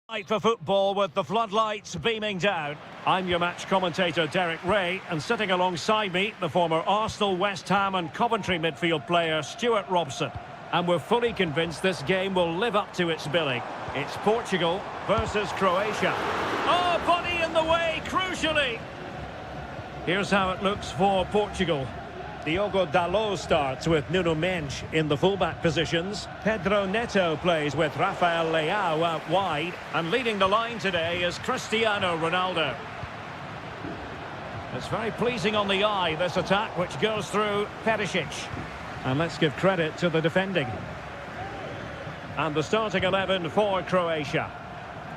Night for football with the floodlights beaming down. I'm your match commentator Derek Ray, and sitting alongside me, the former Arsenal, West Ham and Coventry midfield player Stuart Robson. And we're fully convinced this game will live up to its billing. It's Portugal versus Croatia. Oh, body in the way, crucially. Here's how it looks for Portugal. Diogo Dalot starts with Nuno Mendes in the fullback positions. Pedro Neto plays with Rafael Leao out wide. And leading the line today is Cristiano Ronaldo. It's very pleasing on the eye, this attack, which goes through Perisic. And let's give credit to the defending. And the starting 11 for Croatia.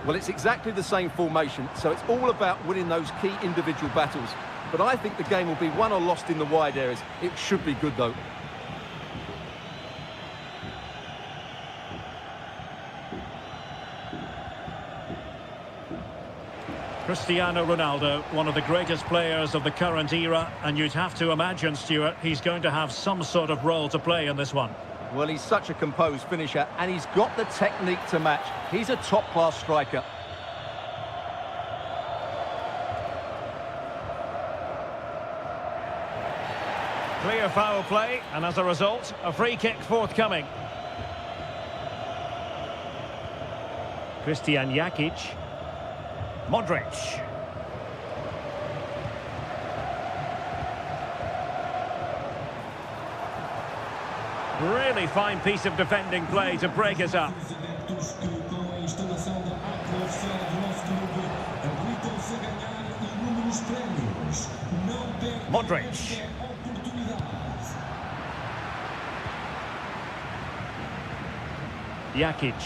Well, it's exactly the same formation, so it's all about winning those key individual battles. But I think the game will be won or lost in the wide areas. It should be good, though. Cristiano Ronaldo, one of the greatest players of the current era, and you'd have to imagine, Stuart, he's going to have some sort of role to play in this one. Well, he's such a composed finisher, and he's got the technique to match. He's a top-class striker. Clear foul play, and as a result, a free kick forthcoming. Christian Jakic. Modric. Really fine piece of defending play to break us up. Modric. Jakic.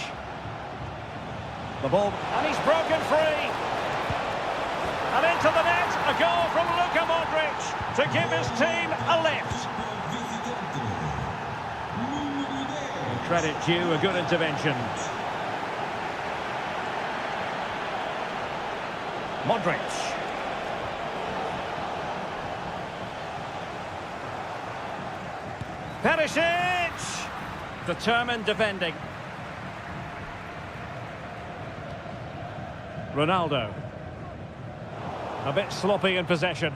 The ball, and he's broken free. And into the net, a goal from Luka Modric to give his team a lift. Credit due, a good intervention. Modric. Perisic! Determined defending. Ronaldo. A bit sloppy in possession.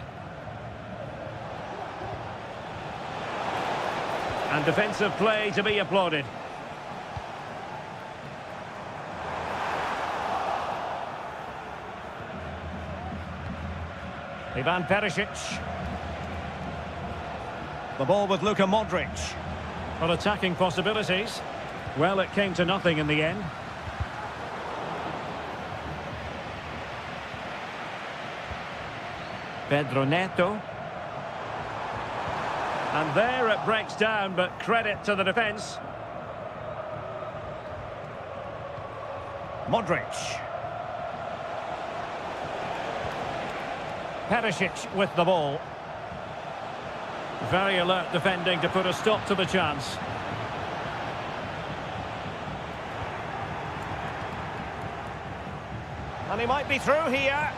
And defensive play to be applauded. Ivan Perisic. The ball with Luka Modric. On attacking possibilities. Well, it came to nothing in the end. Pedro Neto. And there it breaks down, but credit to the defence. Modric. Perisic with the ball. Very alert defending to put a stop to the chance. And he might be through here.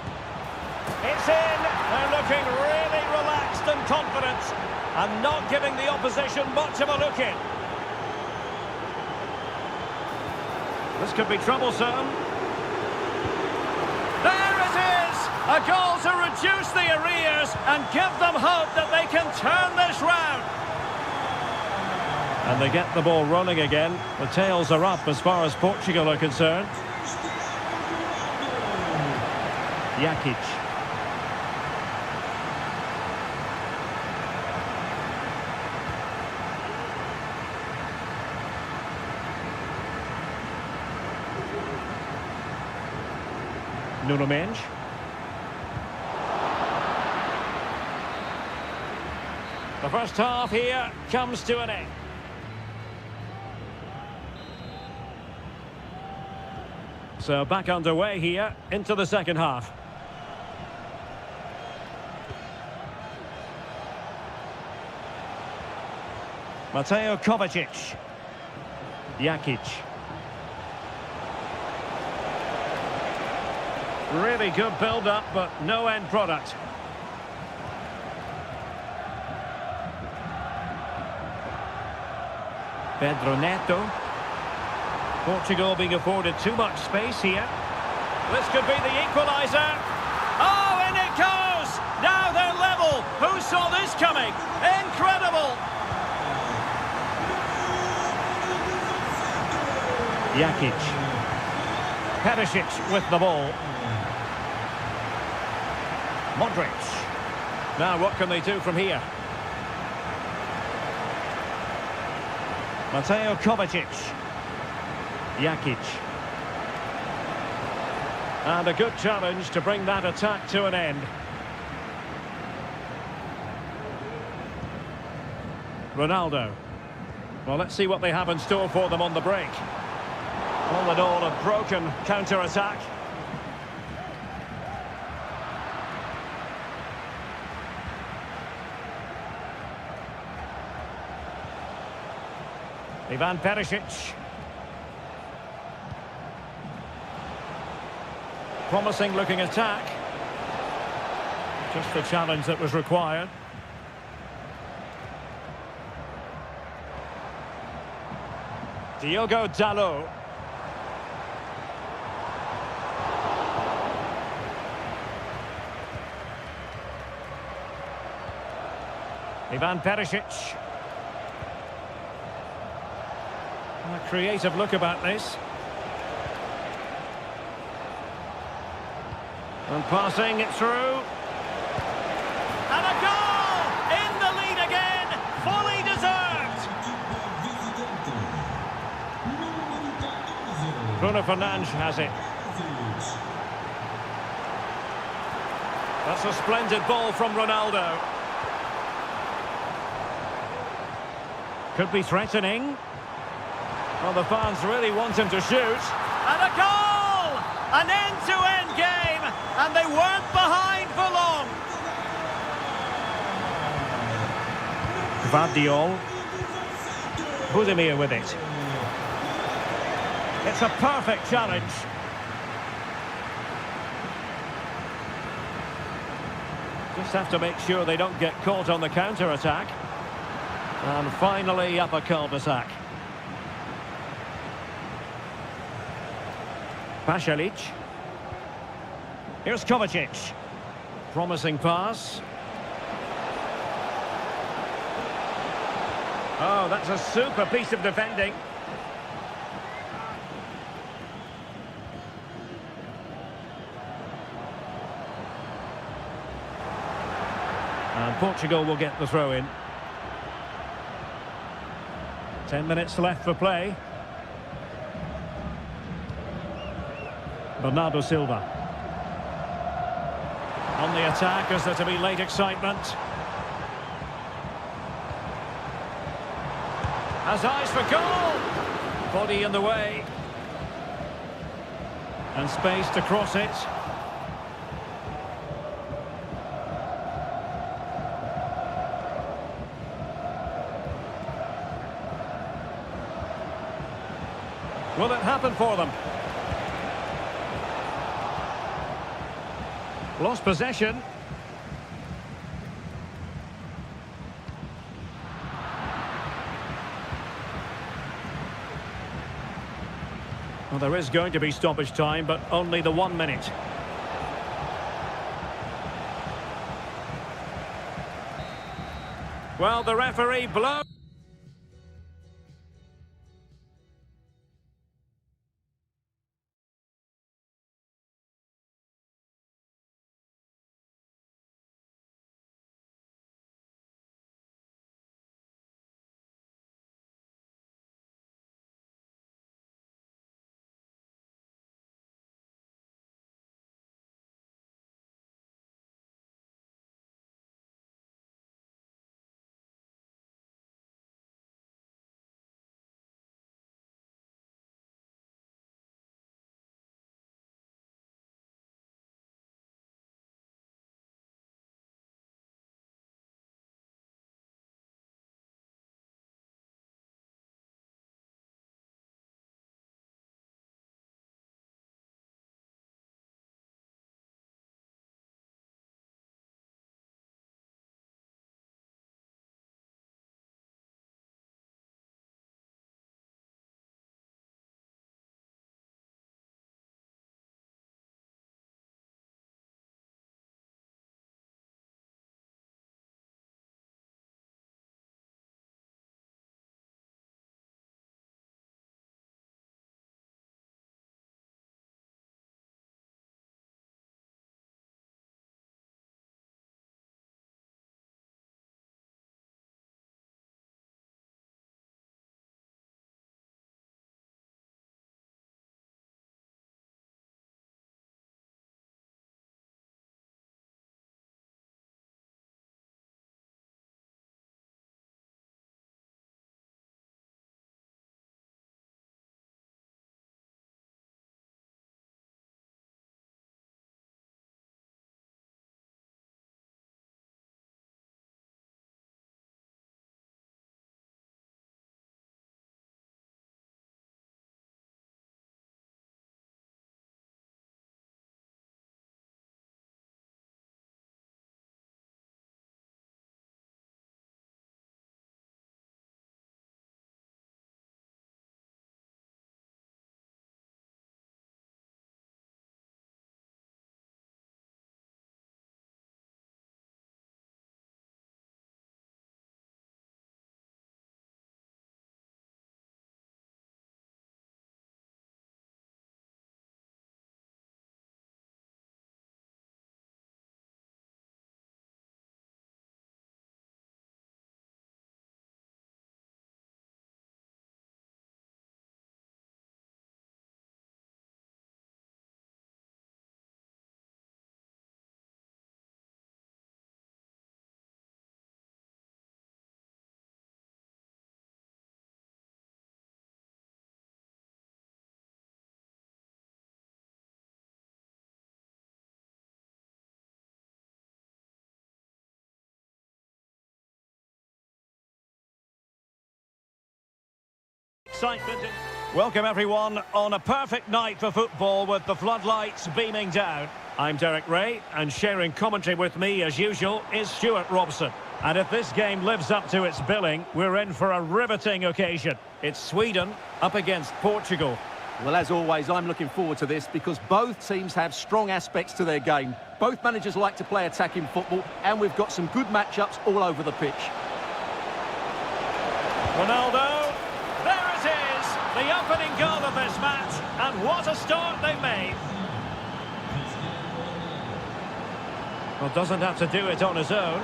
It's in. They're looking really relaxed and confident and not giving the opposition much of a look in. This could be troublesome. There it is! A goal to reduce the arrears and give them hope that they can turn this round. And they get the ball running again. The tails are up as far as Portugal are concerned. Jakic. Nuno Mendes. The first half here comes to an end. So back underway here into the second half. Mateo Kovacic. Jakic. Really good build-up, but no end product. Pedro Neto. Portugal being afforded too much space here. This could be the equaliser. Oh, and it goes! Now they're level. Who saw this coming? Incredible! Jakic. Perisic with the ball. Modric. Now what can they do from here? Mateo Kovacic. Jakic. And a good challenge to bring that attack to an end. Ronaldo. Well, let's see what they have in store for them on the break. All in all, a broken counter-attack. Ivan Perisic. Promising looking attack. Just the challenge that was required. Diogo Dalot. Ivan Perisic. A creative look about this. And passing it through. And a goal! In the lead again! Fully deserved! Bruno Fernandes has it. That's a splendid ball from Ronaldo. Could be threatening. Well, the fans really want him to shoot. And a goal! An end-to-end game, and they weren't behind for long. Gvardiol. Budimir with it. It's a perfect challenge. Just have to make sure they don't get caught on the counter-attack. And finally up a cul-de-sac. Pasalic. Here's Kovacic. Promising pass. Oh, that's a super piece of defending. And Portugal will get the throw in. 10 minutes left for play. Bernardo Silva. On the attack, is there to be late excitement? Has eyes for goal! Body in the way. And space to cross it. Will it happen for them? Lost possession. Well, there is going to be stoppage time, but only the 1 minute. Well, the referee blows. excitement. Welcome everyone on a perfect night for football with the floodlights beaming down. I'm Derek Ray, and sharing commentary with me as usual is Stuart Robson. And if this game lives up to its billing, we're in for a riveting occasion. It's Sweden up against Portugal. Well, as always, I'm looking forward to this because both teams have strong aspects to their game. Both managers like to play attacking football, and we've got some good matchups all over the pitch. Ronaldo, there it is, the opening goal of this match, and what a start they've made. Well, doesn't have to do it on his own.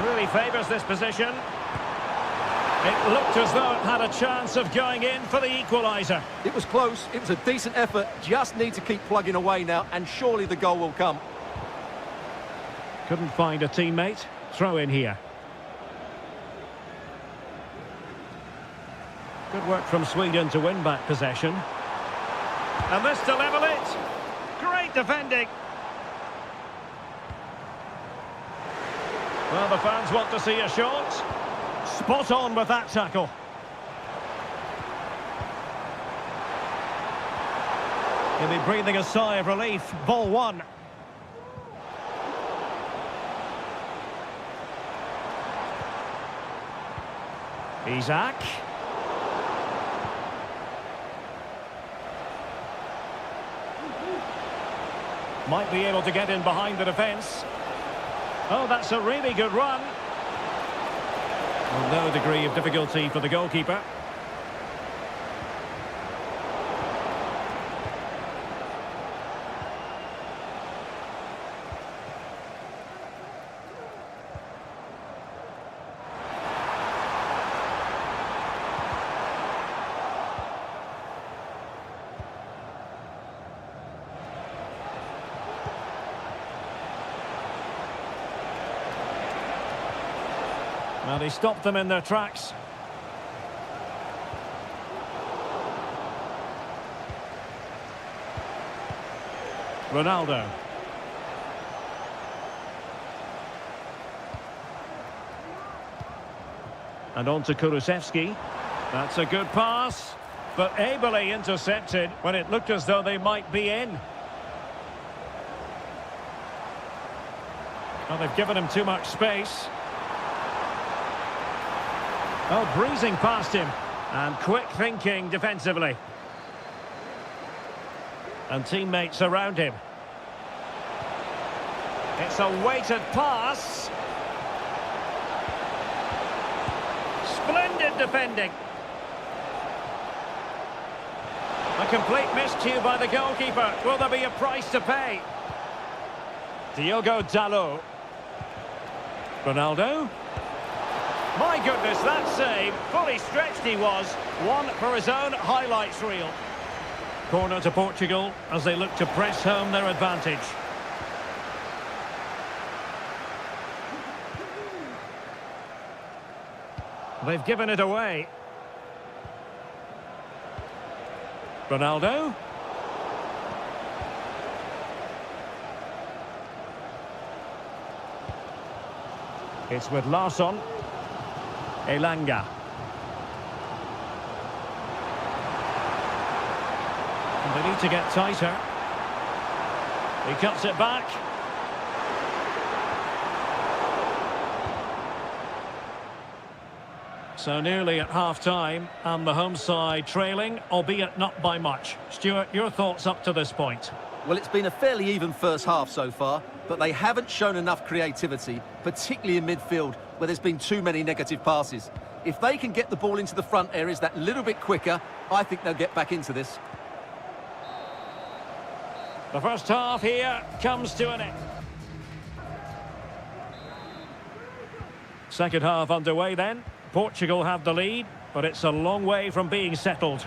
Really favours this position. It looked as though it had a chance of going in for the equaliser. It was close, it was a decent effort, just need to keep plugging away now, and surely the goal will come. Couldn't find a teammate. Throw in here. Good work from Sweden to win back possession. And this to level it. Great defending. Well, the fans want to see a shot. Spot on with that tackle. He'll be breathing a sigh of relief. Ball one. Isak. Might be able to get in behind the defence. Oh, that's a really good run. Well, no degree of difficulty for the goalkeeper. Well, he stopped them in their tracks. Ronaldo. And on to Kulusevski. That's a good pass, but ably intercepted when it looked as though they might be in. Well, they've given him too much space. Oh, breezing past him. And quick thinking defensively. And teammates around him. It's a weighted pass. Splendid defending. A complete miscue by the goalkeeper. Will there be a price to pay? Diogo Dalot. Ronaldo. My goodness, that save. Fully stretched he was. One for his own highlights reel. Corner to Portugal as they look to press home their advantage. They've given it away. Ronaldo. It's with Larsson. Elanga. And they need to get tighter. He cuts it back. So nearly at half-time, and the home side trailing, albeit not by much. Stuart, your thoughts up to this point? Well, it's been a fairly even first half so far, but they haven't shown enough creativity, particularly in midfield, where there's been too many negative passes. If they can get the ball into the front areas that little bit quicker, I think they'll get back into this. The first half here comes to an end. Second half underway then. Portugal have the lead, but it's a long way from being settled.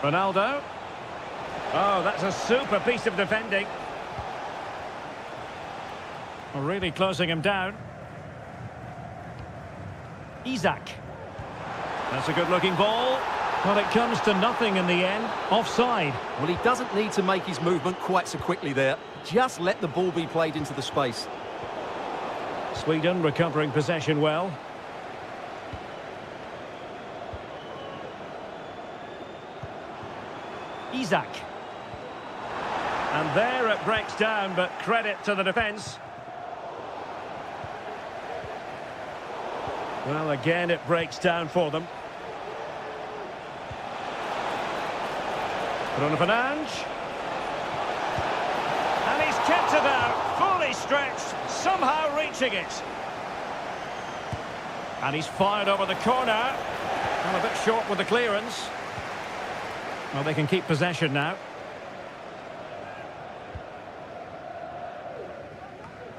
Ronaldo. Oh, that's a super piece of defending. Really closing him down. Isak. That's a good-looking ball. Well, it comes to nothing in the end. Offside. Well, he doesn't need to make his movement quite so quickly there. Just let the ball be played into the space. Sweden recovering possession well. Isak. And there it breaks down, but credit to the defence. Well, again, it breaks down for them. Bruno Fernandes. And he's kept it out, fully stretched, somehow reaching it. And he's fired over the corner. And a bit short with the clearance. Well, they can keep possession now.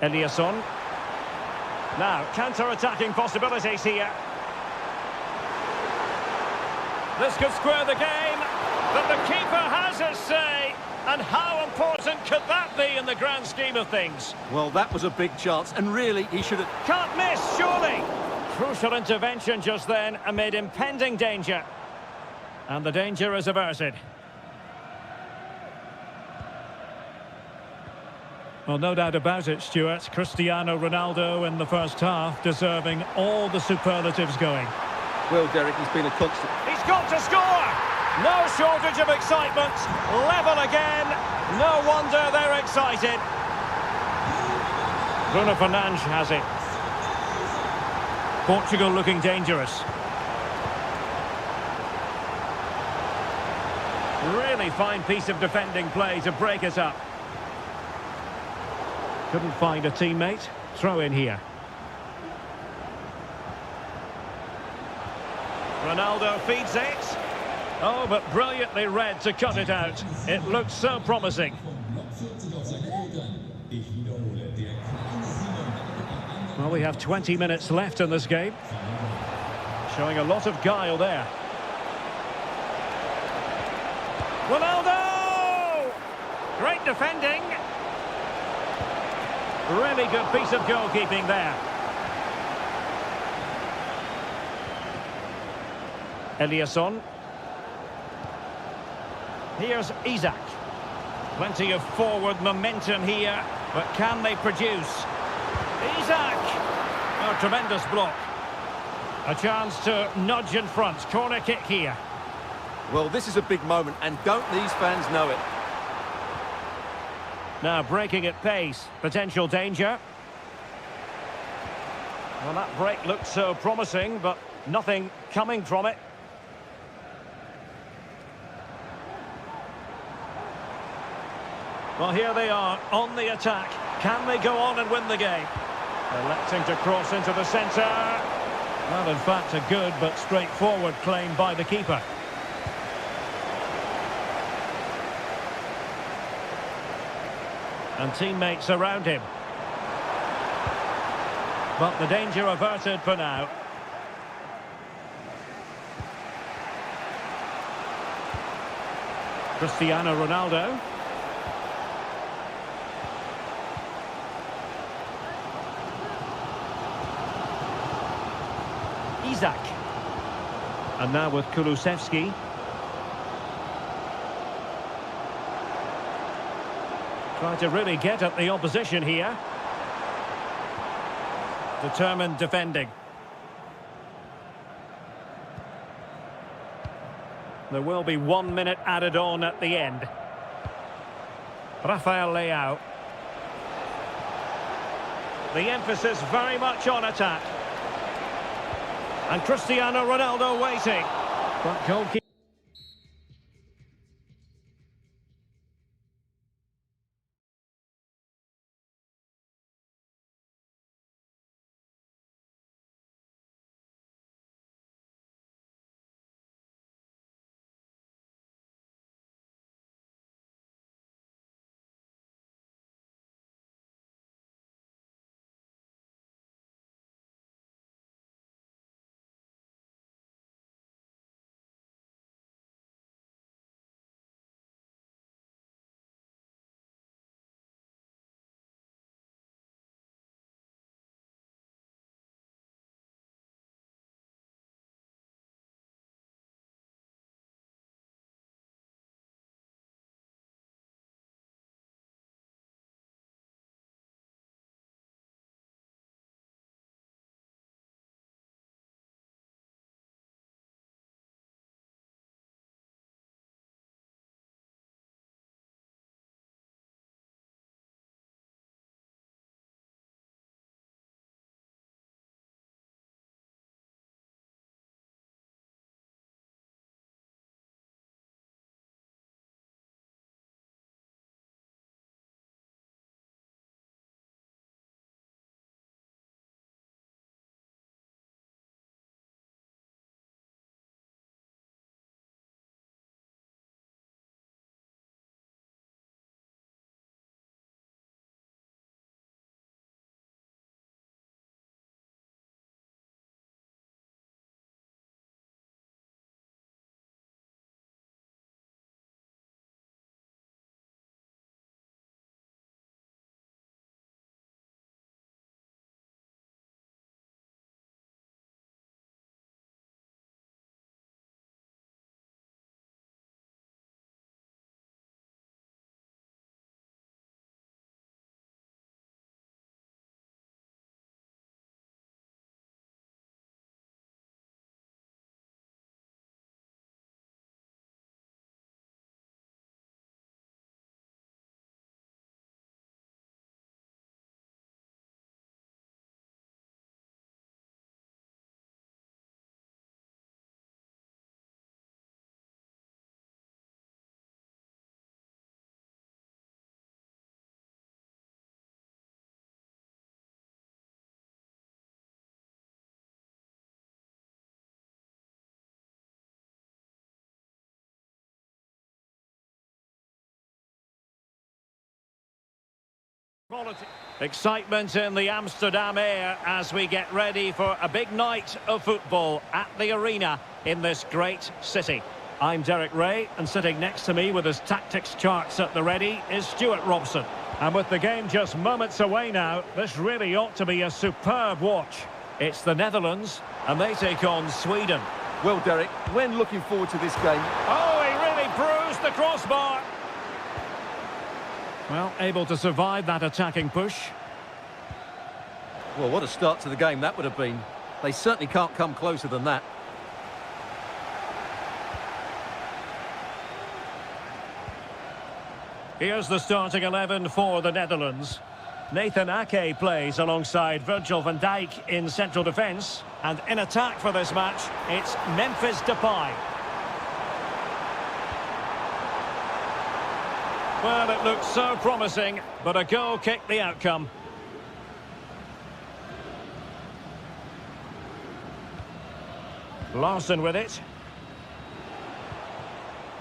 Eliasson. Now, counter-attacking possibilities here. This could square the game, but the keeper has his say. And how important could that be in the grand scheme of things? Well, that was a big chance, and really, he should have... Can't miss, surely! Crucial intervention just then amid impending danger. And the danger is averted. Well, no doubt about it, Stuart. Cristiano Ronaldo in the first half, deserving all the superlatives going. Well, Derek, he's been a constant. He's got to score! No shortage of excitement. Level again. No wonder they're excited. Bruno Fernandes has it. Portugal looking dangerous. Really fine piece of defending play to break it up. Couldn't find a teammate. Throw in here. Ronaldo feeds it. Oh, but brilliantly read to cut it out. It looks so promising. Well, we have 20 minutes left in this game. Showing a lot of guile there. Ronaldo! Great defending. Really good piece of goalkeeping there. Eliasson. Here's Isak. Plenty of forward momentum here, but can they produce? Isak! Oh, tremendous block. A chance to nudge in front. Corner kick here. Well, this is a big moment, and don't these fans know it? Now breaking at pace. Potential danger. Well, that break looked so promising, but nothing coming from it. Well, here they are, on the attack. Can they go on and win the game? Electing to cross into the centre. Well, in fact, a good but straightforward claim by the keeper. And teammates around him. But the danger averted for now. Cristiano Ronaldo. Isak. And now with Kulusevski. Try to really get at the opposition here. Determined defending. There will be 1 minute added on at the end. Rafael Leao. The emphasis very much on attack. And Cristiano Ronaldo waiting. But goalkeeper. Quality. Excitement in the Amsterdam air as we get ready for a big night of football at the arena in this great city. I'm Derek Ray, and sitting next to me with his tactics charts at the ready is Stuart Robson. And with the game just moments away now, this really ought to be a superb watch. It's the Netherlands, and they take on Sweden. Well, Derek, when looking forward to this game... Oh, he really bruised the crossbar. Well, able to survive that attacking push. Well, what a start to the game that would have been. They certainly can't come closer than that. Here's the starting 11 for the Netherlands. Nathan Ake plays alongside Virgil van Dijk in central defence. And in attack for this match, it's Memphis Depay. Well, it looked so promising, but a goal kicked the outcome. Larsson with it.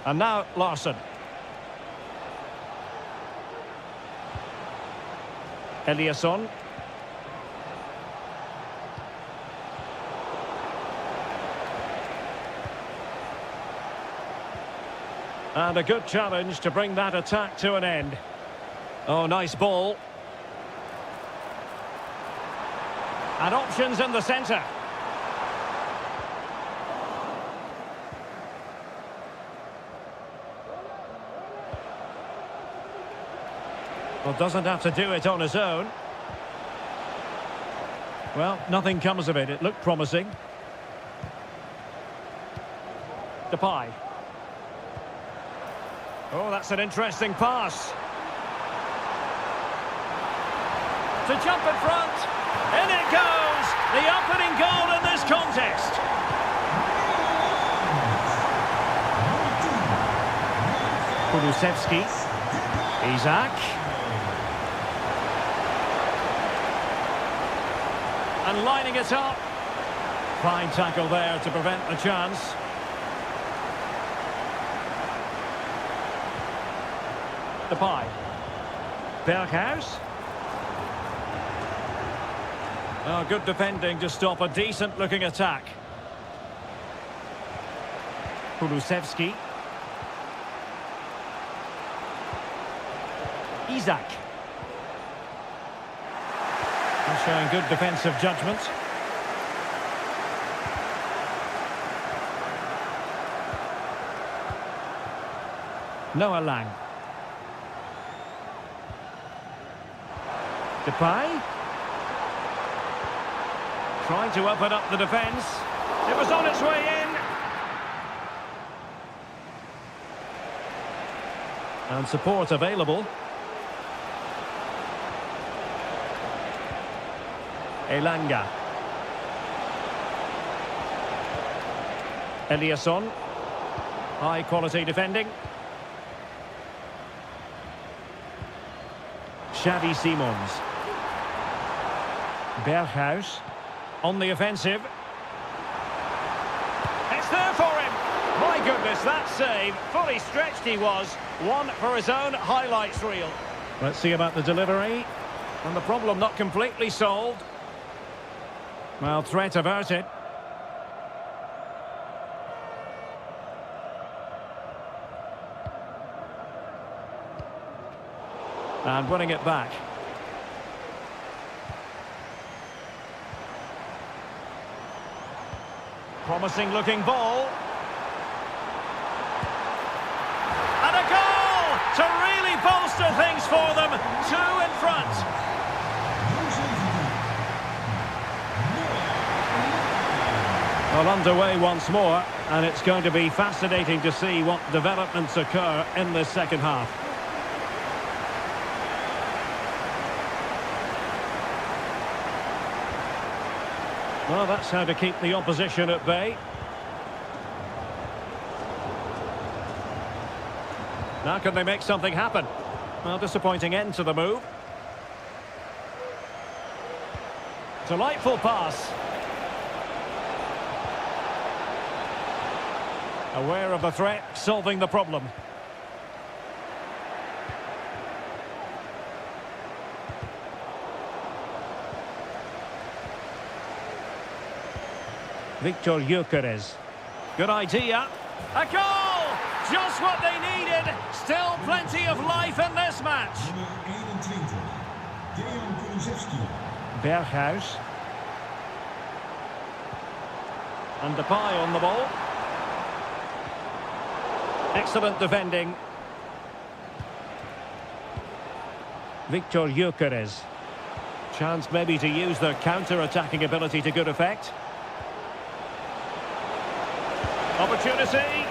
And now Larsson. Eliasson. And a good challenge to bring that attack to an end. Oh, nice ball. And options in the centre. Well, doesn't have to do it on his own. Well, nothing comes of it. It looked promising. Depay. Oh, that's an interesting pass. To jump in front. In it goes! The opening goal in this contest. Kulusevski. Isak. And lining it up. Fine tackle there to prevent the chance. Depay. Berghuis. Oh, good defending to stop a decent-looking attack. Kulusevski. Isak. And showing good defensive judgment. Noah Lang. Depay. Trying to open up the defence. It was on its way in. And support available. Elanga. Eliasson. High quality defending. Xavi Simons. Berghuis on the offensive. It's there for him. My goodness, that save. Fully stretched he was. One for his own highlights reel. Let's see about the delivery. And the problem not completely solved. Well, threat averted. And winning it back. Promising looking ball. And a goal to really bolster things for them. Two in front. Well, underway once more, and it's going to be fascinating to see what developments occur in this second half. Well, that's how to keep the opposition at bay. Now can they make something happen? Well, disappointing end to the move. Delightful pass. Aware of the threat, solving the problem. Victor Gyökeres. Good idea. A goal! Just what they needed. Still plenty of life in this match. Berghuis. And Depay on the ball. Excellent defending. Victor Gyökeres. Chance maybe to use their counter-attacking ability to good effect. Opportunity.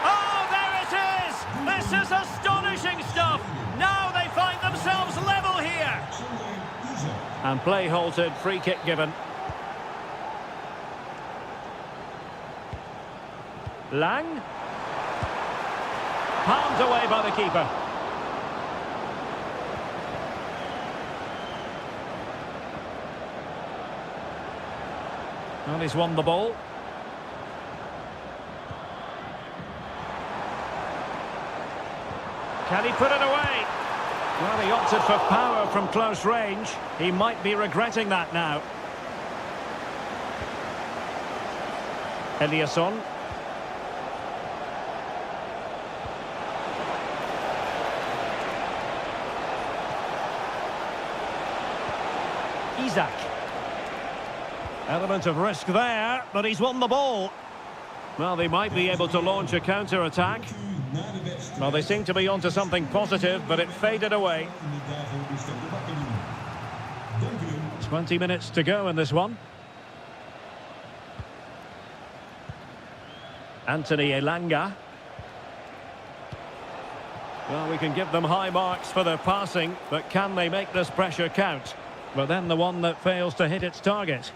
Oh, there it is! This is astonishing stuff! Now they find themselves level here! And play halted, free kick given. Lang. Palmed away by the keeper. Well, he's won the ball. Can he put it away? Well, he opted for power from close range. He might be regretting that now. Eliasson. Isaac. Element of risk there, but he's won the ball. Well, they might be able to launch a counter-attack. Well, they seem to be onto something positive, but it faded away. 20 minutes to go in this one. Anthony Elanga. Well, we can give them high marks for their passing, but can they make this pressure count? But then the one that fails to hit its target.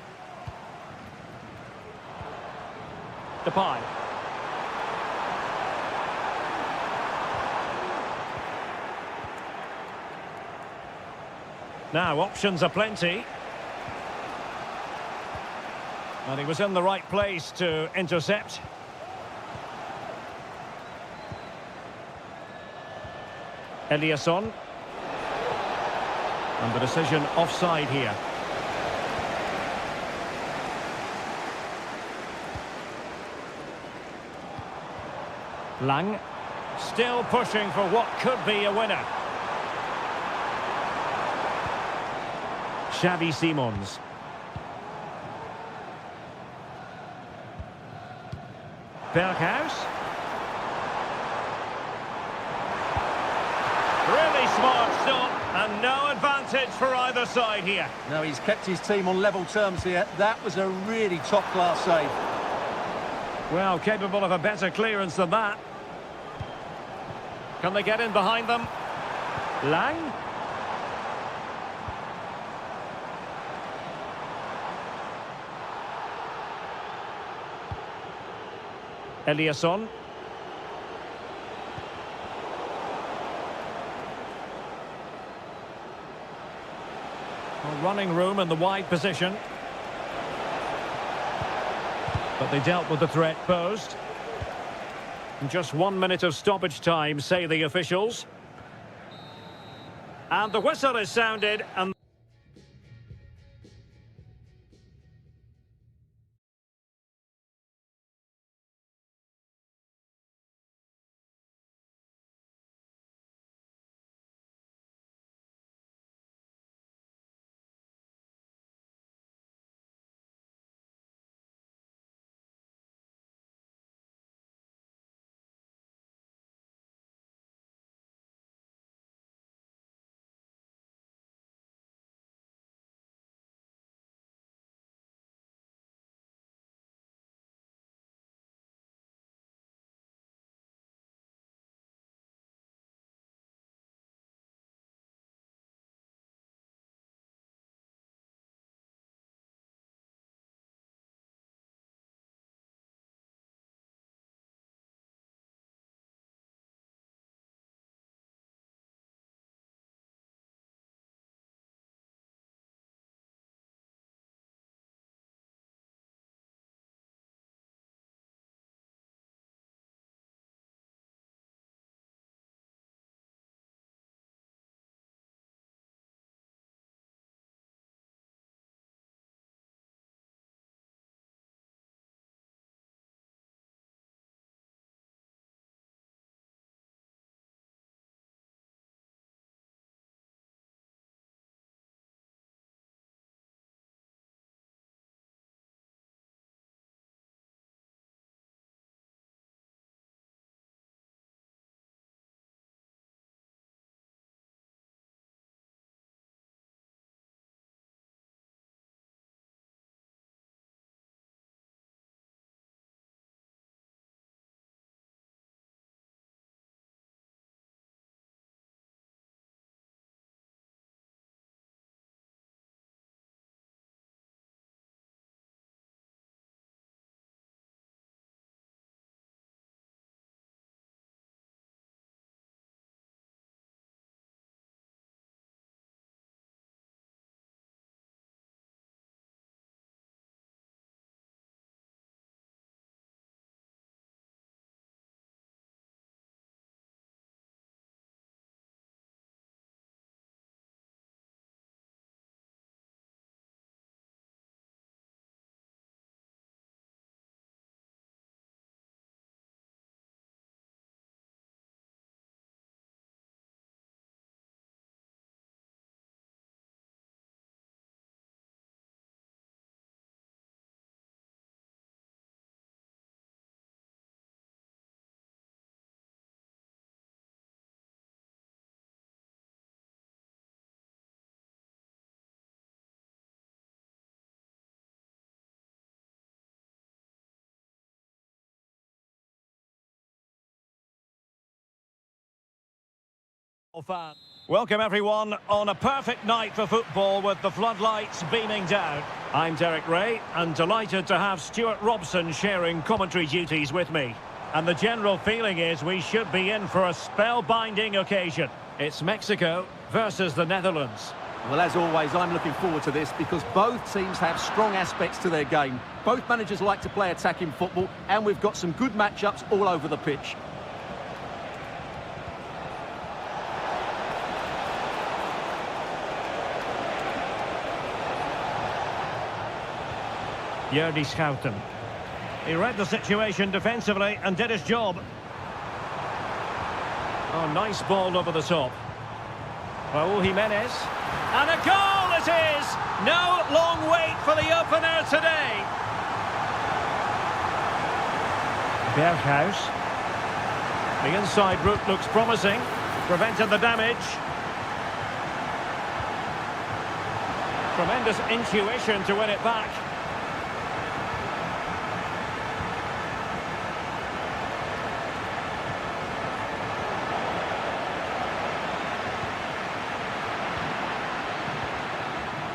Depay. Now, options are plenty. And he was in the right place to intercept. Eliasson. And the decision offside here. Lang. Still pushing for what could be a winner. Xavi Simons. Berghuis. Really smart stop, and no advantage for either side here. No, he's kept his team on level terms here. That was a really top-class save. Well, capable of a better clearance than that. Can they get in behind them? Lang. Eliasson. Running room in the wide position. But they dealt with the threat posed. Just 1 minute of stoppage time, say the officials. And the whistle is sounded, and Fan. Welcome everyone on a perfect night for football with the floodlights beaming down. I'm Derek Ray and delighted to have Stuart Robson sharing commentary duties with me. And the general feeling is we should be in for a spellbinding occasion. It's Mexico versus the Netherlands. Well, as always, I'm looking forward to this because both teams have strong aspects to their game. Both managers like to play attacking football, and we've got some good matchups all over the pitch. Jordi Schouten. He read the situation defensively and did his job. Oh, nice ball over the top. Raúl Jiménez. And a goal it is! No long wait for the opener today. Berghuis. The inside route looks promising. Prevented the damage. Tremendous intuition to win it back.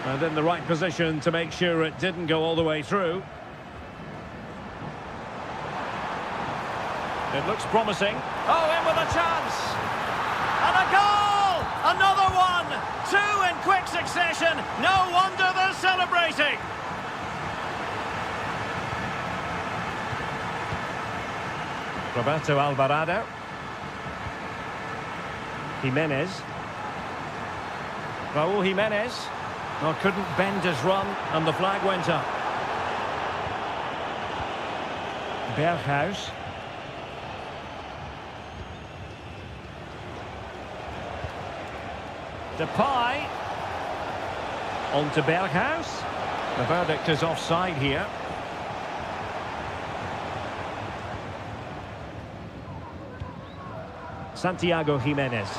And in the right position to make sure it didn't go all the way through. It looks promising. Oh, in with a chance! And a goal! Another one! Two in quick succession. No wonder they're celebrating. Roberto Alvarado. Jiménez. Raúl Jiménez. Oh, couldn't bend his run, and the flag went up. Berghuis. Depay. On to Berghuis. The verdict is offside here. Santiago Jiménez.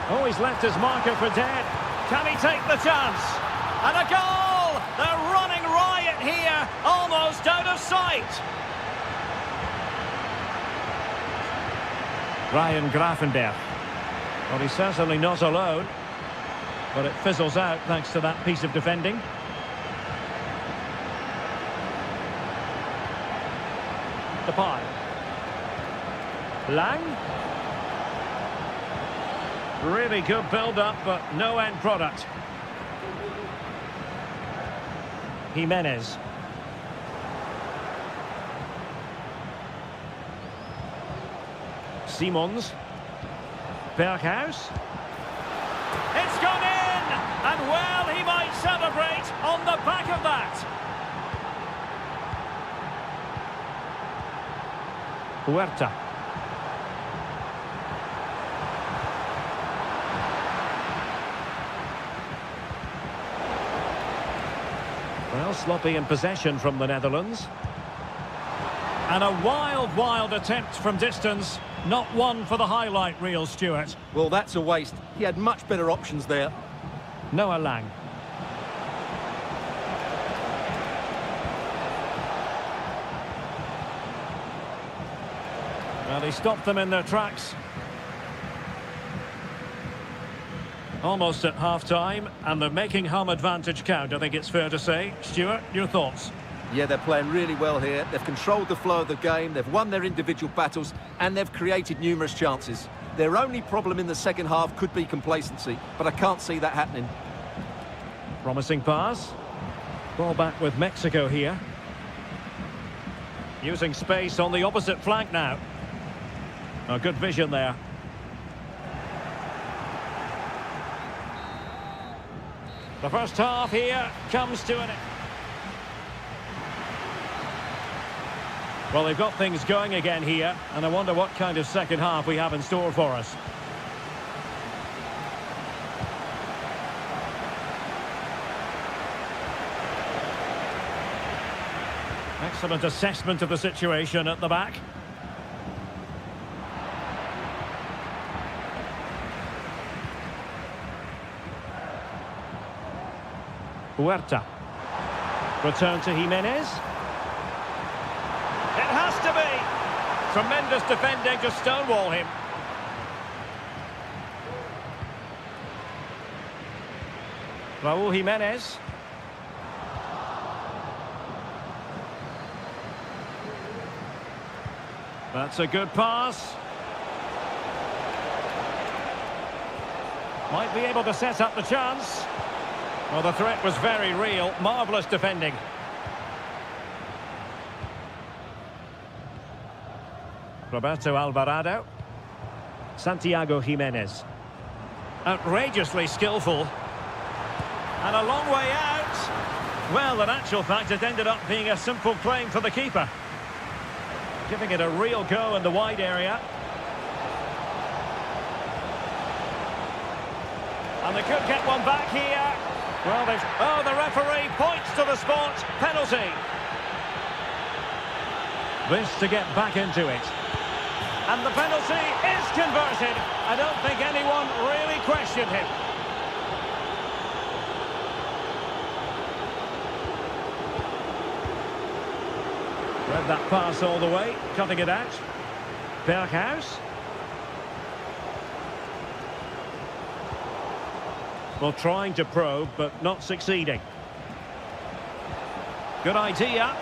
Oh, he's left his marker for dead. Can he take the chance? And a goal! They're running riot here, almost out of sight. Ryan Gravenberch. Well, he's certainly not alone, but it fizzles out thanks to that piece of defending. Depay. Lang. Really good build-up, but no end product. Jiménez. Simons. Berghuis. It's gone in! And well, he might celebrate on the back of that. Huerta. Well, sloppy in possession from the Netherlands. And a wild, wild attempt from distance. Not one for the highlight reel, Stuart. Well, that's a waste. He had much better options there. Noah Lang. Well, he stopped them in their tracks. Almost at half-time, and they're making home advantage count, I think it's fair to say. Stuart, your thoughts? Yeah, they're playing really well here. They've controlled the flow of the game, they've won their individual battles, and they've created numerous chances. Their only problem in the second half could be complacency, but I can't see that happening. Promising pass. Ball back with Mexico here. Using space on the opposite flank now. Oh, good vision there. The first half here comes to an end. Well, they've got things going again here, and I wonder what kind of second half we have in store for us. Excellent assessment of the situation at the back. Huerta. Return to Jiménez. It has to be. Tremendous defending to stonewall him. Raúl Jiménez. That's a good pass. Might be able to set up the chance. Well, the threat was very real. Marvellous defending. Roberto Alvarado. Santiago Jiménez. Outrageously skillful. And a long way out. Well, in actual fact, it ended up being a simple claim for the keeper. Giving it a real go in the wide area. And they could get one back here. Well, the referee points to the spot. Penalty. This to get back into it. And the penalty is converted. I don't think anyone really questioned him. Read that pass all the way, cutting it out. Berghuis. Well, trying to probe, but not succeeding. Good idea.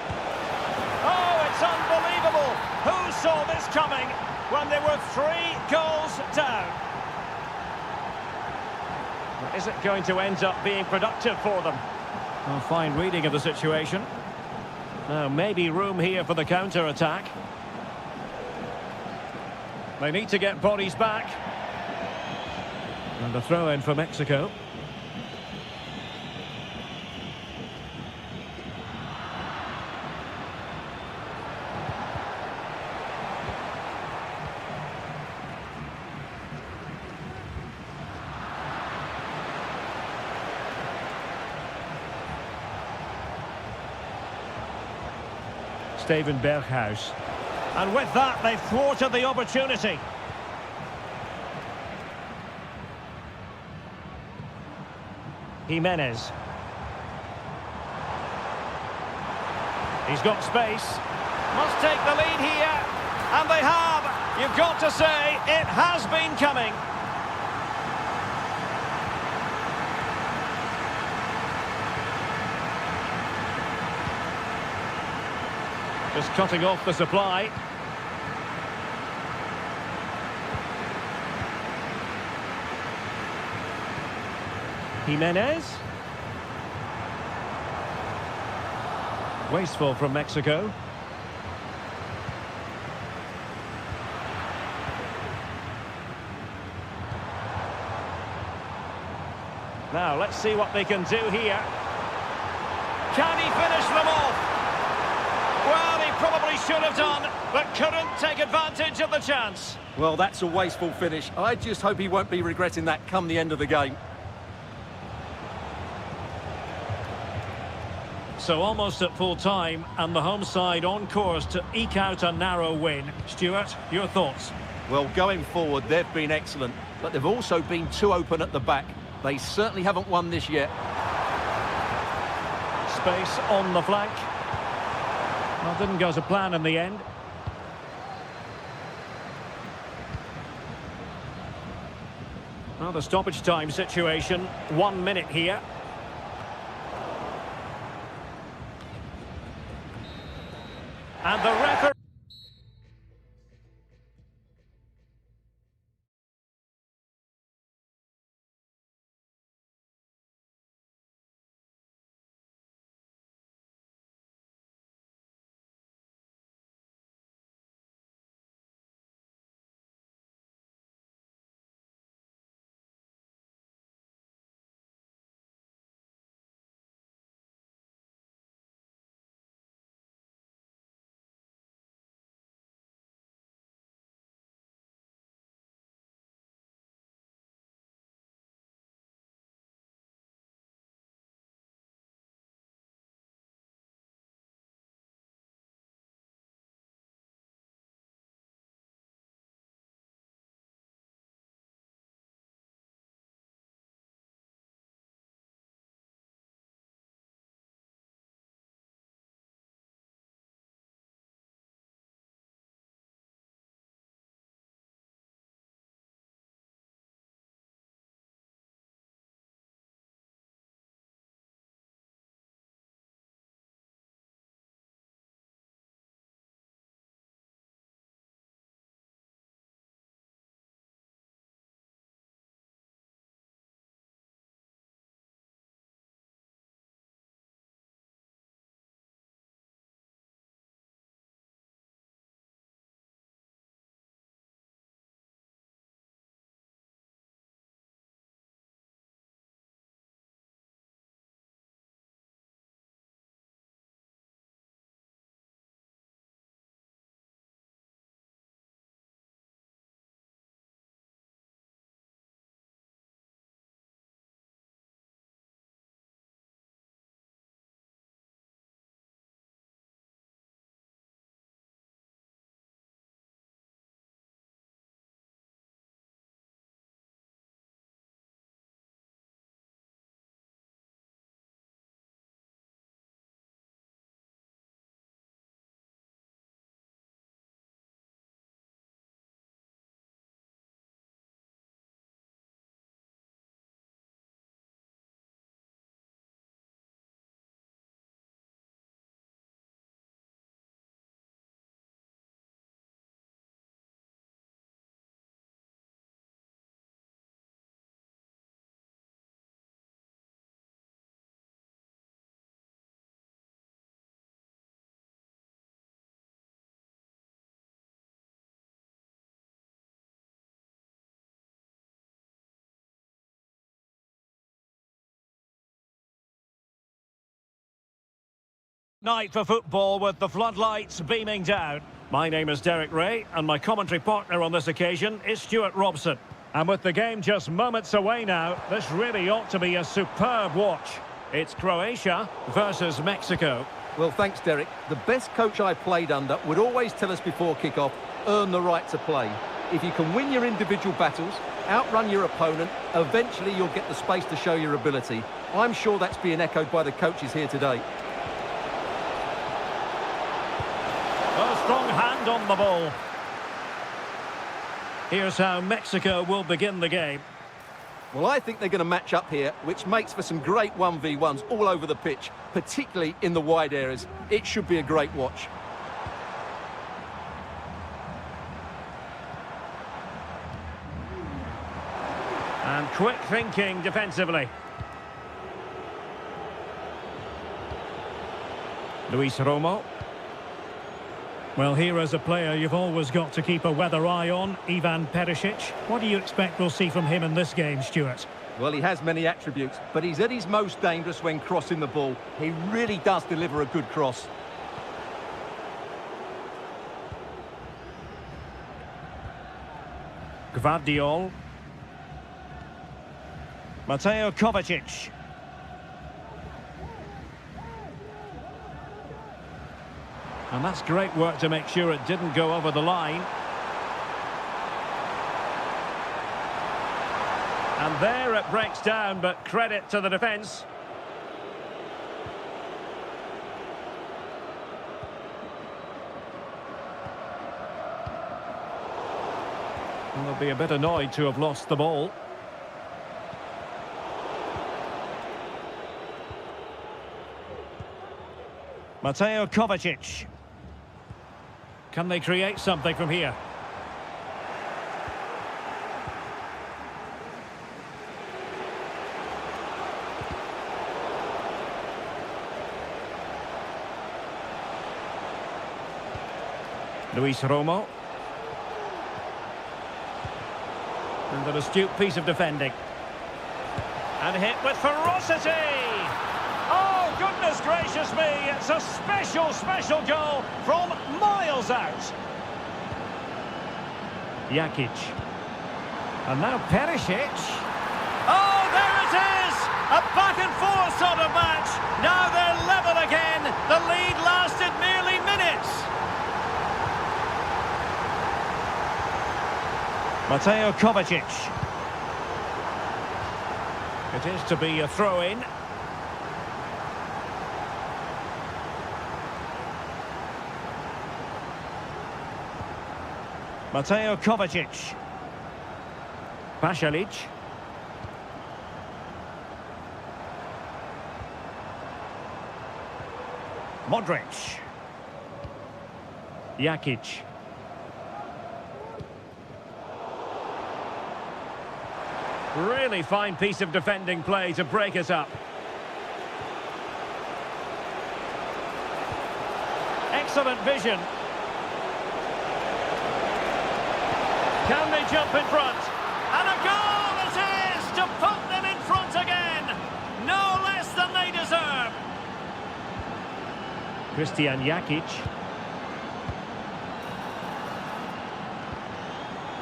Oh, it's unbelievable. Who saw this coming when they were 3 goals down? Is it going to end up being productive for them? Well, fine reading of the situation. Now, maybe room here for the counter-attack. They need to get bodies back. And a throw-in for Mexico. Steven Berghuis. And with that, they've thwarted the opportunity. Jimenez. He's got space. Must take the lead here. And they have. You've got to say, it has been coming. Just cutting off the supply. Jimenez. Wasteful from Mexico. Now, let's see what they can do here. Can he finish them off? Well, he probably should have done, but couldn't take advantage of the chance. Well, that's a wasteful finish. I just hope he won't be regretting that come the end of the game. So almost at full time, and the home side on course to eke out a narrow win. Stuart, your thoughts? Well, going forward, they've been excellent, but they've also been too open at the back. They certainly haven't won this yet. Space on the flank. Well, didn't go to plan in the end. Well, the stoppage time situation, 1 minute here. And the referee... Night for football with the floodlights beaming down. My name is Derek Ray and my commentary partner on this occasion is Stuart Robson. And with the game just moments away now, this really ought to be a superb watch. It's Croatia versus Mexico. Well, thanks, Derek. The best coach I played under would always tell us before kick-off, earn the right to play. If you can win your individual battles, outrun your opponent, eventually you'll get the space to show your ability. I'm sure that's being echoed by the coaches here today. A strong hand on the ball. Here's how Mexico will begin the game. Well, I think they're going to match up here, which makes for some great 1v1s all over the pitch, particularly in the wide areas. It should be a great watch. And quick thinking defensively. Luis Romo. Well, here as a player, you've always got to keep a weather eye on. Ivan Perisic. What do you expect we'll see from him in this game, Stuart? Well, he has many attributes, but he's at his most dangerous when crossing the ball. He really does deliver a good cross. Gvardiol. Mateo Kovacic. And that's great work to make sure it didn't go over the line. And there it breaks down, but credit to the defence. And they'll be a bit annoyed to have lost the ball. Mateo Kovacic. Can they create something from here? Luis Romo. And an astute piece of defending. And hit with ferocity! Oh, goodness gracious me! It's a special, special goal from miles out. Jakic. And now Perisic. Oh, there it is! A back-and-forth sort of match. Now they're level again. The lead lasted merely minutes. Mateo Kovacic. It is to be a throw-in. Mateo Kovacic. Pasalic. Modric. Jakic. Really fine piece of defending play to break it up. Excellent vision. Can they jump in front? And a goal it is to put them in front again. No less than they deserve. Christian Jakic.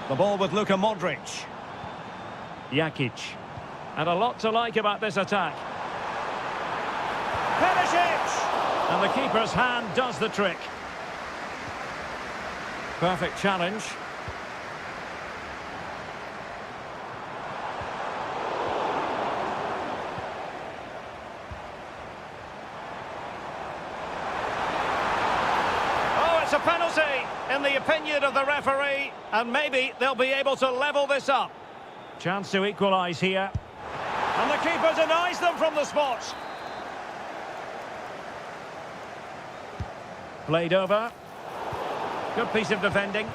The ball with Luka Modric. Jakic. And a lot to like about this attack. Perisic! And the keeper's hand does the trick. Perfect challenge. It's a penalty in the opinion of the referee, and maybe they'll be able to level this up. Chance to equalise here. And the keeper denies them from the spot. Played over. Good piece of defending.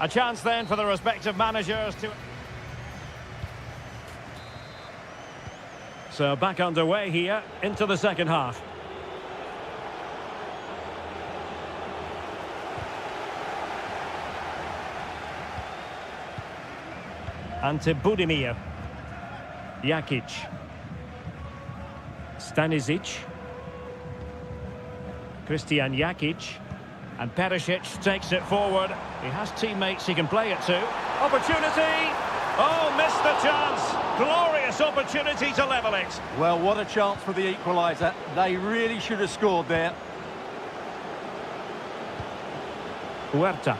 A chance then for the respective managers to... So back underway here into the second half. Ante Budimir. Jakic. Stanisic. Christian Jakic. And Perisic takes it forward. He has teammates he can play it to. Opportunity! Oh, missed the chance. Glorious opportunity to level it. Well, what a chance for the equaliser. They really should have scored there. Huerta.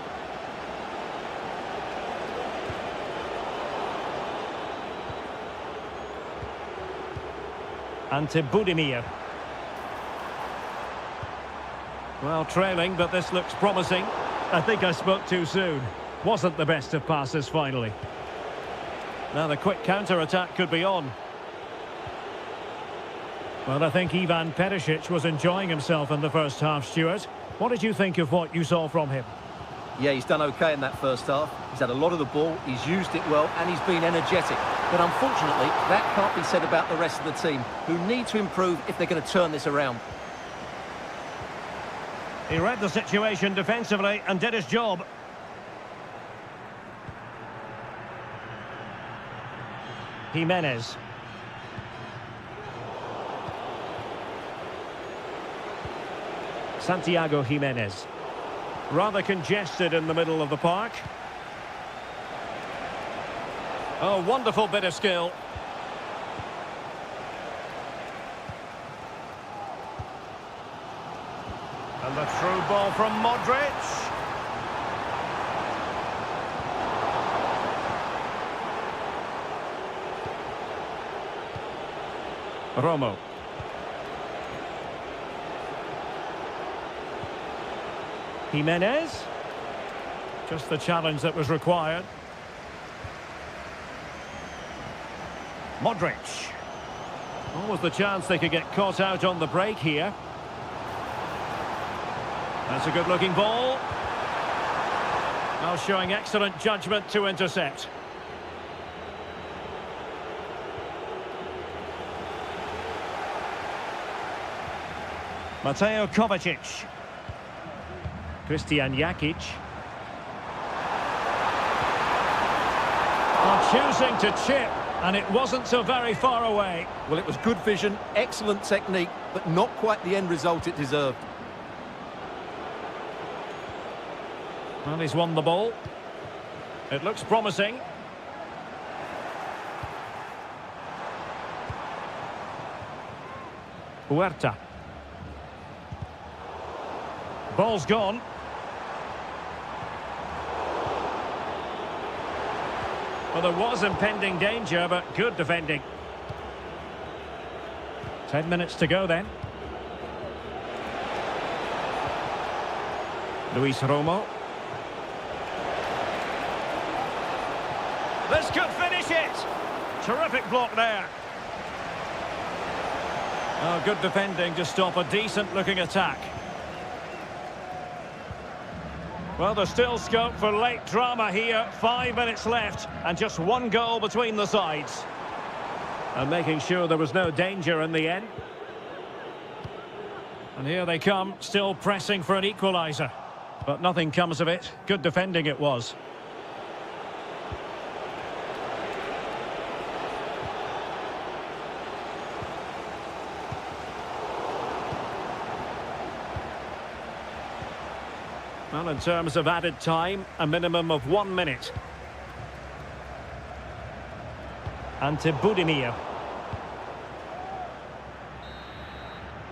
Ante Budimir. Well, trailing, but this looks promising. I think I spoke too soon. Wasn't the best of passes, finally. Now the quick counter-attack could be on. Well, I think Ivan Perisic was enjoying himself in the first half, Stuart. What did you think of what you saw from him? Yeah, he's done okay in that first half. He's had a lot of the ball, he's used it well, and he's been energetic. But unfortunately, that can't be said about the rest of the team, who need to improve if they're going to turn this around. He read the situation defensively and did his job. Jimenez. Santiago Jimenez. Rather congested in the middle of the park. Oh, wonderful bit of skill. And the through ball from Modric. Romo. Jimenez. Just the challenge that was required. Modric. What was the chance they could get caught out on the break here? That's a good-looking ball. Now showing excellent judgment to intercept. Mateo Kovacic. Christian Jakic. Choosing to chip, and it wasn't so very far away. Well, it was good vision, excellent technique, but not quite the end result it deserved. Well, he's won the ball. It looks promising. Huerta. Ball's gone. Well, there was impending danger, but good defending. 10 minutes to go then. Luis Romo. This could finish it. Terrific block there. Oh, good defending to stop a decent-looking attack. Well, there's still scope for late drama here. 5 minutes left and just one goal between the sides. And making sure there was no danger in the end. And here they come, still pressing for an equaliser. But nothing comes of it. Good defending it was. Well, in terms of added time, a minimum of 1 minute. Ante Budimir.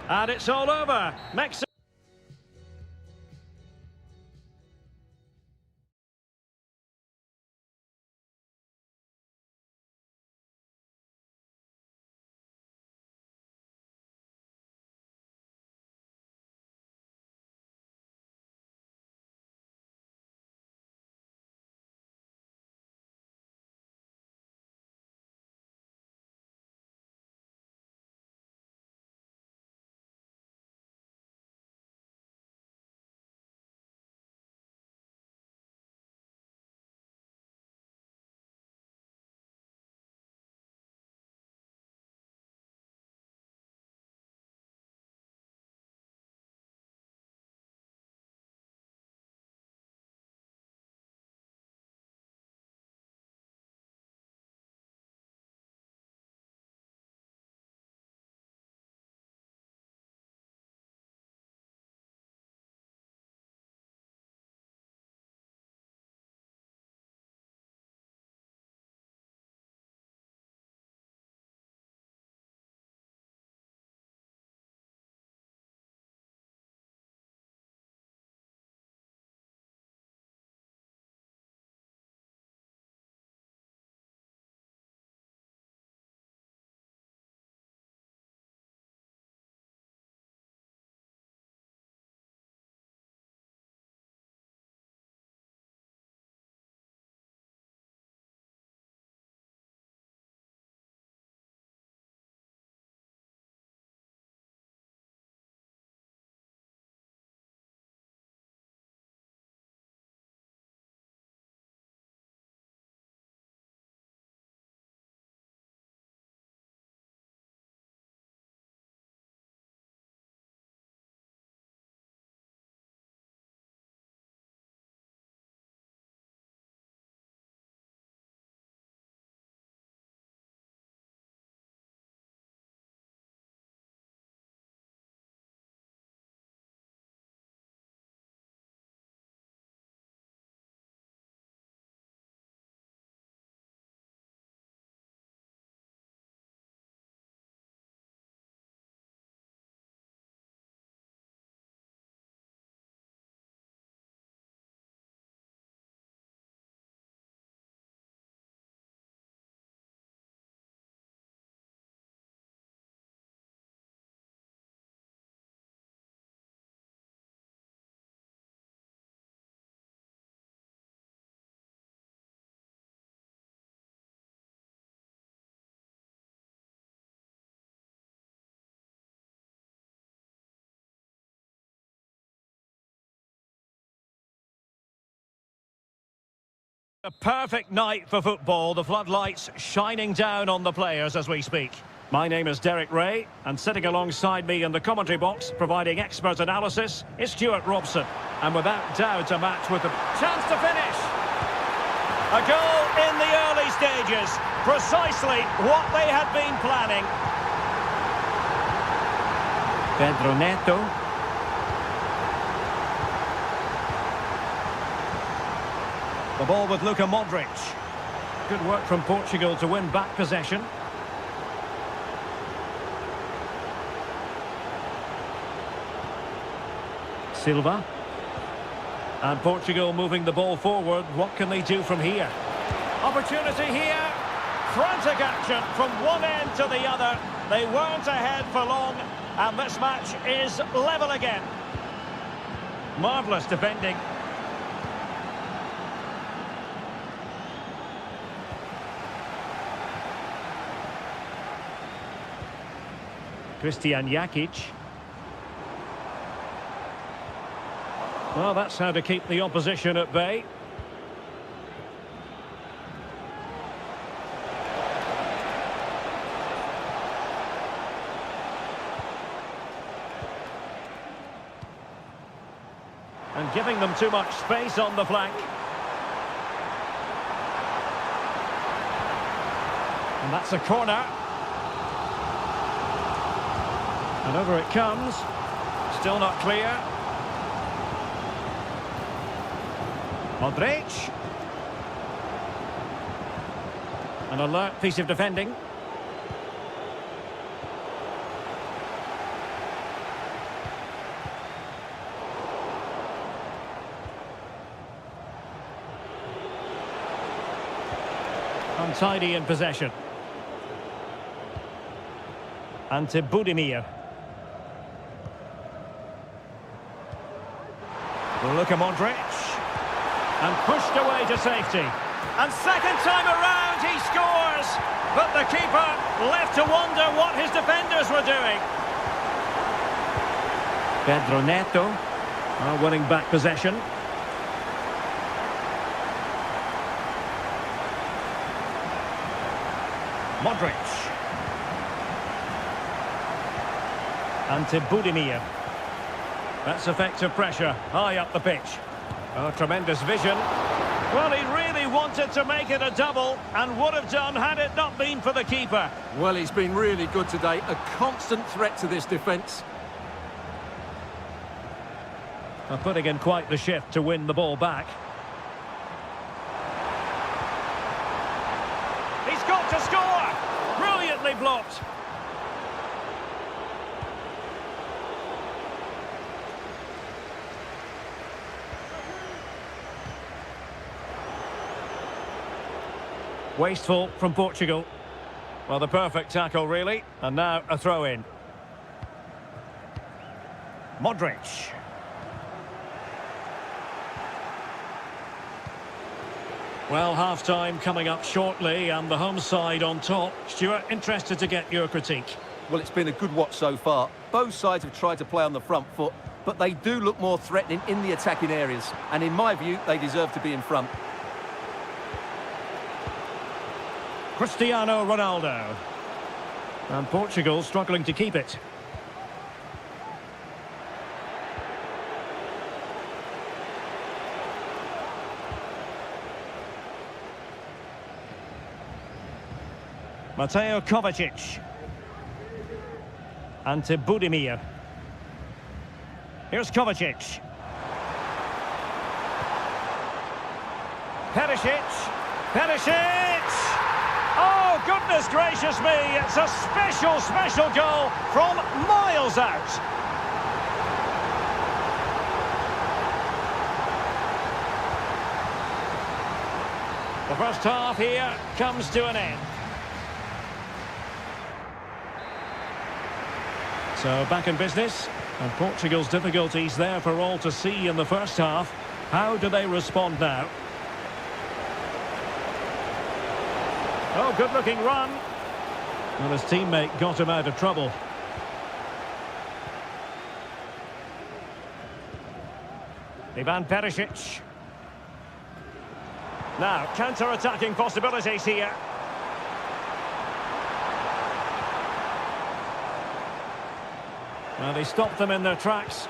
And it's all over. Mexico. A perfect night for football, the floodlights shining down on the players as we speak. My name is Derek Ray, and sitting alongside me in the commentary box, providing expert analysis, is Stuart Robson. And without doubt, a match with a chance to finish. A goal in the early stages, precisely what they had been planning. Pedro Neto. The ball with Luka Modric. Good work from Portugal to win back possession. Silva. And Portugal moving the ball forward. What can they do from here? Opportunity here. Frantic action from one end to the other. They weren't ahead for long, and this match is level again. Marvellous defending. Christian Jakic. Well, that's how to keep the opposition at bay. And giving them too much space on the flank. And that's a corner. And over it comes. Still not clear. Modric. An alert piece of defending. Untidy in possession. Ante Budimir. Luka Modric. And pushed away to safety. And second time around he scores. But the keeper left to wonder what his defenders were doing. Pedro Neto winning back possession. Modric. Ante Budimir. That's effective pressure, high up the pitch. Oh, tremendous vision. Well, he really wanted to make it a double, and would have done had it not been for the keeper. Well, he's been really good today, a constant threat to this defence. Putting in quite the shift to win the ball back. He's got to score! Brilliantly blocked. Wasteful from Portugal. Well, the perfect tackle, really. And now a throw-in. Modric. Well, half-time coming up shortly, and the home side on top. Stuart, interested to get your critique. Well, it's been a good watch so far. Both sides have tried to play on the front foot, but they do look more threatening in the attacking areas. And in my view, they deserve to be in front. Cristiano Ronaldo. And Portugal struggling to keep it. Mateo Kovacic. Ante Budimir. Here's Kovacic. Perisic. Perisic! Oh, goodness gracious me! It's a special, special goal from miles out. The first half here comes to an end. So back in business, and Portugal's difficulties there for all to see in the first half. How do they respond now? Oh, good-looking run. Well, his teammate got him out of trouble. Ivan Perisic. Now, counter-attacking possibilities here. Well, they stopped them in their tracks.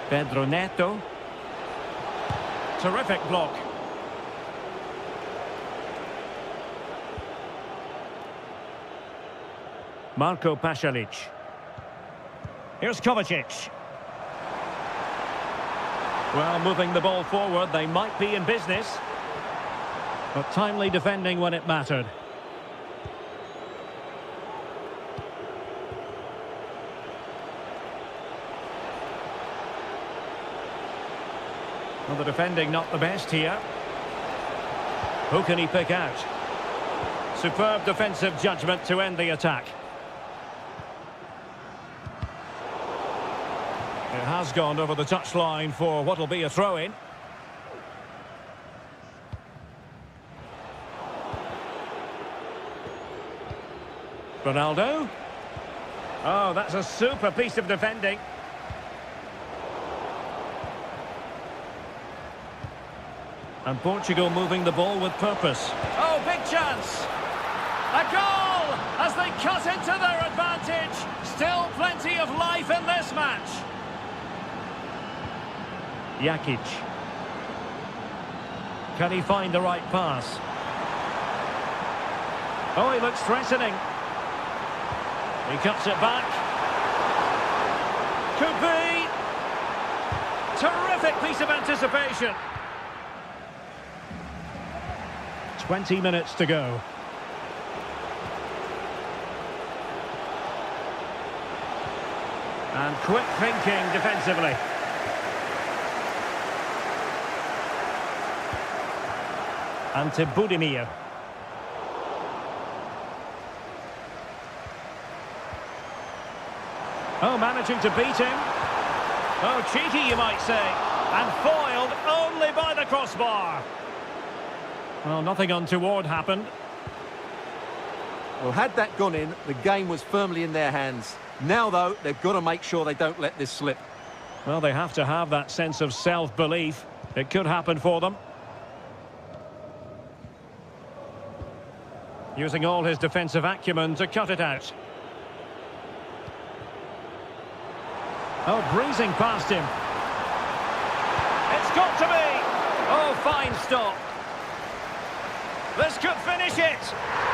Pedro Neto. Terrific block. Marko Pasalic. Here's Kovacic. Well, moving the ball forward, they might be in business. But timely defending when it mattered. Well, the defending not the best here. Who can he pick out? Superb defensive judgment to end the attack. It has gone over the touchline for what will be a throw-in. Ronaldo. Oh, that's a super piece of defending. And Portugal moving the ball with purpose. Oh, big chance! A goal as they cut into their advantage. Still plenty of life in this match. Jakic. Can he find the right pass? Oh, he looks threatening. He cuts it back. Could be. Terrific piece of anticipation. 20 minutes to go. And quick thinking defensively. Ante Budimir. Oh, managing to beat him. Oh, cheeky, you might say. And foiled only by the crossbar. Well, nothing untoward happened. Well, had that gone in, the game was firmly in their hands. Now, though, they've got to make sure they don't let this slip. Well, they have to have that sense of self-belief. It could happen for them. Using all his defensive acumen to cut it out. Oh, breezing past him. It's got to be! Oh, fine stop. This could finish it.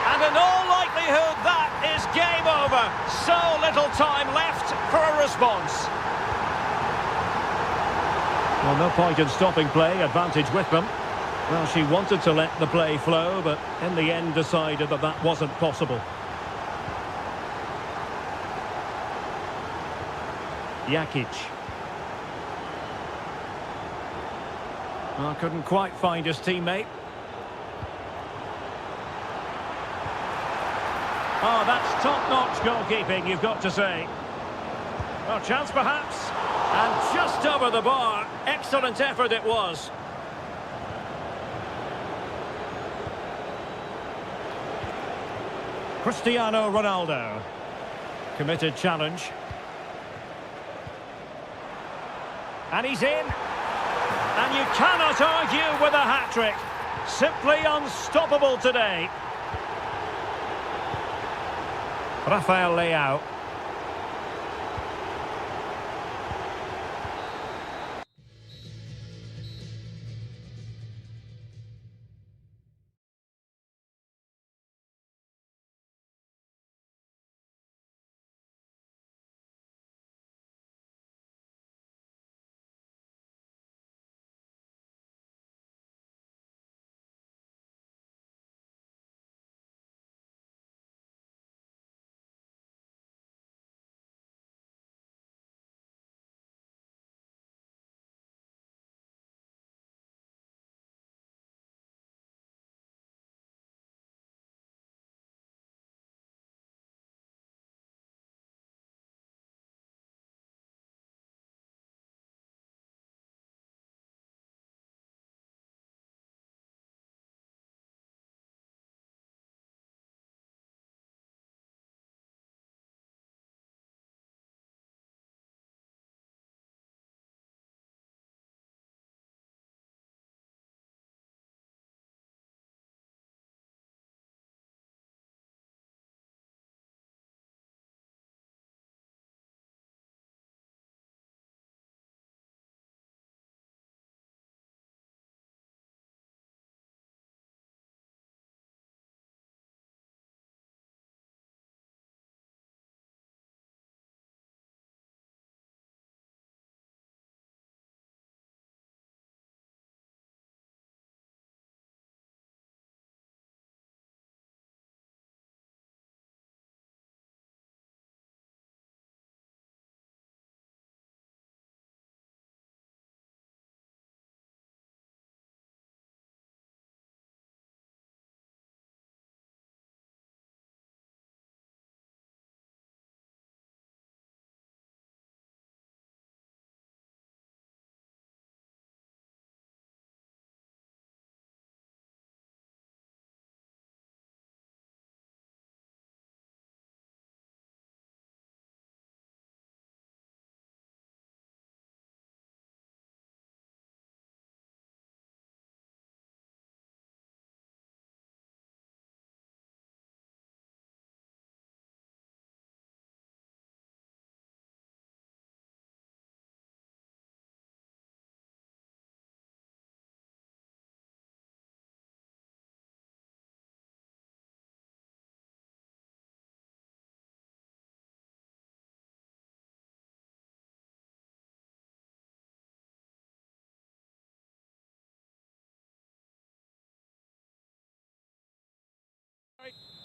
And in all likelihood, that is game over. So little time left for a response. Well, no point in stopping play. Advantage with them. Well, she wanted to let the play flow, but in the end decided that that wasn't possible. Jakic. Well, couldn't quite find his teammate. Oh, that's top-notch goalkeeping, you've got to say. Well, chance perhaps. And just over the bar. Excellent effort it was. Cristiano Ronaldo. Committed challenge. And he's in. And you cannot argue with a hat-trick. Simply unstoppable today. Rafael Leao.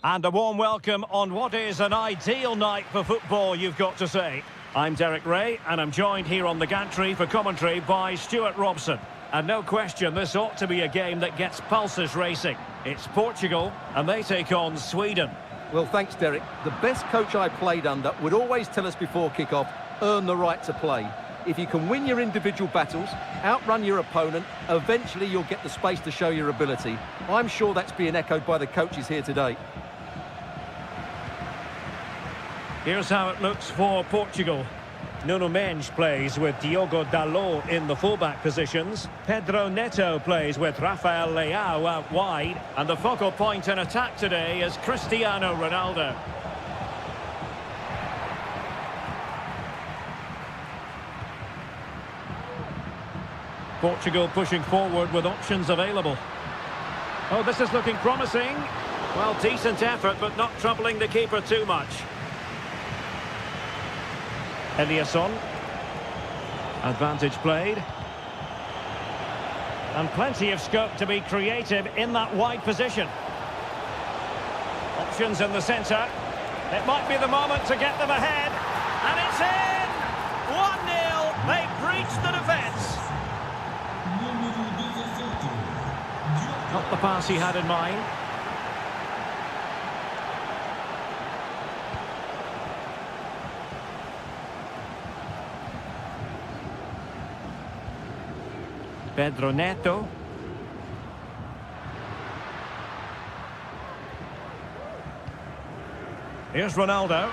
And a warm welcome on what is an ideal night for football, you've got to say. I'm Derek Ray, and I'm joined here on the gantry for commentary by Stuart Robson. And no question, this ought to be a game that gets pulses racing. It's Portugal, and they take on Sweden. Well, thanks, Derek. The best coach I played under would always tell us before kick-off, earn the right to play. If you can win your individual battles, outrun your opponent, eventually you'll get the space to show your ability. I'm sure that's being echoed by the coaches here today. Here's how it looks for Portugal. Nuno Mendes plays with Diogo Dalot in the fullback positions. Pedro Neto plays with Rafael Leao out wide. And the focal point in attack today is Cristiano Ronaldo. Portugal pushing forward with options available. Oh, this is looking promising. Well, decent effort, but not troubling the keeper too much. Eliasson. Advantage played. And plenty of scope to be creative in that wide position. Options in the centre. It might be the moment to get them ahead. And it's in! 1-0. They breached the defence. Not the pass he had in mind. Pedro Neto. Here's Ronaldo.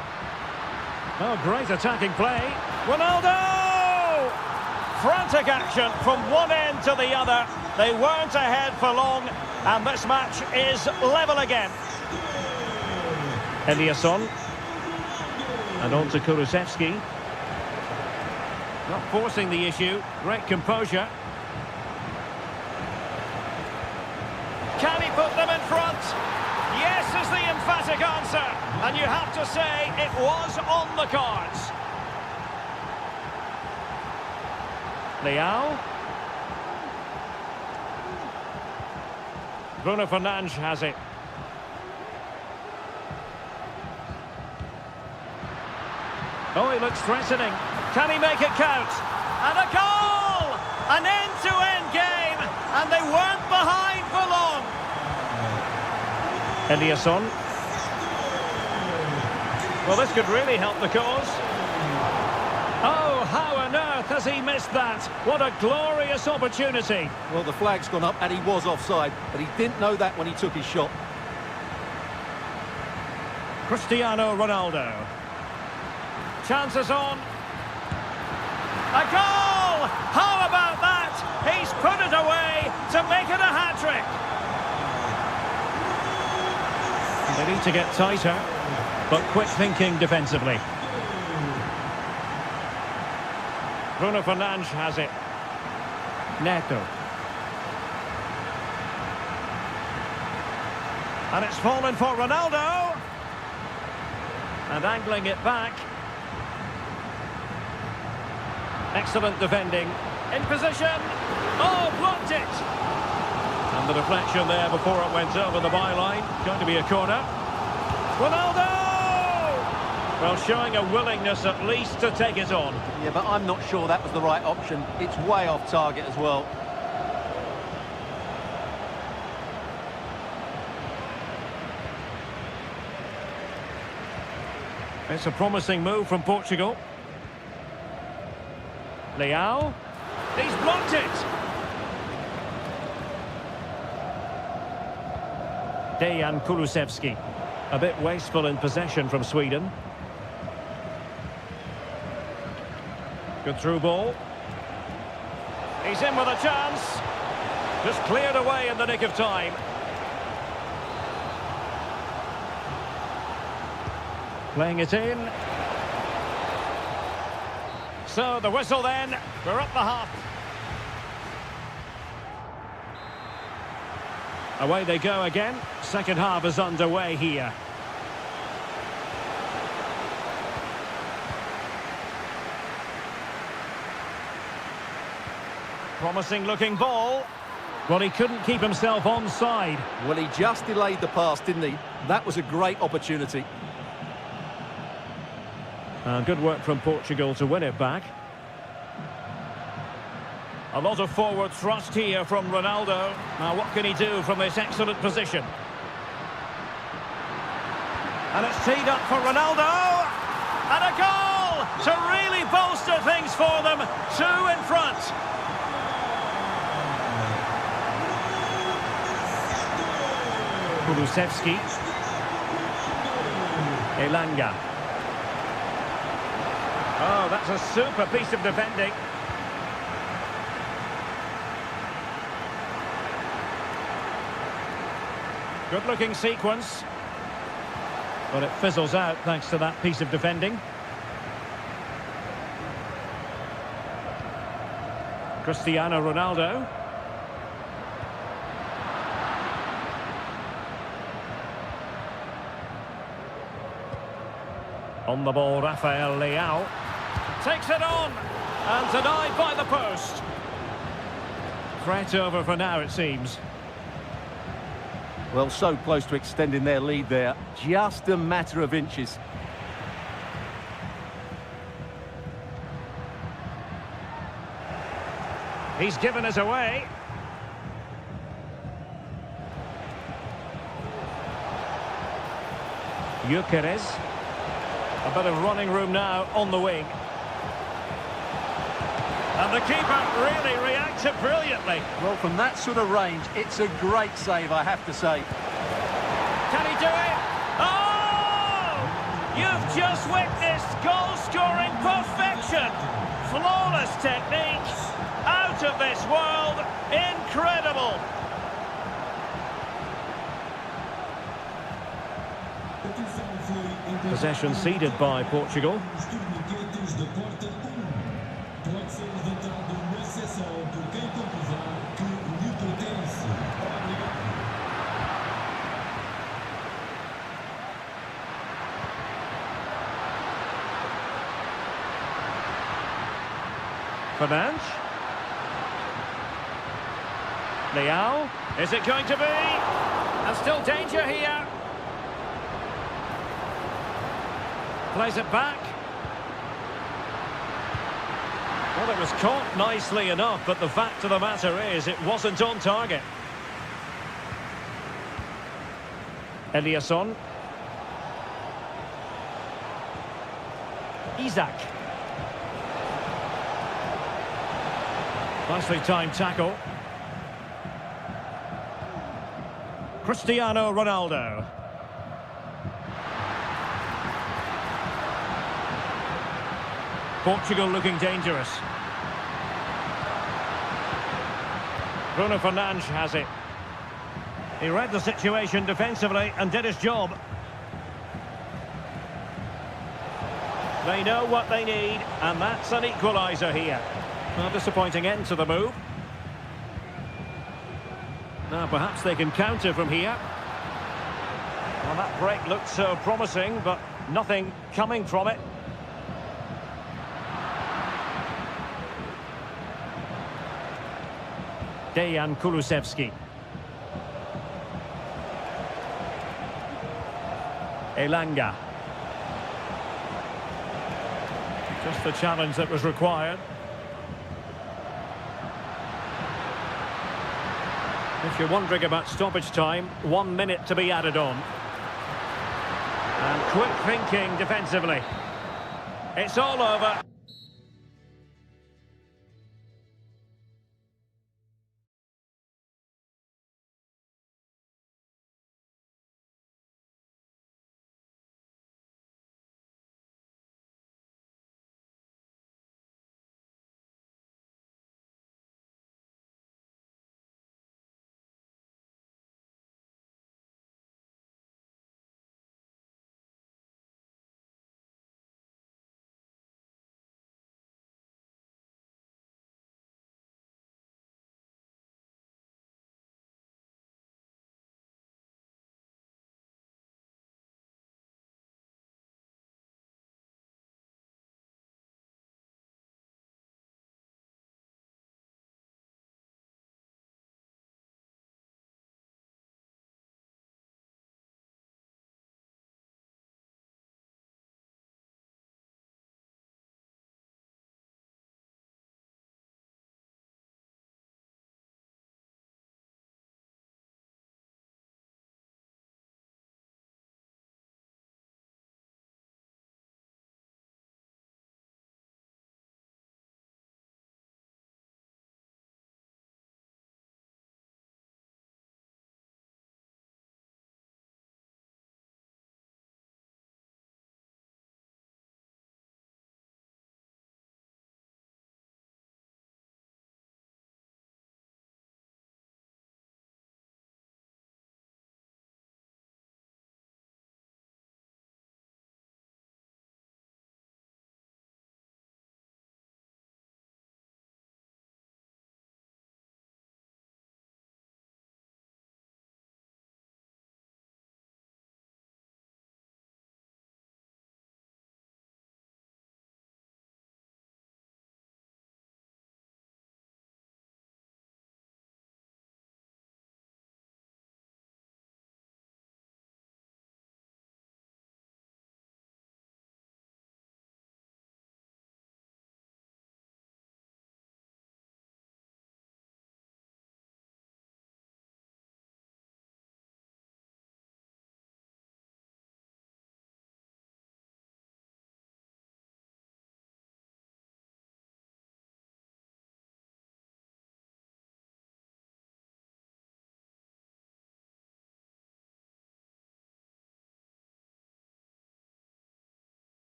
Oh, great attacking play. Ronaldo! Frantic action from one end to the other. They weren't ahead for long, and this match is level again. Eliasson. And on to Kulusevski. Not forcing the issue. Great composure. Can he put them in front? Yes is the emphatic answer. And you have to say it was on the cards. Leao. Bruno Fernandes has it. Oh, he looks threatening. Can he make it count? And a goal! An end-to-end game, and they weren't behind for long. Eliasson. Well, this could really help the cause. Oh, how on earth has he missed that? What a glorious opportunity. Well, the flag's gone up and he was offside, but he didn't know that when he took his shot. Cristiano Ronaldo. Chances on. A goal! How about that? He's put it away to make it a hat-trick. They need to get tighter, but quick thinking defensively. Bruno Fernandes has it. Neto. And it's fallen for Ronaldo. And angling it back. Excellent defending. In position. Oh, blocked it. And the deflection there before it went over the byline. Going to be a corner. Ronaldo! Well, showing a willingness at least to take it on. Yeah, but I'm not sure that was the right option. It's way off target as well. It's a promising move from Portugal. Leao. He's blocked it. Dejan Kulusevski. A bit wasteful in possession from Sweden. Good through ball. He's in with a chance. Just cleared away in the nick of time. Playing it in. So the whistle then. We're up the half. Away they go again. Second half is underway here. Promising looking ball. Well, he couldn't keep himself onside. Well, he just delayed the pass, didn't he? That was a great opportunity. Good work from Portugal to win it back. A lot of forward thrust here from Ronaldo. Now, what can he do from this excellent position? And it's teed up for Ronaldo. And a goal to really bolster things for them. 2 in front. Kulusevski. Elanga. Oh, that's a super piece of defending. Good-looking sequence. But it fizzles out thanks to that piece of defending. Cristiano Ronaldo. On the ball, Rafael Leao. Takes it on. And denied by the post. Threat over for now, it seems. Well, so close to extending their lead there. Just a matter of inches. He's given us away. Gyökeres. A bit of running room now on the wing. And the keeper really reacted brilliantly. Well, from that sort of range, it's a great save, I have to say. Can he do it? Oh! You've just witnessed goal-scoring perfection. Flawless technique. Out of this world. Incredible. Possession ceded by Portugal. Fernandes. Leao. Is it going to be? And still danger here. Plays it back. Well, it was caught nicely enough, but the fact of the matter is it wasn't on target. Eliasson. Isaac. Nicely timed tackle. Cristiano Ronaldo. Portugal looking dangerous. Bruno Fernandes has it. He read the situation defensively and did his job. They know what they need, and that's an equaliser here. A disappointing end to the move. Now perhaps they can counter from here. Well, that break looked so promising, but nothing coming from it. Dejan Kulusevski. Elanga. Just the challenge that was required. If you're wondering about stoppage time, 1 minute to be added on. And quick thinking defensively. It's all over.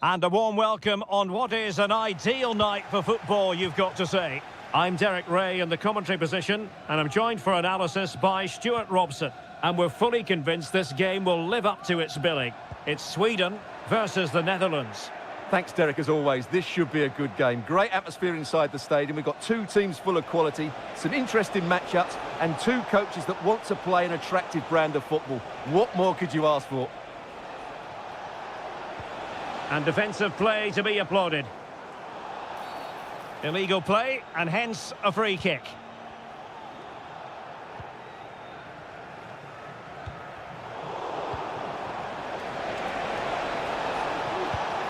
And a warm welcome on what is an ideal night for football, you've got to say. I'm Derek Ray in the commentary position, and I'm joined for analysis by Stuart Robson. And we're fully convinced this game will live up to its billing. It's Sweden versus the Netherlands. Thanks, Derek, as always. This should be a good game. Great atmosphere inside the stadium. We've got two teams full of quality, some interesting matchups, and two coaches that want to play an attractive brand of football. What more could you ask for? And defensive play to be applauded. Illegal play, and hence a free kick.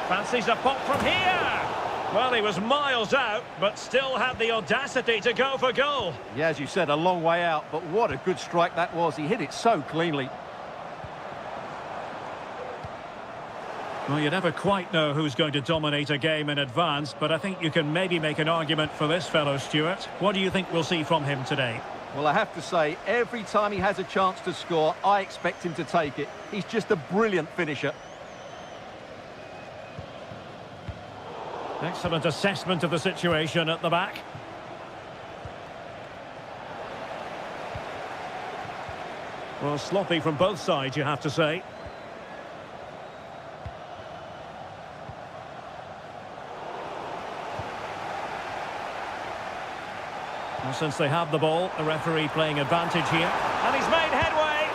Fancies a pop from here. Well, he was miles out, but still had the audacity to go for goal. Yeah, as you said, a long way out, but what a good strike that was. He hit it so cleanly. Well, you never quite know who's going to dominate a game in advance, but I think you can maybe make an argument for this fellow, Stuart. What do you think we'll see from him today? Well, I have to say, every time he has a chance to score, I expect him to take it. He's just a brilliant finisher. Excellent assessment of the situation at the back. Well, sloppy from both sides, you have to say. Well, since they have the ball, the referee playing advantage here. And he's made headway.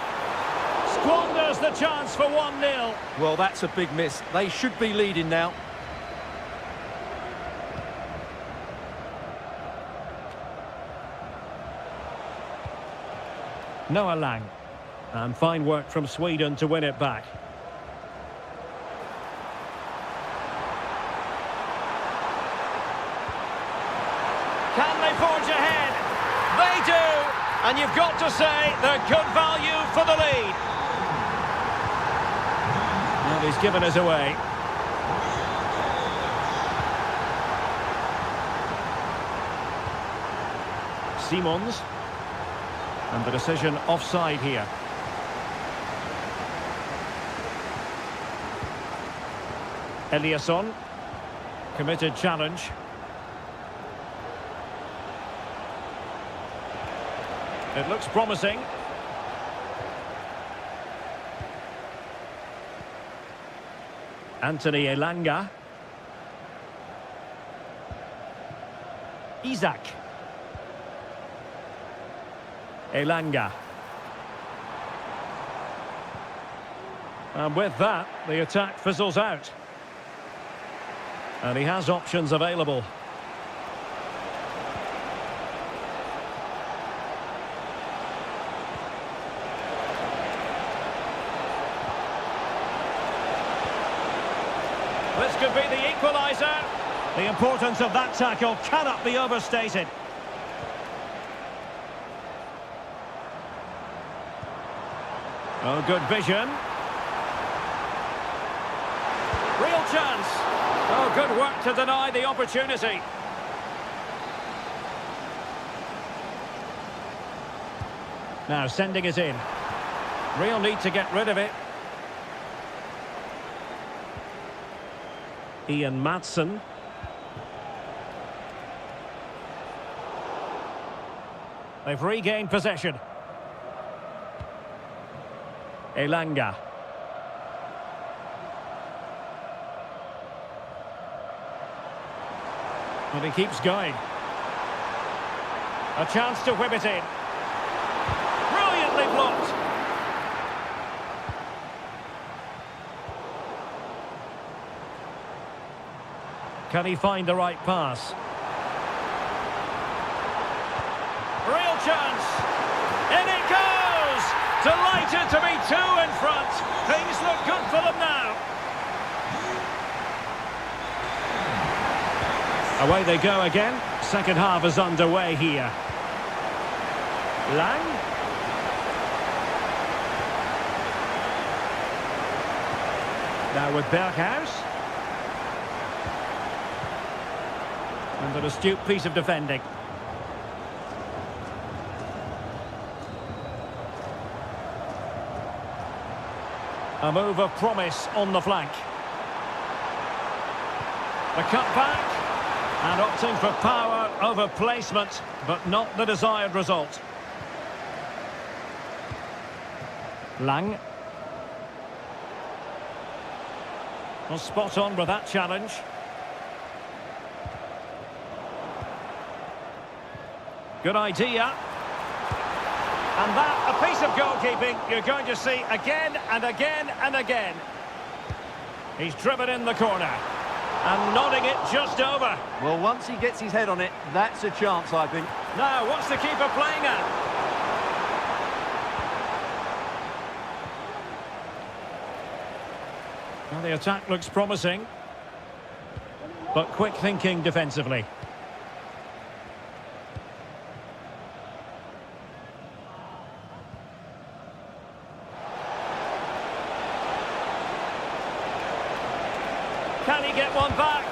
Squanders the chance for 1-0. Well, that's a big miss. They should be leading now. Noah Lang. And fine work from Sweden to win it back. Can they forge ahead? They do! And you've got to say they're good value for the lead. And he's given us away. Simons. And the decision offside here. Eliasson. Committed challenge. It looks promising. Anthony Elanga. Isaac. Elanga. And with that, the attack fizzles out. And he has options available. This could be the equaliser. The importance of that tackle cannot be overstated. Oh, good vision. Real chance. Oh, good work to deny the opportunity. Now sending it in. Real need to get rid of it. Ian Maatsen. They've regained possession. Elanga. And he keeps going. A chance to whip it in. Brilliantly blocked. Can he find the right pass? Real chance. In it goes! Delighted to be two in front. Things look good for them now. Away they go again. Second half is underway here. Lang. Now with Berghuis. And an astute piece of defending. A move of promise on the flank. The cut back. And opting for power over placement, but not the desired result. Lang. Well, spot on with that challenge. Good idea. And that, a piece of goalkeeping you're going to see again and again and again. He's driven in the corner. And nodding it just over. Well, once he gets his head on it, that's a chance, I think. Now, what's the keeper playing at? Well, the attack looks promising. But quick thinking defensively. Can he get one back?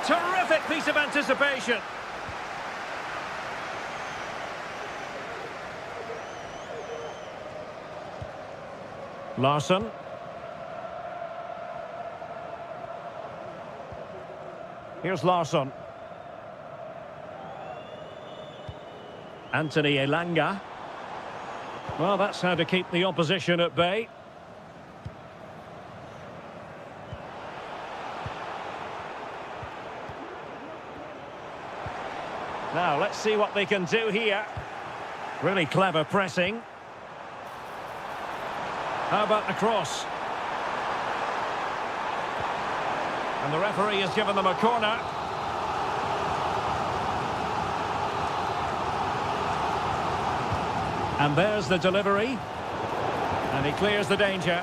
Terrific piece of anticipation. Larsson. Here's Larsson. Anthony Elanga. Well, that's how to keep the opposition at bay. Now, let's see what they can do here. Really clever pressing. How about the cross? And the referee has given them a corner. And there's the delivery. And he clears the danger.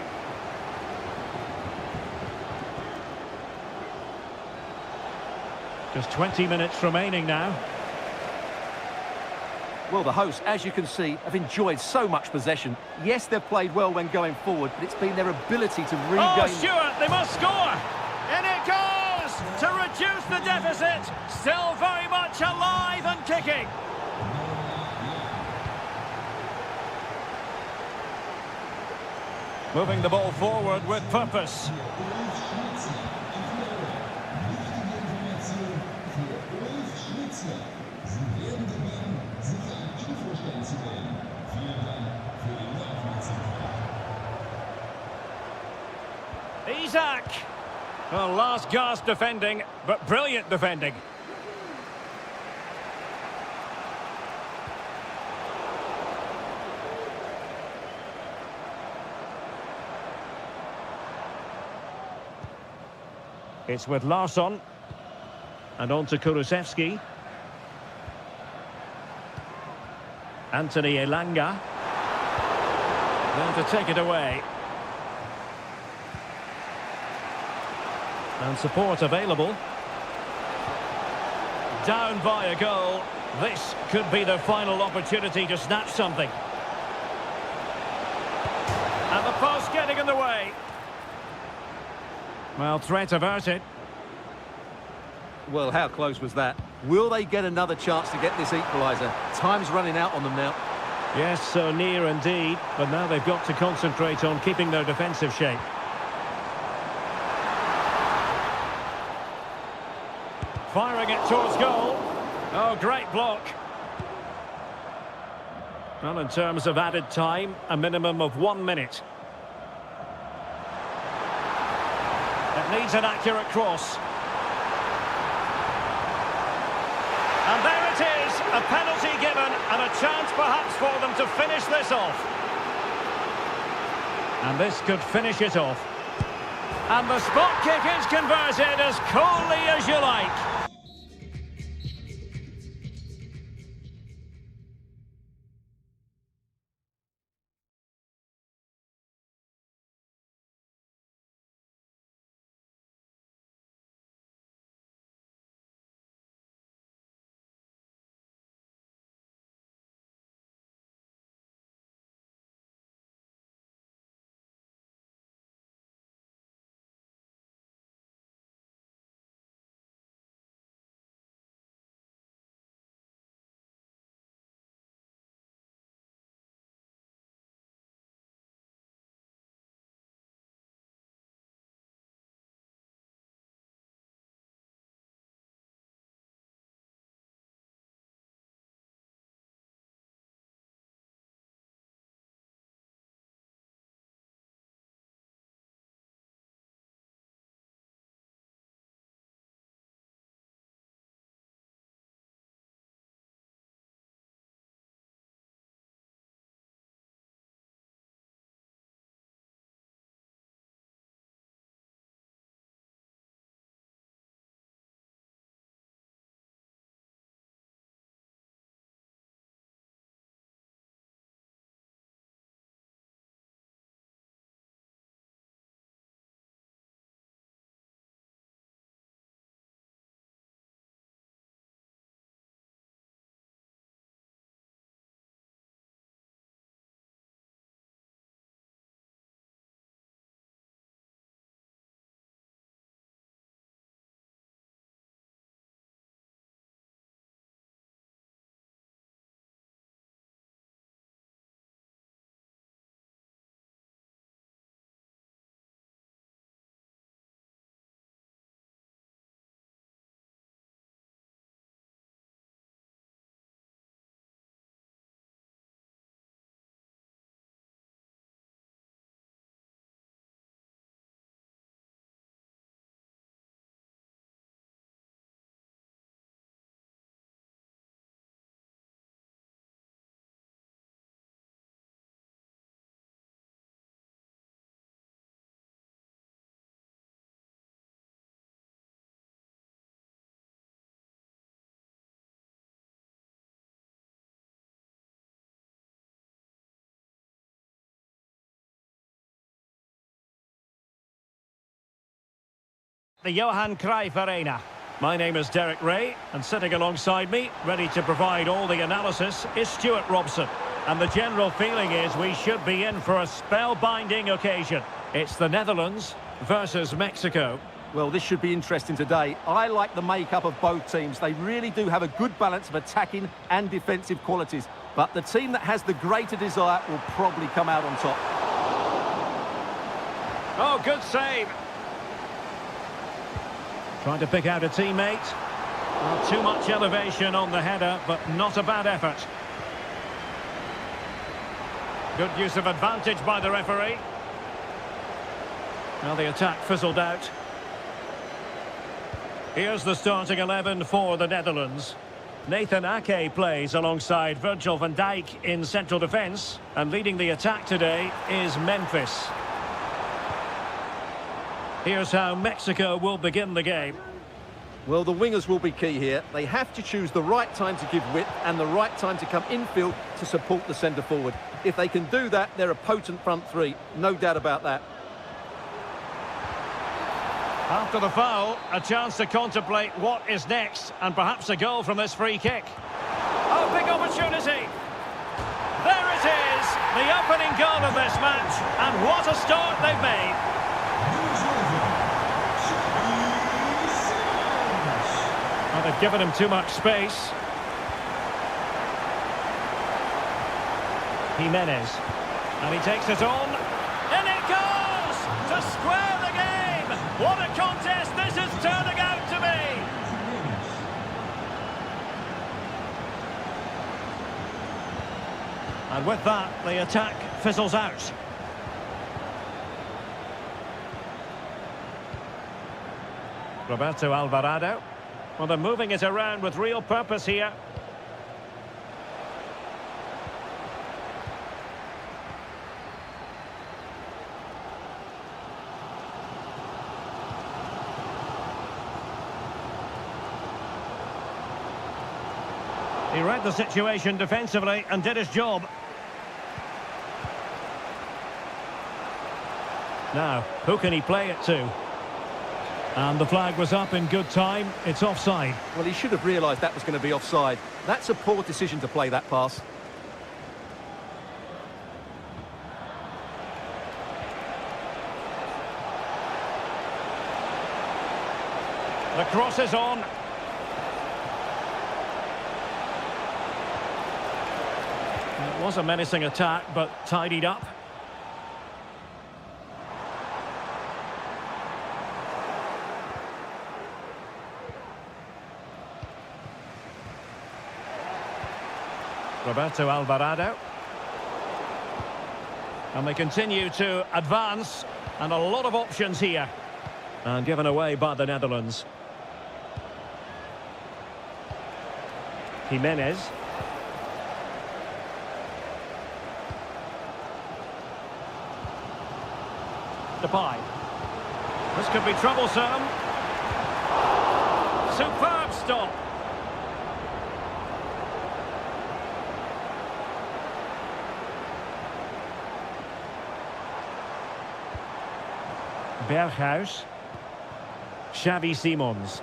Just 20 minutes remaining now. Well, the hosts, as you can see, have enjoyed so much possession. Yes, they've played well when going forward, but it's been their ability to regain... Oh, Stewart, they must score! In it goes! To reduce the deficit! Still very much alive and kicking! Moving the ball forward with purpose. Isaac! Well, last gasp defending, but brilliant defending. It's with Larsson. And on to Kulusevski. Anthony Elanga. Then to take it away. And support available. Down by a goal. This could be their final opportunity to snatch something. And the post getting in the way. Well, threat averted. Well, how close was that? Will they get another chance to get this equaliser? Time's running out on them now. Yes, so near indeed. But now they've got to concentrate on keeping their defensive shape. Firing it towards goal. Oh, great block. Well, in terms of added time, a minimum of 1 minute. It needs an accurate cross. And there it is, a penalty given and a chance perhaps for them to finish this off. And this could finish it off. And the spot kick is converted as coolly as you like. the Johan Cruyff Arena. My name is Derek Ray, and sitting alongside me, ready to provide all the analysis, is Stuart Robson. And the general feeling is we should be in for a spellbinding occasion. It's the Netherlands versus Mexico. Well, this should be interesting today. I like the makeup of both teams. They really do have a good balance of attacking and defensive qualities. But the team that has the greater desire will probably come out on top. Oh, good save. Trying to pick out a teammate. Not too much elevation on the header, but not a bad effort. Good use of advantage by the referee. Now the attack fizzled out. Here's the starting 11 for the Netherlands. Nathan Ake plays alongside Virgil van Dijk in central defence. And leading the attack today is Memphis. Here's how Mexico will begin the game. Well, the wingers will be key here. They have to choose the right time to give width and the right time to come infield to support the centre forward. If they can do that, they're a potent front three. No doubt about that. After the foul, a chance to contemplate what is next, and perhaps a goal from this free kick. Oh, big opportunity! There it is, the opening goal of this match, and what a start they've made. Well, they've given him too much space. Jimenez, and he takes it on, and it goes to square the game. What a contest this is turning out to be. And with that, the attack fizzles out. Roberto Alvarado. Well, they're moving it around with real purpose here. He read the situation defensively and did his job. Now, who can he play it to? And the flag was up in good time. It's offside. Well, he should have realised that was going to be offside. That's a poor decision to play that pass. The cross is on. It was a menacing attack, but tidied up. Roberto Alvarado. And they continue to advance, and a lot of options here. And given away by the Netherlands. Jimenez. Depay. This could be troublesome. Superb stop. Berghuis. Xavi Simons.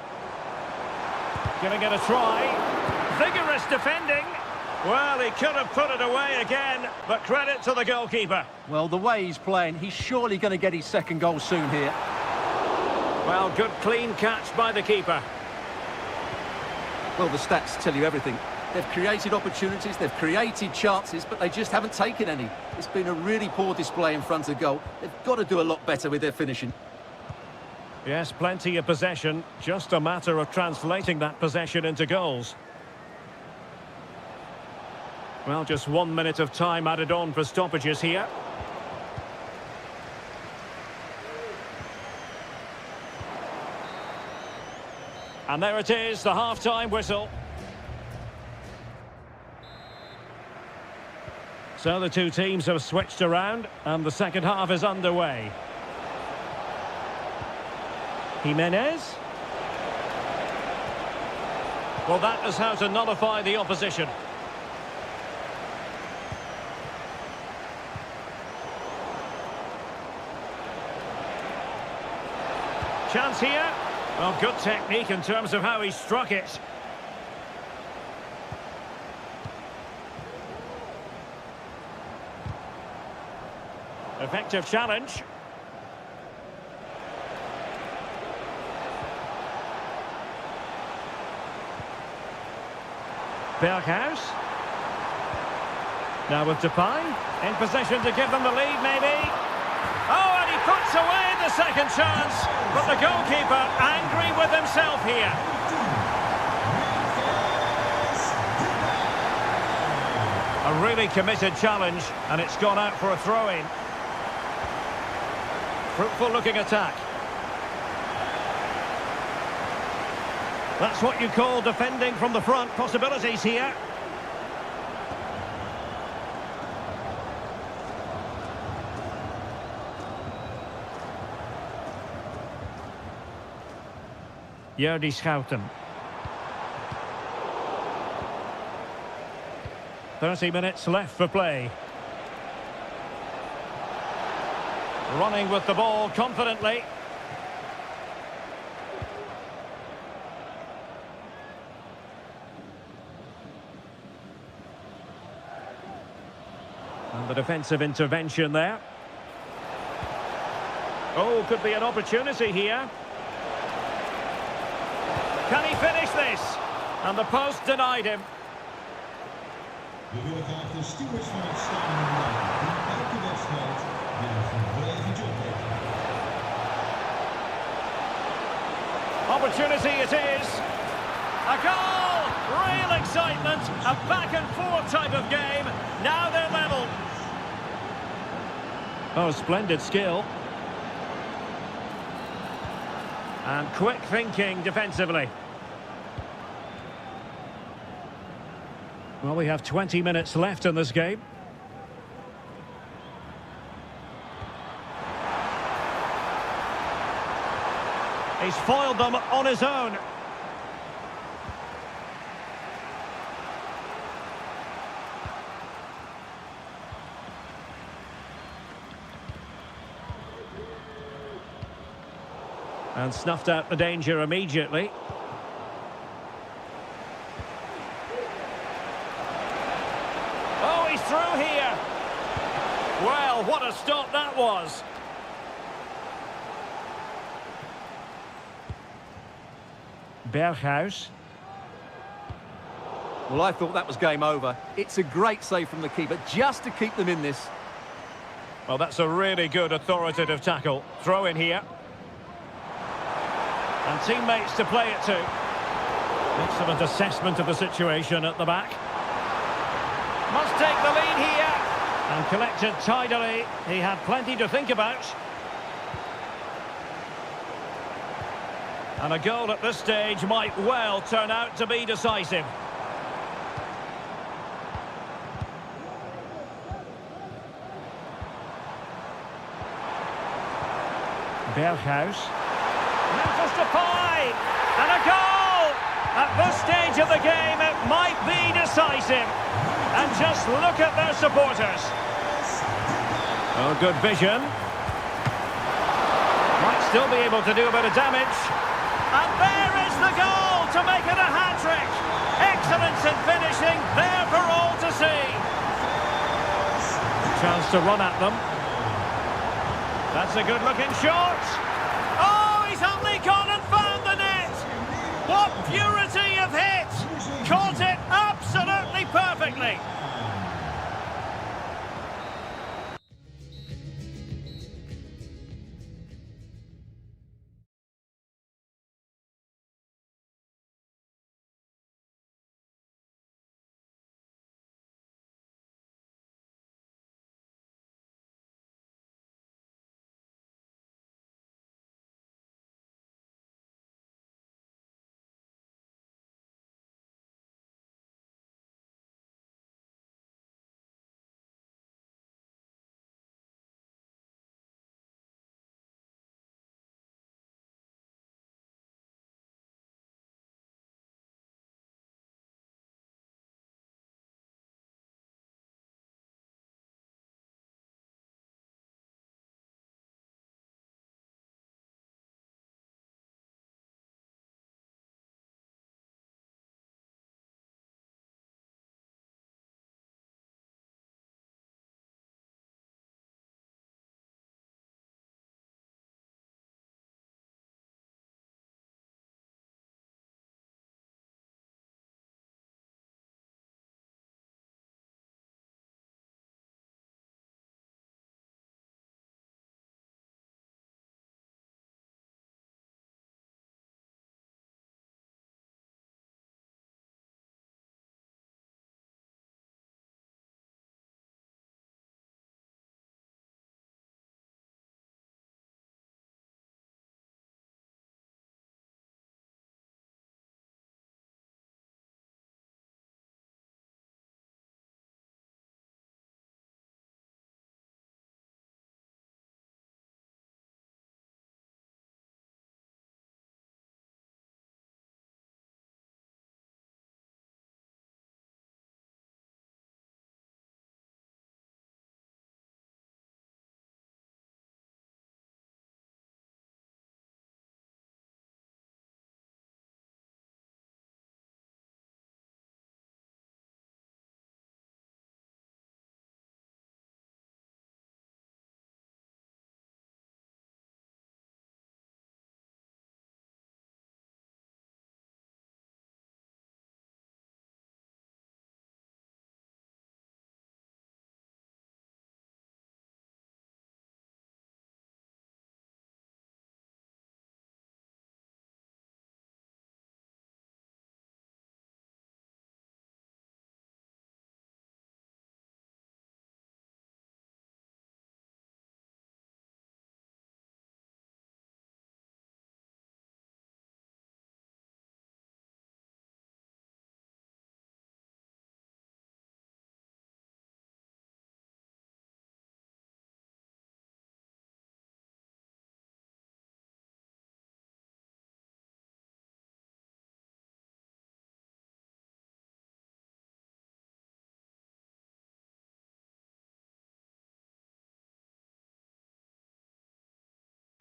Gonna get a try. Vigorous defending. Well, he could have put it away again, but credit to the goalkeeper. Well, the way he's playing, he's surely going to get his second goal soon here. Well, good clean catch by the keeper. Well, the stats tell you everything. They've created opportunities, they've created chances, but they just haven't taken any. It's been a really poor display in front of goal. They've got to do a lot better with their finishing. Yes, plenty of possession. Just a matter of translating that possession into goals. Well, just 1 minute of time added on for stoppages here. And there it is, the half-time whistle. So the two teams have switched around, and the second half is underway. Jimenez. Well, that is how to nullify the opposition. Chance here. Well, good technique in terms of how he struck it. Effective challenge. Berghuis. Now with Depay. In position to give them the lead, maybe. Oh, and he puts away the second chance. But the goalkeeper angry with himself here. A really committed challenge, and it's gone out for a throw-in. Fruitful looking attack. That's what you call defending from the front. Possibilities here. Jordi Schouten. 30 minutes left for play. Running with the ball confidently. And the defensive intervention there. Oh, could be an opportunity here. Can he finish this? And the post denied him. We willen graag de stewards van het stadion bedanken die elke wedstrijd weer een volledige job hebben. Opportunity it is. A goal! Real excitement. A back and forth type of game. Now they're level. Oh, splendid skill. And quick thinking defensively. Well, we have 20 minutes left in this game. He's foiled them on his own. And snuffed out the danger immediately. Oh, he's through here. Well, what a stop that was. Berghuis. Well, I thought that was game over. It's a great save from the keeper just to keep them in this. Well, that's a really good authoritative tackle. Throw in here. And teammates to play it to. Excellent assessment of the situation at the back. Must take the lead here. And collected tidily. He had plenty to think about. And a goal at this stage might well turn out to be decisive. Berghuis. Memphis Depay! And a goal! At this stage of the game, it might be decisive. And just look at their supporters. Oh, good vision. Might still be able to do a bit of damage. And there is the goal to make it a hat-trick. Excellence in finishing, there for all to see. Chance to run at them. That's a good-looking shot. Oh, he's only gone and found the net. What purity of hit. Caught it absolutely perfectly.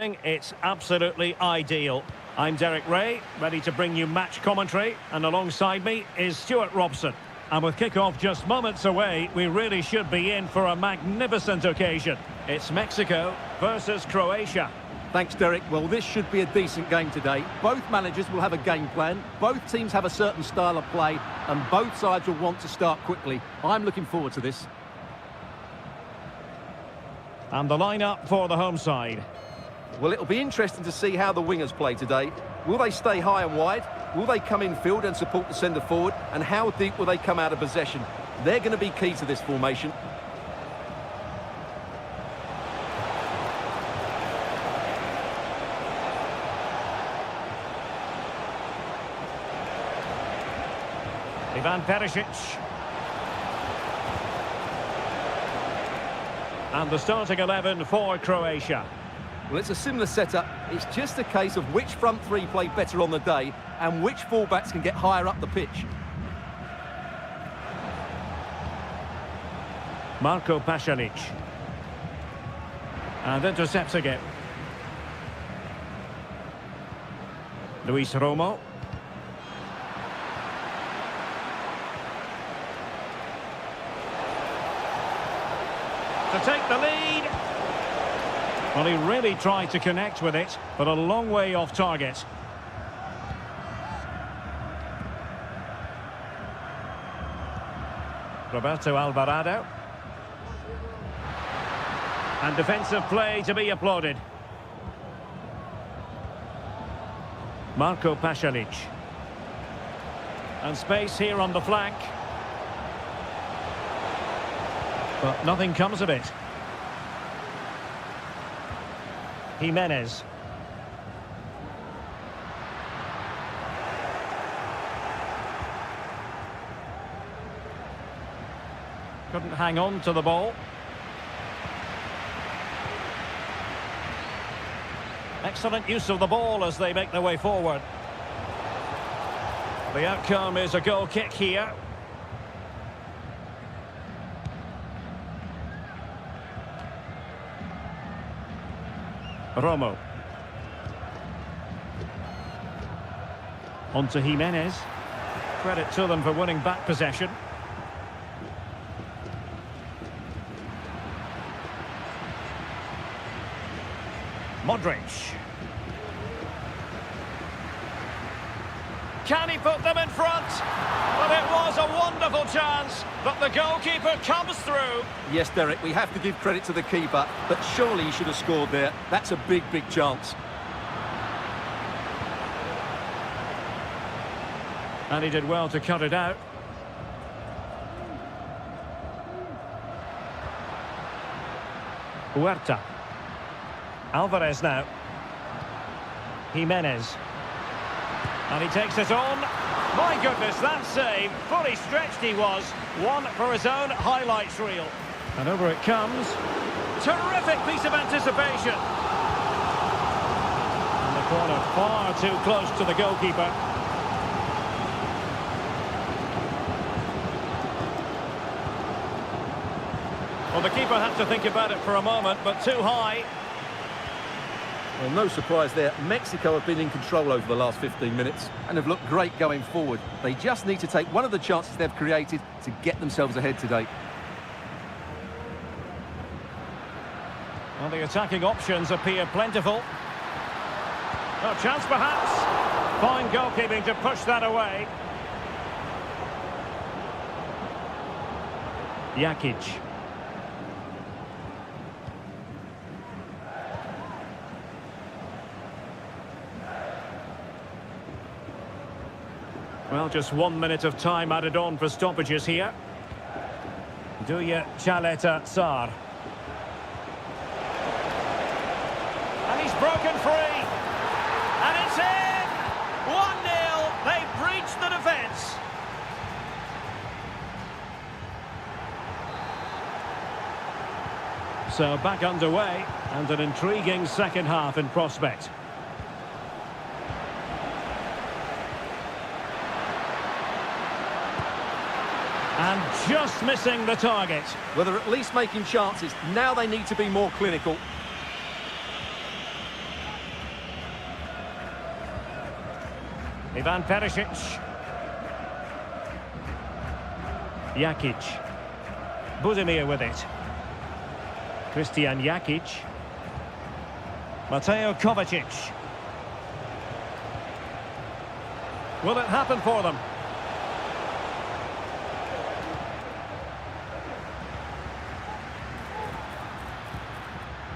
It's absolutely ideal. I'm Derek Ray, ready to bring you match commentary, and alongside me is Stuart Robson. And with kick-off just moments away, we really should be in for a magnificent occasion. It's Mexico versus Croatia. Thanks, Derek. Well, this should be a decent game today. Both managers will have a game plan, both teams have a certain style of play, and both sides will want to start quickly. I'm looking forward to this. And the lineup for the home side. Well, it'll be interesting to see how the wingers play today. Will they stay high and wide? Will they come in field and support the centre forward? And how deep will they come out of possession? They're going to be key to this formation. Ivan Perisic. And the starting 11 for Croatia. Well, it's a similar setup. It's just a case of which front three play better on the day and which fullbacks can get higher up the pitch. Marco Pasalic. And intercepts again. Luis Romo. To take the lead. Well, he really tried to connect with it, but a long way off target. Roberto Alvarado. And defensive play to be applauded. Marco Pasalic. And space here on the flank. But nothing comes of it. Jimenez. Couldn't hang on to the ball. Excellent use of the ball as they make their way forward. The outcome is a goal kick here. Romo. On to Jimenez. Credit to them for winning back possession. Modric. Can he put them in front? Well, it was a wonderful chance, but the goalkeeper comes through. Yes, Derek, we have to give credit to the keeper, but surely he should have scored there. That's a big, big chance. And he did well to cut it out. Huerta. Alvarez now. Jimenez. And he takes it on. My goodness, that save. Fully stretched he was. One for his own highlights reel. And over it comes. Terrific piece of anticipation. And the corner far too close to the goalkeeper. Well, the keeper had to think about it for a moment, but too high. Well, no surprise there. Mexico have been in control over the last 15 minutes and have looked great going forward. They just need to take one of the chances they've created to get themselves ahead today. Well, the attacking options appear plentiful. Oh, chance perhaps. Fine goalkeeping to push that away. Jakic. Well, just 1 minute of time added on for stoppages here. Duya Chaleta Sar. And he's broken free. And it's in! 1-0. They breached the defence. So back underway, and an intriguing second half in prospect. And just missing the target. Well, they're at least making chances. Now they need to be more clinical. Ivan Perisic. Jakic. Budimir with it. Christian Jakic. Mateo Kovacic. Will it happen for them?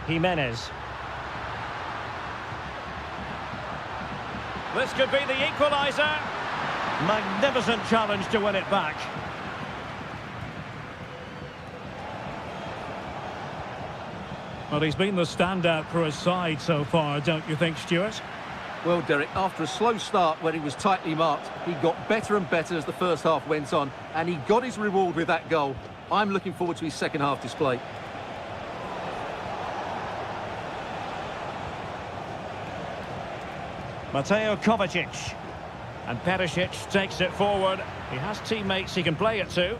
Jimenez. This could be the equaliser. Magnificent challenge to win it back. Well, he's been the standout for his side so far, don't you think, Stuart? Well, Derek, after a slow start when he was tightly marked, he got better and better as the first half went on, and he got his reward with that goal. I'm looking forward to his second half display. Mateo Kovacic. And Perisic takes it forward. He has teammates he can play it to.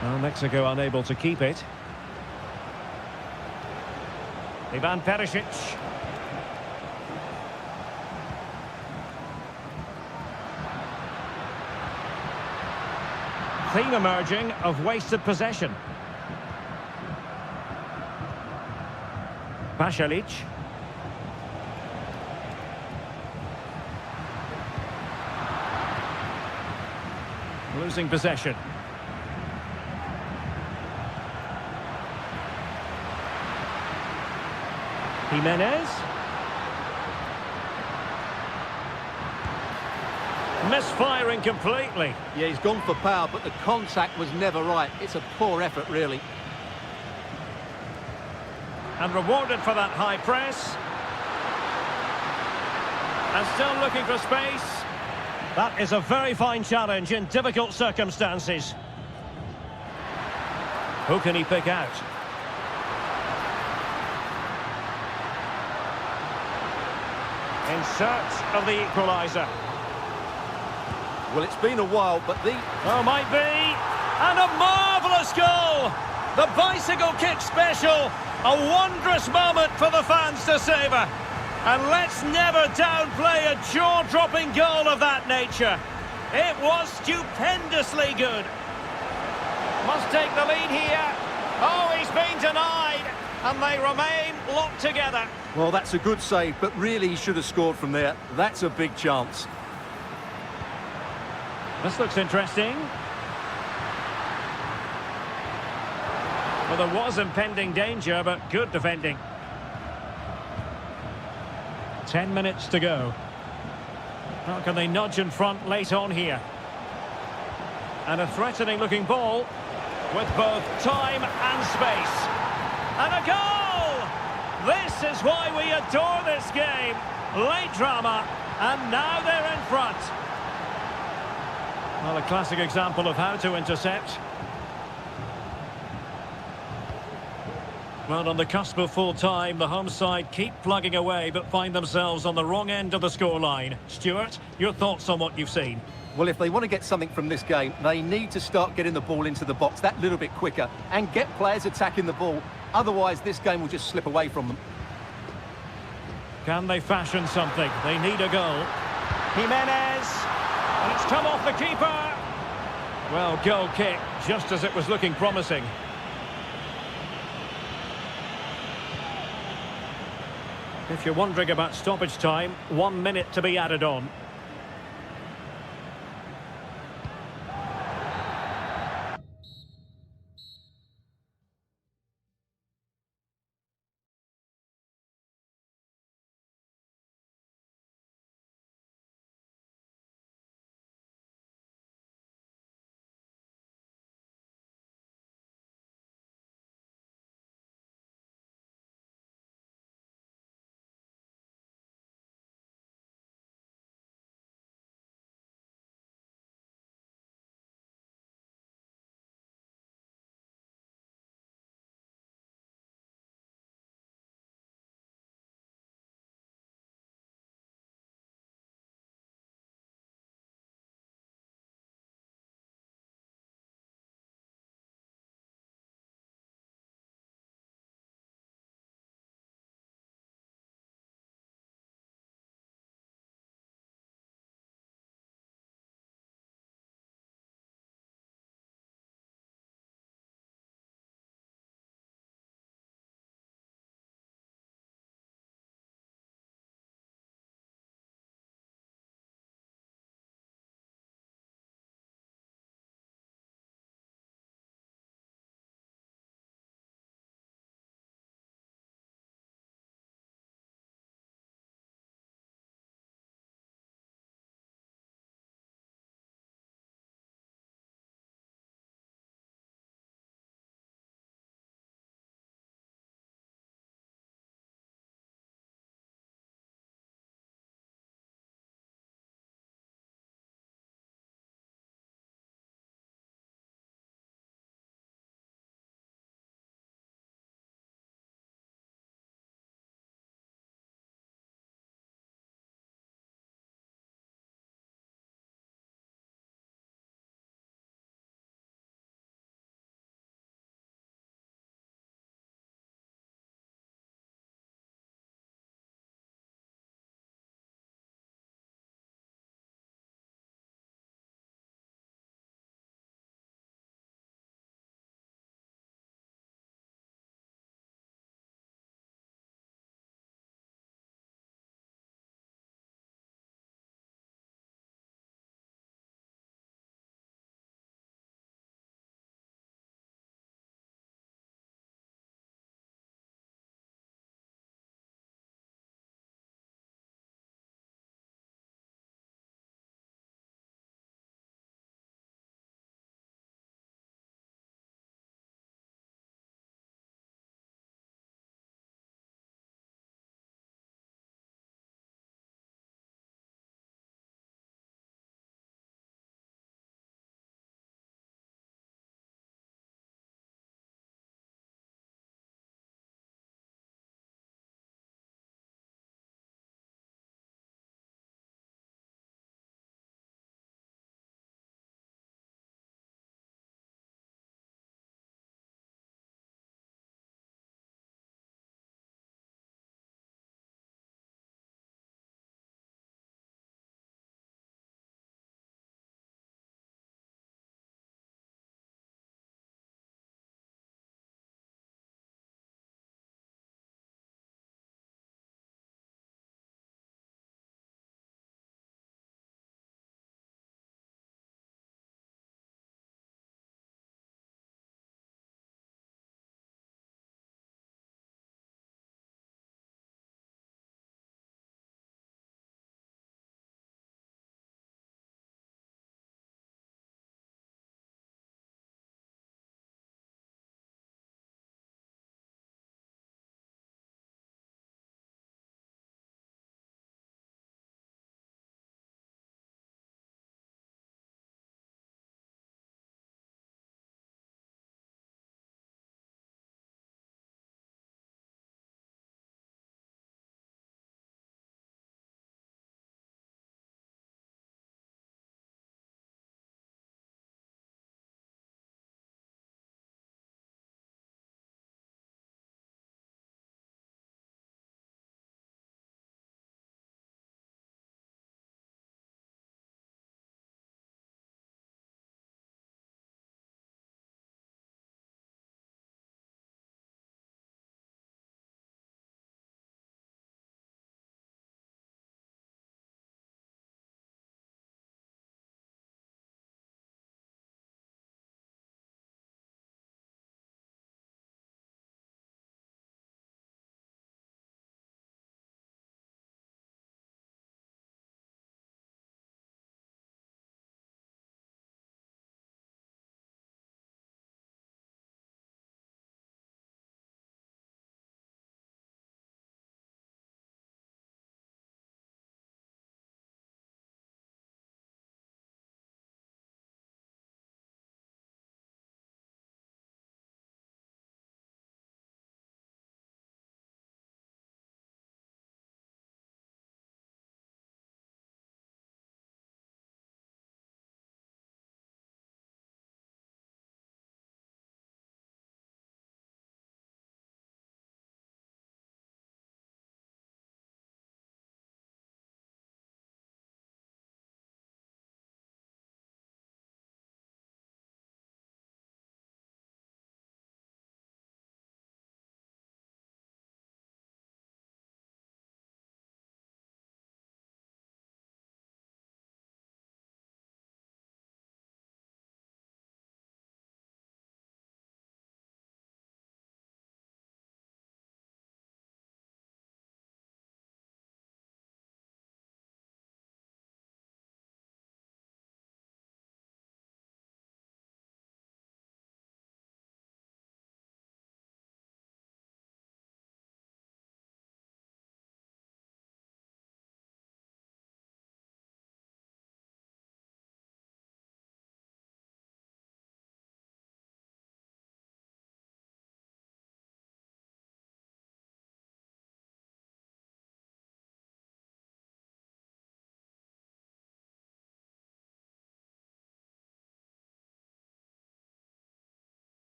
Well, Mexico unable to keep it. Ivan Perisic. Theme emerging of wasted possession. Pasalic. Losing possession. Jimenez. Misfiring completely. Yeah, he's gone for power, but the contact was never right. It's a poor effort, really. And rewarded for that high press. And still looking for space. That is a very fine challenge in difficult circumstances. Who can he pick out? In search of the equaliser. Well, it's been a while, but the... Oh, might be. And a marvellous goal! The bicycle kick special. A wondrous moment for the fans to savour. And let's never downplay a jaw-dropping goal of that nature. It was stupendously good. Must take the lead here. Oh, he's been denied. And they remain locked together. Well, that's a good save, but really he should have scored from there. That's a big chance. This looks interesting. Well, there was impending danger, but good defending. 10 minutes to go. How can they nudge in front late on here? And a threatening looking ball with both time and space. And a goal! This is why we adore this game. Late drama, and now they're in front. Well, a classic example of how to intercept. Well, on the cusp of full time, the home side keep plugging away but find themselves on the wrong end of the scoreline. Stuart, your thoughts on what you've seen? Well, if they want to get something from this game, they need to start getting the ball into the box that little bit quicker and get players attacking the ball. Otherwise, this game will just slip away from them. Can they fashion something? They need a goal. Jimenez. And it's come off the keeper. Well, goal kick, just as it was looking promising. If you're wondering about stoppage time, 1 minute to be added on.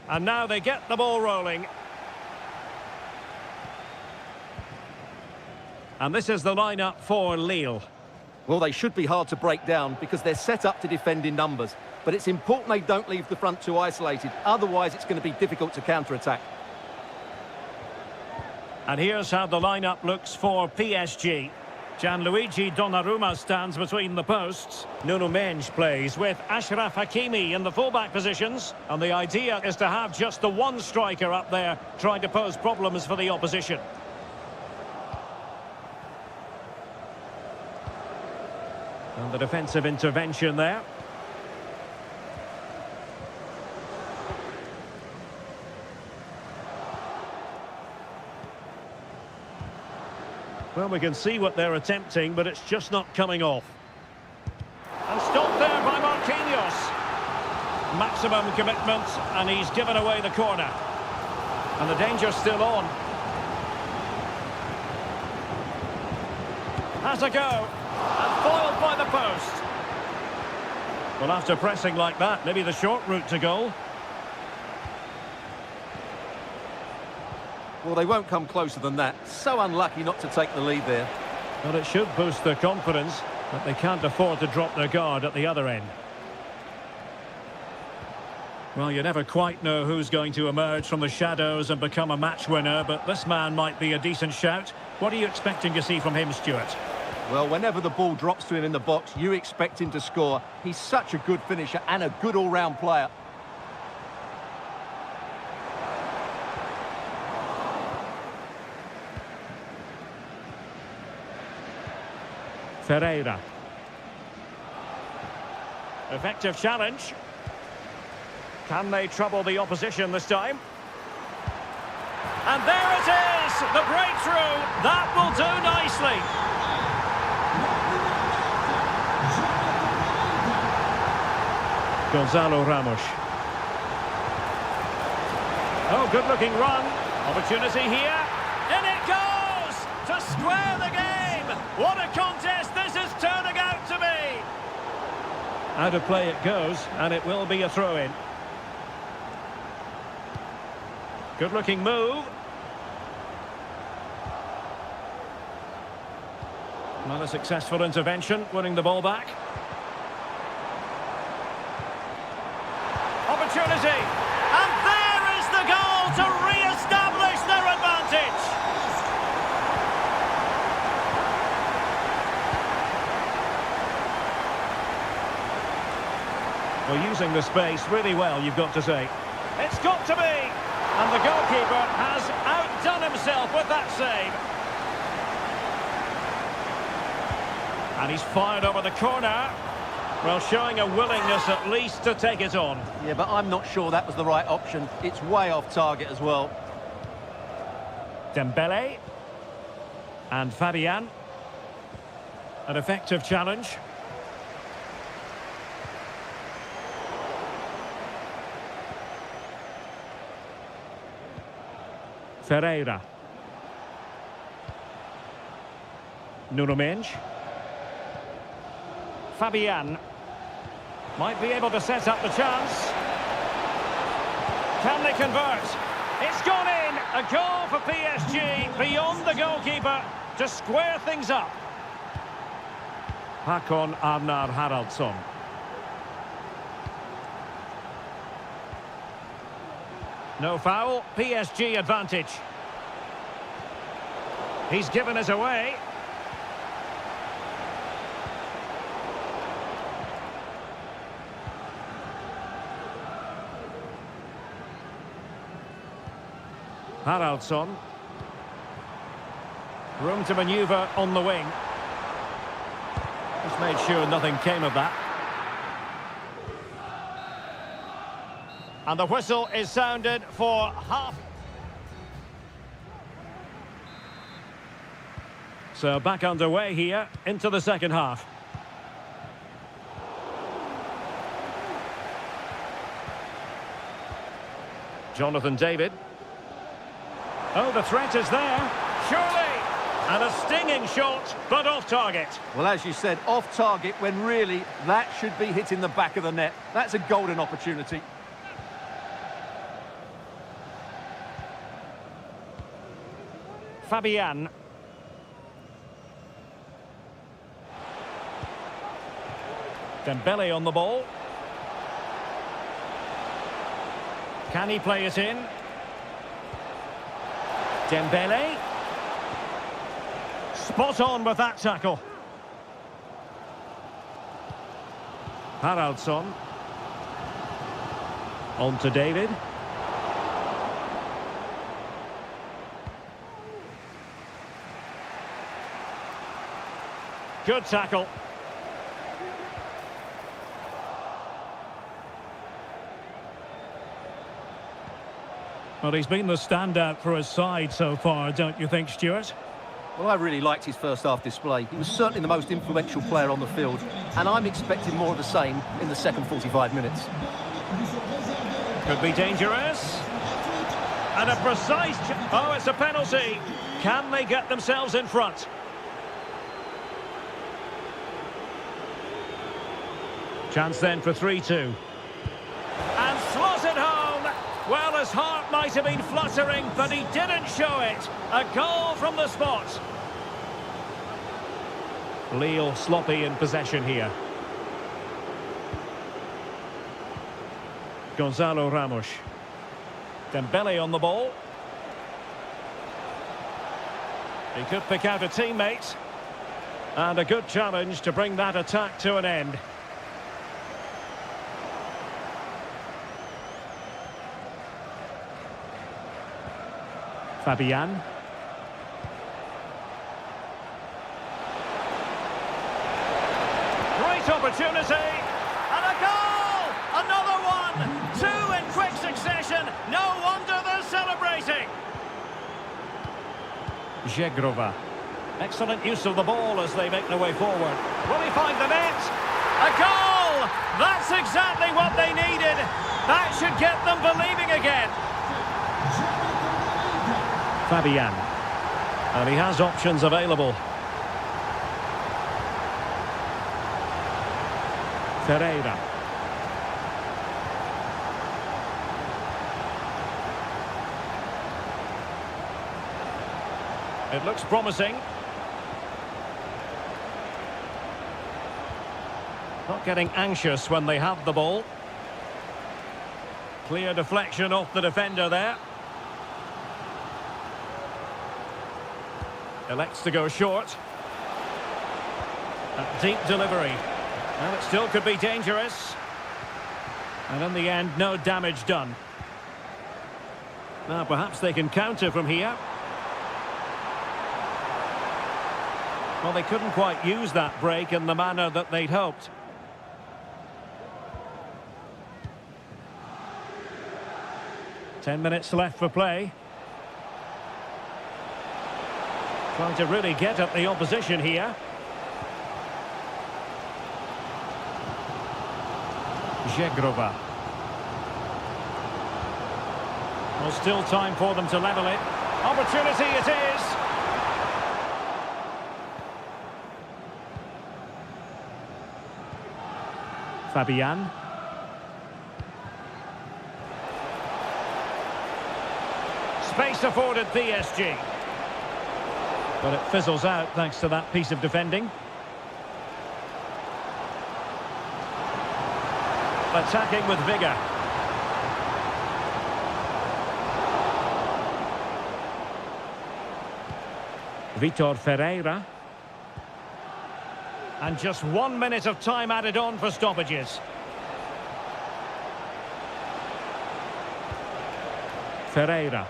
And now they get the ball rolling. And this is the lineup for Lille. Well, they should be hard to break down because they're set up to defend in numbers. But it's important they don't leave the front two isolated. Otherwise, it's going to be difficult to counter-attack. And here's how the lineup looks for PSG. Gianluigi Donnarumma stands between the posts. Nuno Mendes plays with Achraf Hakimi in the fullback positions. And the idea is to have just the one striker up there trying to pose problems for the opposition. And the defensive intervention there. Well, we can see what they're attempting, but it's just not coming off. And stopped there by Marquinhos. Maximum commitment, and he's given away the corner. And the danger's still on. Has a go. And foiled by the post. Well, after pressing like that, maybe the short route to goal. Well, they won't come closer than that. So unlucky not to take the lead there. Well, it should boost their confidence, but they can't afford to drop their guard at the other end. Well, you never quite know who's going to emerge from the shadows and become a match winner, but this man might be a decent shout. What are you expecting to see from him, Stuart? Well, whenever the ball drops to him in the box, you expect him to score. He's such a good finisher and a good all-round player. Ferreira. Effective challenge. Can they trouble the opposition this time? And there it is! The breakthrough! That will do nicely! Gonzalo Ramos. Oh, good-looking run. Opportunity here. In it goes! To square the game! What a contest this is turning out to be! Out of play it goes, and it will be a throw-in. Good-looking move. Not a successful intervention, winning the ball back. Opportunity! And there is the goal to re-establish their advantage! Well, using the space really well, you've got to say. It's got to be! And the goalkeeper has outdone himself with that save. And he's fired over the corner. Well, showing a willingness at least to take it on. Yeah, but I'm not sure that was the right option. It's way off target as well. Dembele. And Fabian. An effective challenge. Ferreira. Nuno Mendes. Fabian. Might be able to set up the chance. Can they convert? It's gone in! A goal for PSG beyond the goalkeeper to square things up. Hakon Arnar Haraldsson. No foul, PSG advantage. He's given us away. Haraldsson. Room to manoeuvre on the wing. Just made sure nothing came of that. And the whistle is sounded for half. So back underway here into the second half. Jonathan David. Oh, the threat is there. Surely. And a stinging shot, but off target. Well, as you said, off target when really that should be hitting the back of the net. That's a golden opportunity. Fabian. Dembele on the ball. Can he play it in? Dembele. Spot on with that tackle. Haraldsson. On to David. Good tackle. Well, he's been the standout for his side so far, don't you think, Stuart? Well, I really liked his first half display. He was certainly the most influential player on the field, and I'm expecting more of the same in the second 45 minutes. Could be dangerous. And a precise... Oh, it's a penalty. Can they get themselves in front? Chance then for 3-2. And slotted home. Well, his heart might have been fluttering, but he didn't show it. A goal from the spot. Lille sloppy in possession here. Gonzalo Ramos. Dembele on the ball. He could pick out a teammate. And a good challenge to bring that attack to an end. Fabian. Great opportunity. And a goal! Another one! Two in quick succession. No wonder they're celebrating. Zegrova. Excellent use of the ball as they make their way forward. Will he find the net? A goal! That's exactly what they needed. That should get them believing again. Fabian. And he has options available. Ferreira. It looks promising. Not getting anxious when they have the ball. Clear deflection off the defender there. Elects to go short. A deep delivery. Well, it still could be dangerous. And in the end, no damage done. Now, perhaps they can counter from here. Well, they couldn't quite use that break in the manner that they'd hoped. Ten minutes left for play. Trying to really get at the opposition here. Zegrova. Well, still time for them to level it. Opportunity it is. Fabian. Space afforded PSG. But it fizzles out thanks to that piece of defending. Attacking with vigour. Vitor Ferreira. And just 1 minute of time added on for stoppages. Ferreira.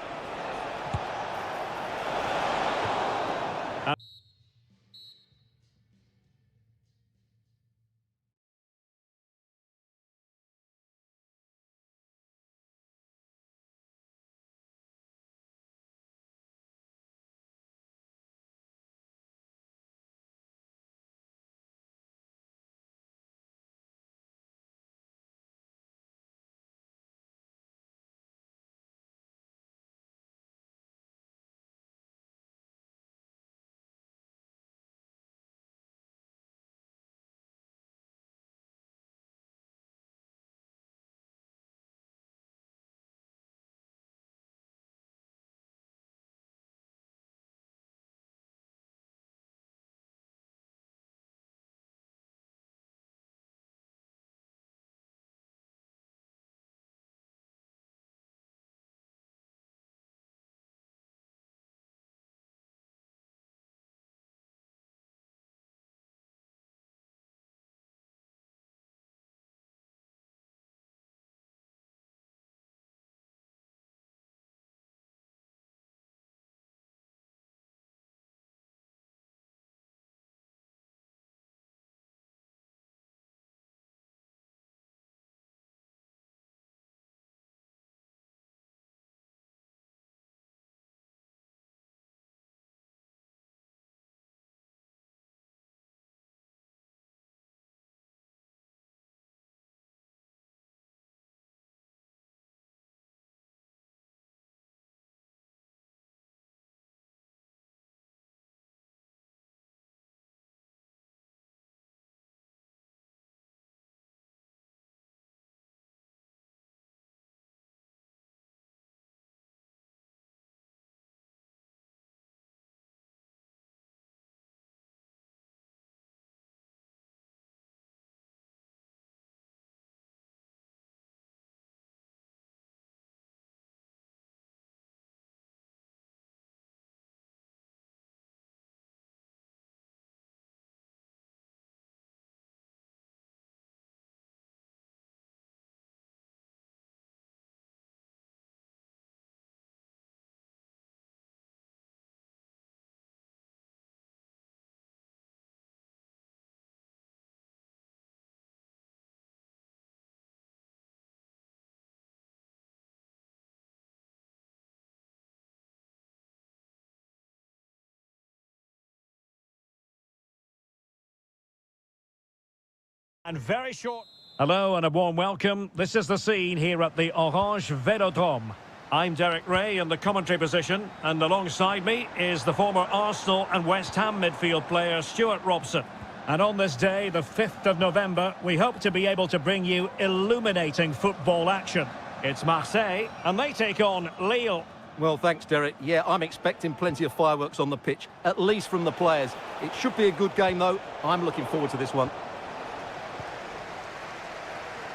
And very short. Hello and a warm welcome. This is the scene here at the Orange Velodrome. I'm Derek Ray in the commentary position, and alongside me is the former Arsenal and West Ham midfield player Stuart Robson. And on this day, the 5th of November, we hope to be able to bring you illuminating football action. It's Marseille, and they take on Lille. Well, thanks, Derek. Yeah, I'm expecting plenty of fireworks on the pitch, at least from the players. It should be a good game, though. I'm looking forward to this one.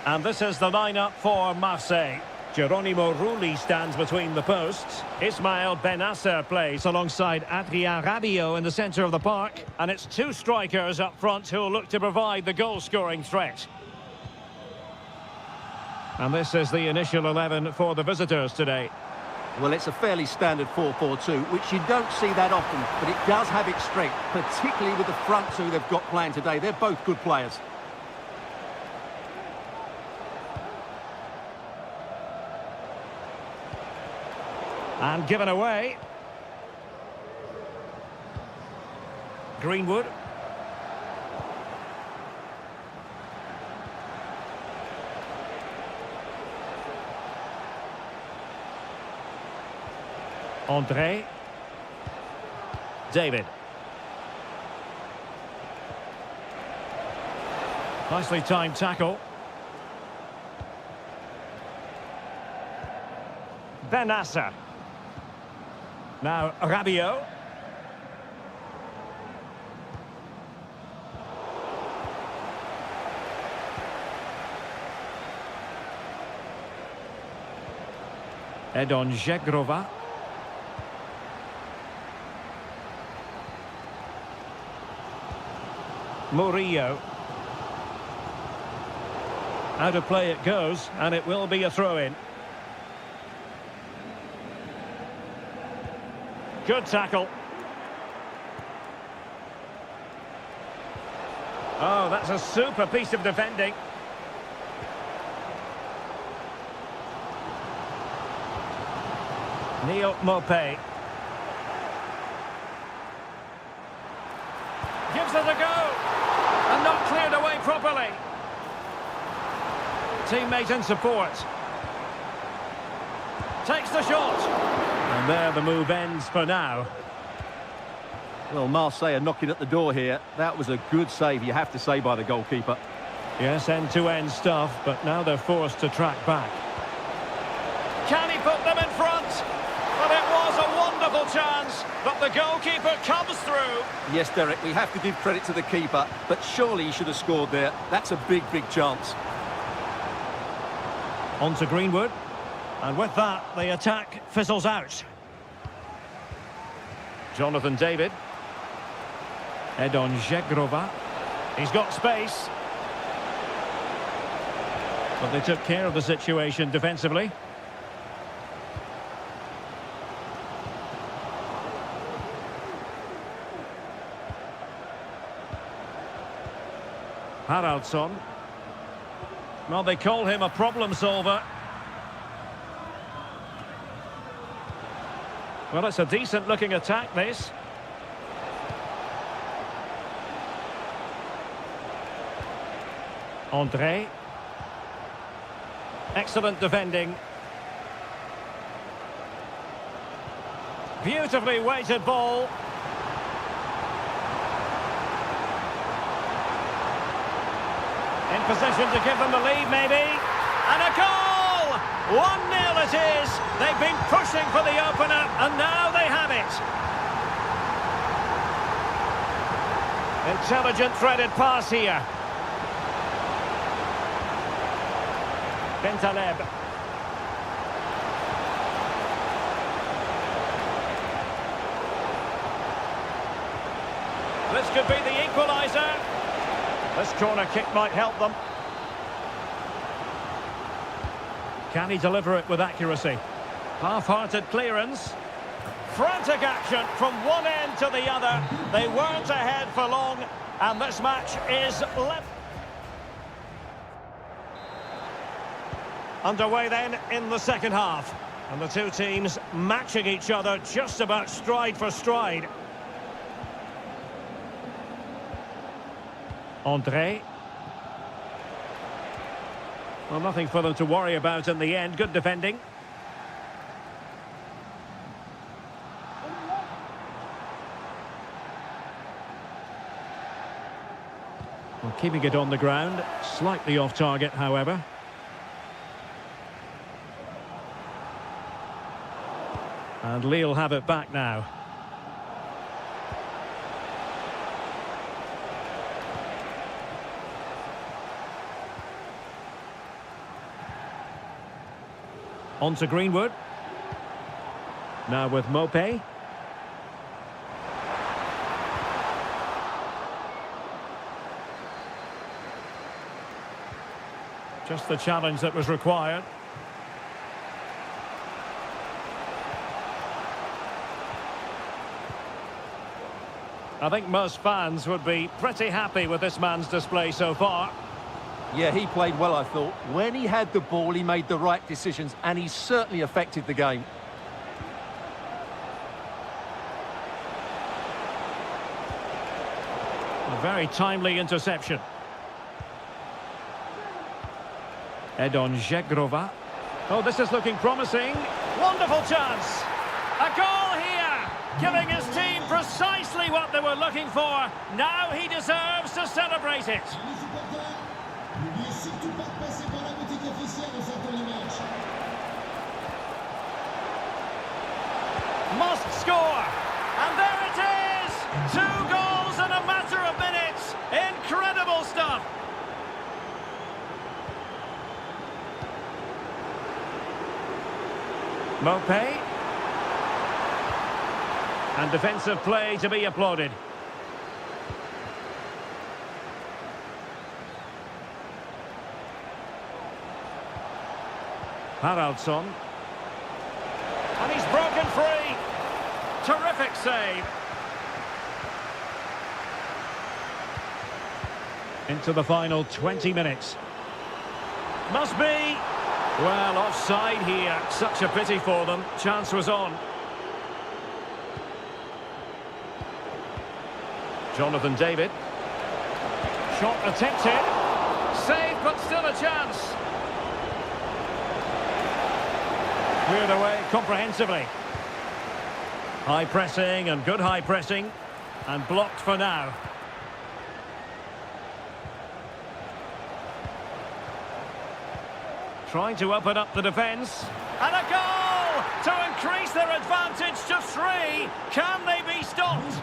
And this is the lineup for Marseille. Geronimo Rulli stands between the posts. Ismail Benasser plays alongside Adrien Rabiot in the centre of the park. And it's two strikers up front who'll look to provide the goal-scoring threat. And this is the initial 11 for the visitors today. Well, it's a fairly standard 4-4-2, which you don't see that often, but it does have its strength, particularly with the front two they've got playing today. They're both good players. And given away. Greenwood. André. David. Nicely timed tackle. Benasser. Now Rabiot. Edon Žegrova. Murillo. Out of play it goes, and it will be a throw-in. Good tackle. Oh, that's a super piece of defending. Neil Maupay. Gives it a go. And not cleared away properly. Teammate in support. Takes the shot. And there the move ends for now. Well, Marseille are knocking at the door here. That was a good save, you have to say, by the goalkeeper. Yes, end-to-end stuff, but now they're forced to track back. Can he put them in front? But it was a wonderful chance, but the goalkeeper comes through. Yes, Derek, we have to give credit to the keeper, but surely he should have scored there. That's a big, big chance. On to Greenwood. And with that, the attack fizzles out. Jonathan David. Edon Žegrova. He's got space. But they took care of the situation defensively. Haraldsson. Well, they call him a problem solver. Well, it's a decent-looking attack, this. André. Excellent defending. Beautifully weighted ball. In position to give them the lead, maybe. And a goal! 1-0 it is. They've been pushing for the opener, and now they have it. Intelligent threaded pass here. Bentaleb. This could be the equaliser. This corner kick might help them. Can he deliver it with accuracy? Half-hearted clearance. Frantic action from one end to the other. They weren't ahead for long, and this match is left. Underway then in the second half. And the two teams matching each other just about stride for stride. André. Well, nothing for them to worry about in the end. Good defending. Well, keeping it on the ground. Slightly off target, however. And Lille have it back now. On to Greenwood. Now with Mopé. Just the challenge that was required. I think most fans would be pretty happy with this man's display so far. Yeah, he played well, I thought. When he had the ball, he made the right decisions, and he certainly affected the game. A very timely interception. Edon Žegrova. Oh, this is looking promising. Wonderful chance. A goal here, giving his team precisely what they were looking for. Now he deserves to celebrate it. N'oubliez surtout pas de passer par la boutique officielle en sortant les matchs. Must score. And there it is. 2 goals in a matter of minutes. Incredible stuff. Mopé. And defensive play to be applauded. Haraldsson. And he's broken free. Terrific save. Into the final 20 minutes. Must be. Well, offside here. Such a pity for them. Chance was on. Jonathan David. Shot attempted. Save, but still a chance. Cleared away comprehensively. High pressing and good high pressing. And blocked for now. Trying to open up the defence. And a goal to increase their advantage to 3. Can they be stopped?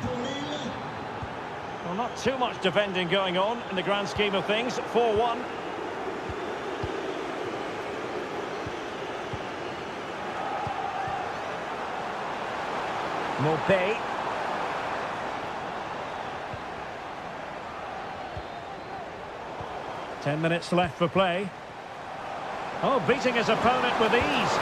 Well, not too much defending going on in the grand scheme of things. 4-1. Mopé. Ten minutes left for play. Oh, beating his opponent with ease.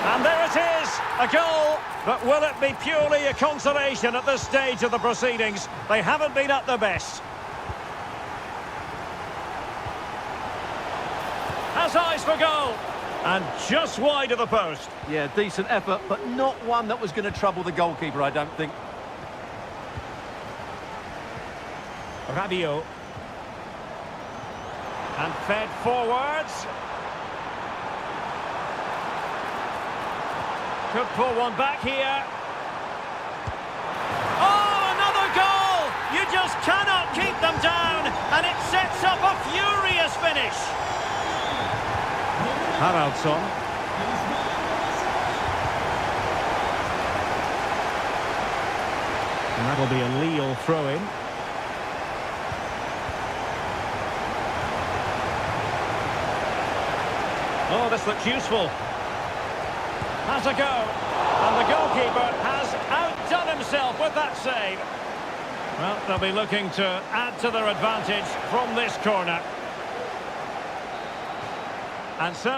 And there it is, a goal. But will it be purely a consolation at this stage of the proceedings? They haven't been at their best. Has eyes for goal. And just wide of the post. Yeah, decent effort, but not one that was going to trouble the goalkeeper, I don't think. Rabiot. And fed forwards. Could pull one back here. Oh, another goal! You just cannot keep them down, and it sets up a furious finish. Haraldsson. And that'll be a Lille throw-in. Oh, this looks useful. Has a go, and the goalkeeper has outdone himself with that save. Well, they'll be looking to add to their advantage from this corner. And so...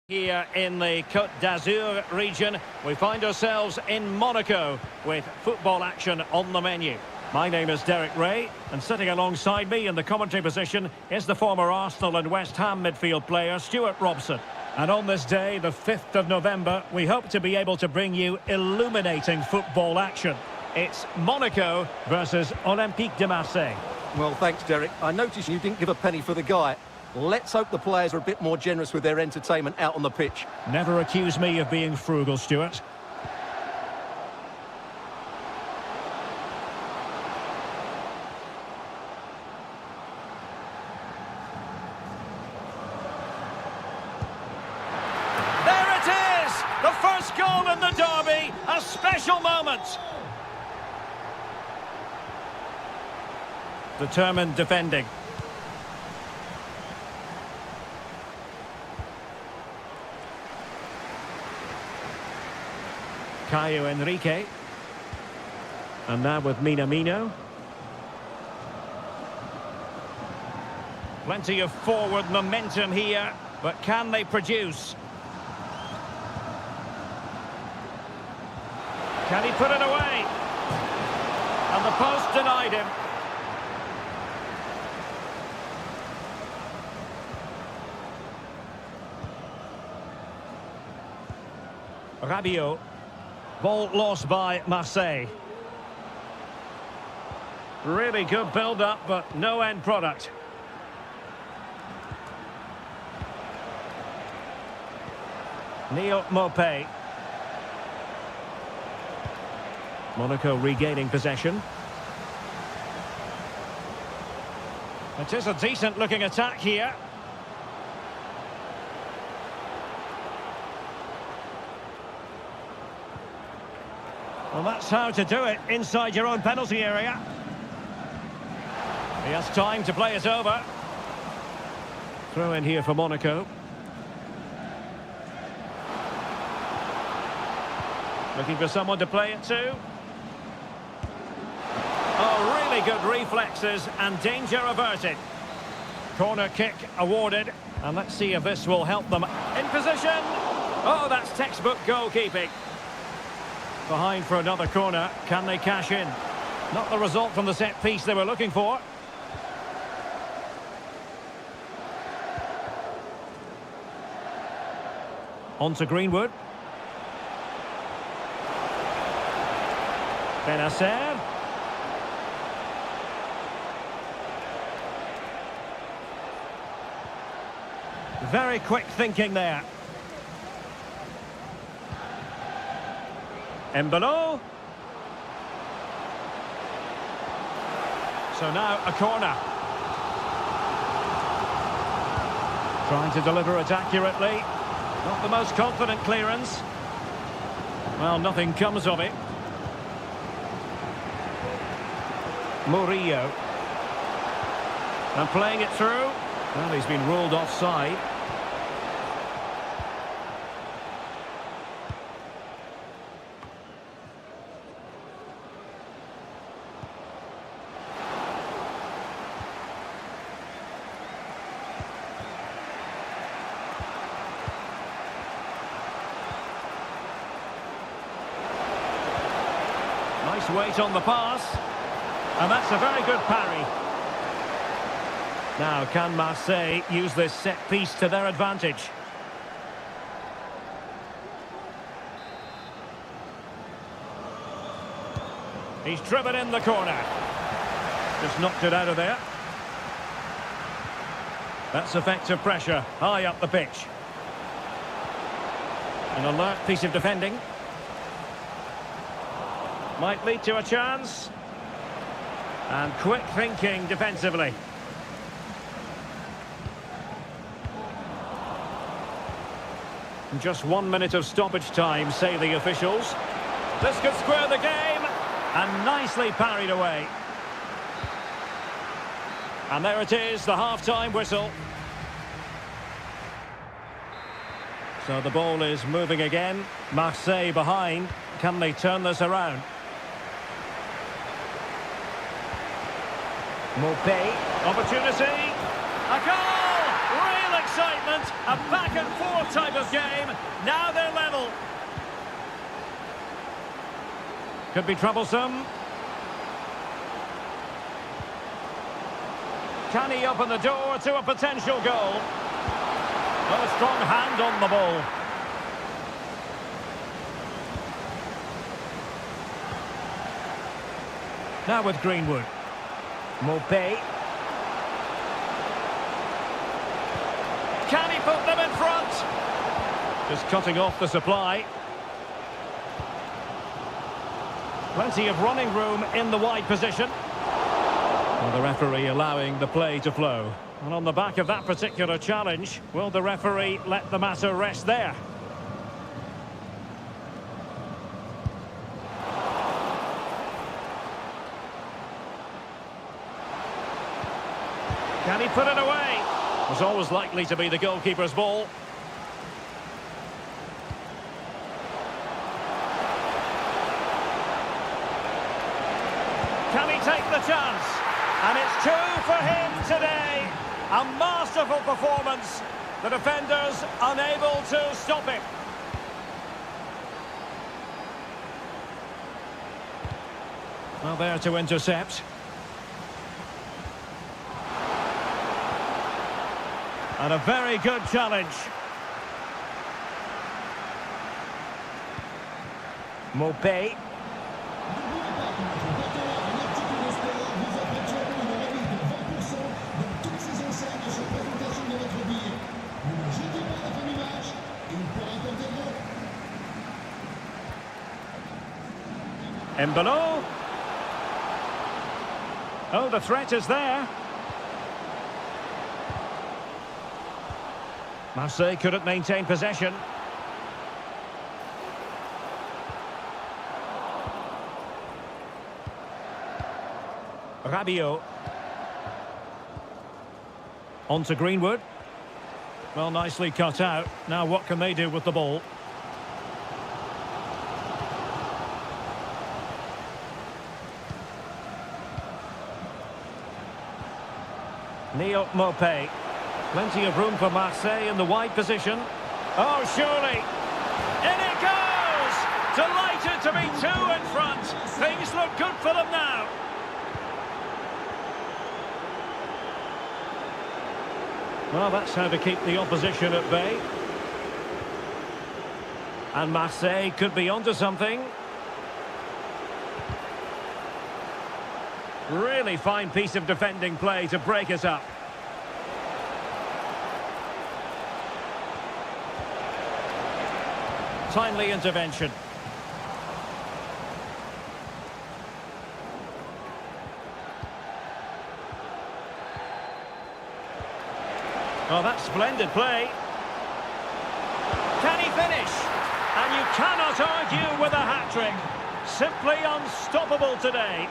Here in the Côte d'Azur region, we find ourselves in Monaco with football action on the menu. My name is Derek Ray, and sitting alongside me in the commentary position is the former Arsenal and West Ham midfield player Stuart Robson. And on this day, the 5th of November, we hope to be able to bring you illuminating football action. It's Monaco versus Olympique de Marseille. Well, thanks, Derek. I noticed you didn't give a penny for the guy. Let's hope the players are a bit more generous with their entertainment out on the pitch. Never accuse me of being frugal, Stuart. There it is! The first goal in the derby, a special moment. Determined defending. Caio Henrique. And now with Minamino. Plenty of forward momentum here, but can they produce? Can he put it away? And the post denied him. Rabiot. Ball lost by Marseille. Really good build-up, but no end product. Neil Maupay. Monaco regaining possession. It is a decent-looking attack here. Well, that's how to do it, inside your own penalty area. He has time to play it over. Throw in here for Monaco. Looking for someone to play it to. Oh, really good reflexes and danger averted. Corner kick awarded. And let's see if this will help them. In position. Oh, that's textbook goalkeeping. Behind for another corner. Can they cash in? Not the result from the set piece they were looking for. On to Greenwood. Benacer. Very quick thinking there. Embolo. So now a corner. Trying to deliver it accurately. Not the most confident clearance. Well, nothing comes of it. Murillo. And playing it through. Well, he's been ruled offside. Nice weight on the pass. And that's a very good parry. Now, can Marseille use this set piece to their advantage? He's driven in the corner. Just knocked it out of there. That's effective pressure, high up the pitch. An alert piece of defending. Might lead to a chance. And quick thinking defensively. Just 1 minute of stoppage time, say the officials. This could square the game. And nicely parried away. And there it is, the half-time whistle. So the ball is moving again. Marseille behind. Can they turn this around? Maupay, opportunity, a goal! Really excitement, a back and forth type of game. Now they're level. Could be troublesome. Can he open the door to a potential goal? Well, a strong hand on the ball. Now with Greenwood. Mopé. Can he put them in front? Just cutting off the supply. Plenty of running room in the wide position. Well, the referee allowing the play to flow. And on the back of that particular challenge, will the referee let the matter rest there? Can he put it away? It was always likely to be the goalkeeper's ball. Can he take the chance? And it's 2 for him today. A masterful performance. The defenders unable to stop it. Well, there to intercept. And a very good challenge. Mopé. Embolo. Oh, the threat is there. Marseille couldn't maintain possession. Rabiot. On to Greenwood. Well, nicely cut out. Now what can they do with the ball? Neil Mopé. Plenty of room for Marseille in the wide position. Oh, surely. In it goes! Delighted to be 2 in front. Things look good for them now. Well, that's how to keep the opposition at bay. And Marseille could be onto something. Really fine piece of defending play to break us up. Timely intervention. Oh, that's splendid play. Can he finish? And you cannot argue with a hat-trick. Simply unstoppable today.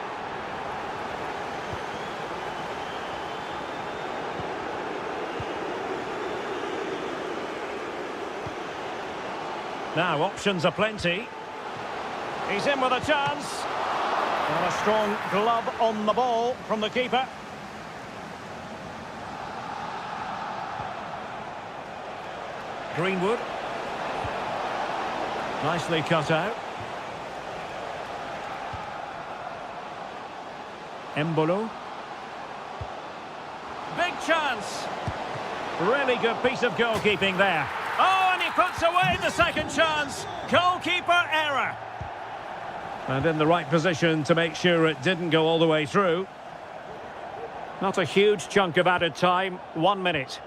Now, options are plenty. He's in with a chance. And a strong glove on the ball from the keeper. Greenwood. Nicely cut out. Embolo. Big chance. Really good piece of goalkeeping there. Oh, and he puts away the second chance. Goalkeeper error. And in the right position to make sure it didn't go all the way through. Not a huge chunk of added time, 1 minute.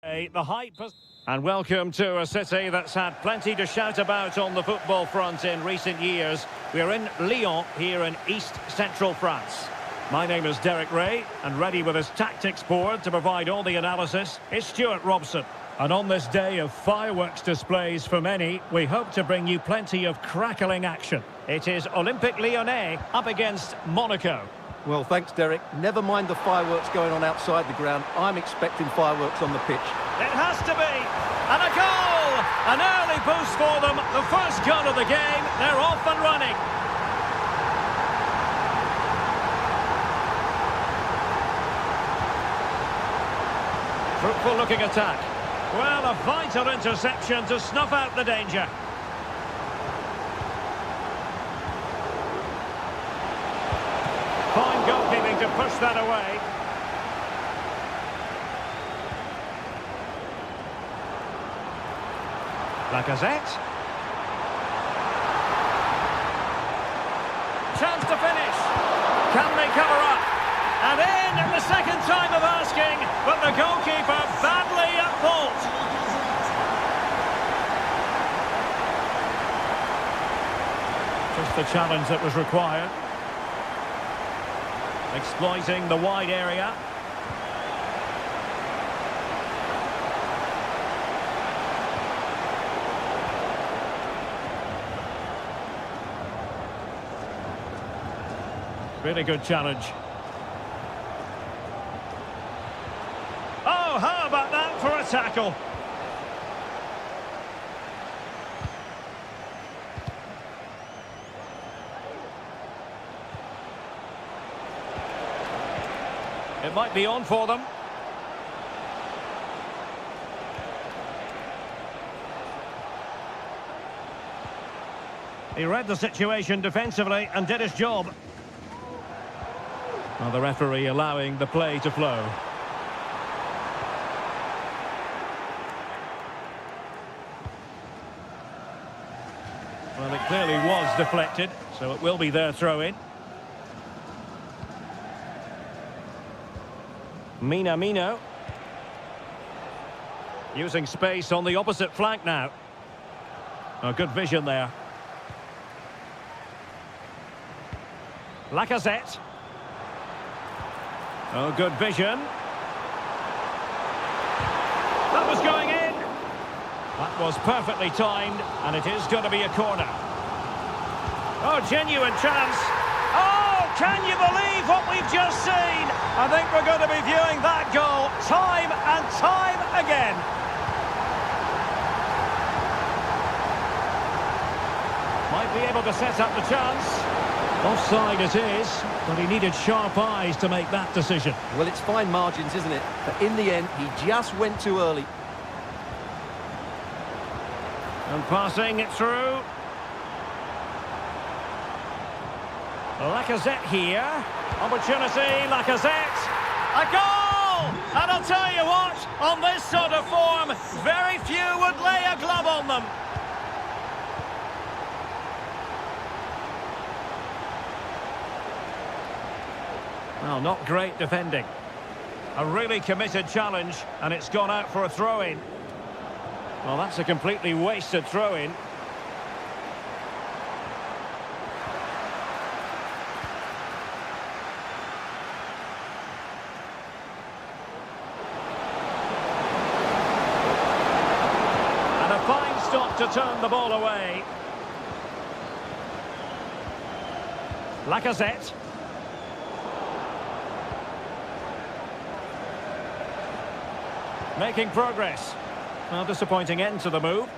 The hype and welcome to a city that's had plenty to shout about on the football front in recent years. We're in Lyon here in East Central France. My name is Derek Ray, and ready with his tactics board to provide all the analysis is Stuart Robson. And on this day of fireworks displays for many, we hope to bring you plenty of crackling action. It is Olympique Lyonnais up against Monaco. Well, thanks, Derek. Never mind the fireworks going on outside the ground. I'm expecting fireworks on the pitch. It has to be. And a goal! An early boost for them. The first goal of the game. They're off and running. Fruitful looking attack. Well, a vital interception to snuff out the danger. Fine goalkeeping to push that away. Lacazette. Chance to finish. Can they cover up? And in the second time of asking, but the goalkeeper badly at fault. Just the challenge that was required. Exploiting the wide area. Really good challenge. Oh, how about that for a tackle? It might be on for them. He read the situation defensively and did his job. Well, the referee allowing the play to flow. Well, it clearly was deflected, so it will be their throw-in. Minamino. Using space on the opposite flank now. Oh, good vision there. Lacazette. Oh, good vision. That was going in. That was perfectly timed, and it is going to be a corner. Oh, genuine chance. Oh, can you believe what we've just seen? I think we're going to be viewing that goal time and time again. Might be able to set up the chance. Offside it is, but he needed sharp eyes to make that decision. Well, it's fine margins, isn't it? But in the end, he just went too early. And passing it through. Lacazette here. Opportunity, Lacazette. A goal! And I'll tell you what, on this sort of form, very few would lay a glove on them. Well, not great defending. A really committed challenge, and it's gone out for a throw-in. Well, that's a completely wasted throw-in. And a fine stop to turn the ball away. Lacazette. Making progress. Well, disappointing end to the move.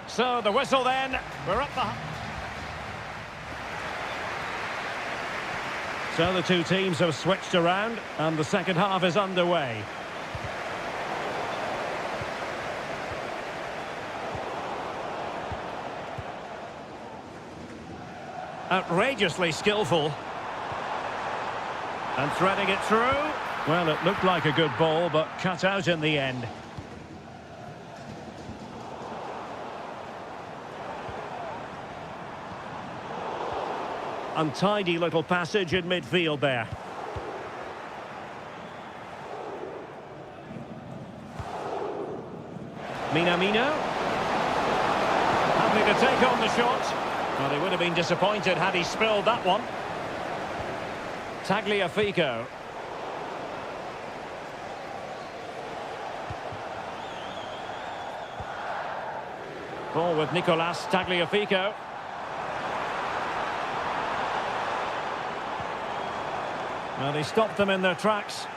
So the whistle then. We're up the... So the two teams have switched around and the second half is underway. Outrageously skillful. And threading it through. Well, it looked like a good ball, but cut out in the end. Untidy little passage in midfield there. Minamino. Happy to take on the shot. Well, he would have been disappointed had he spilled that one. Tagliafico. Ball with Nicolas Tagliafico. Well, they stopped them in their tracks.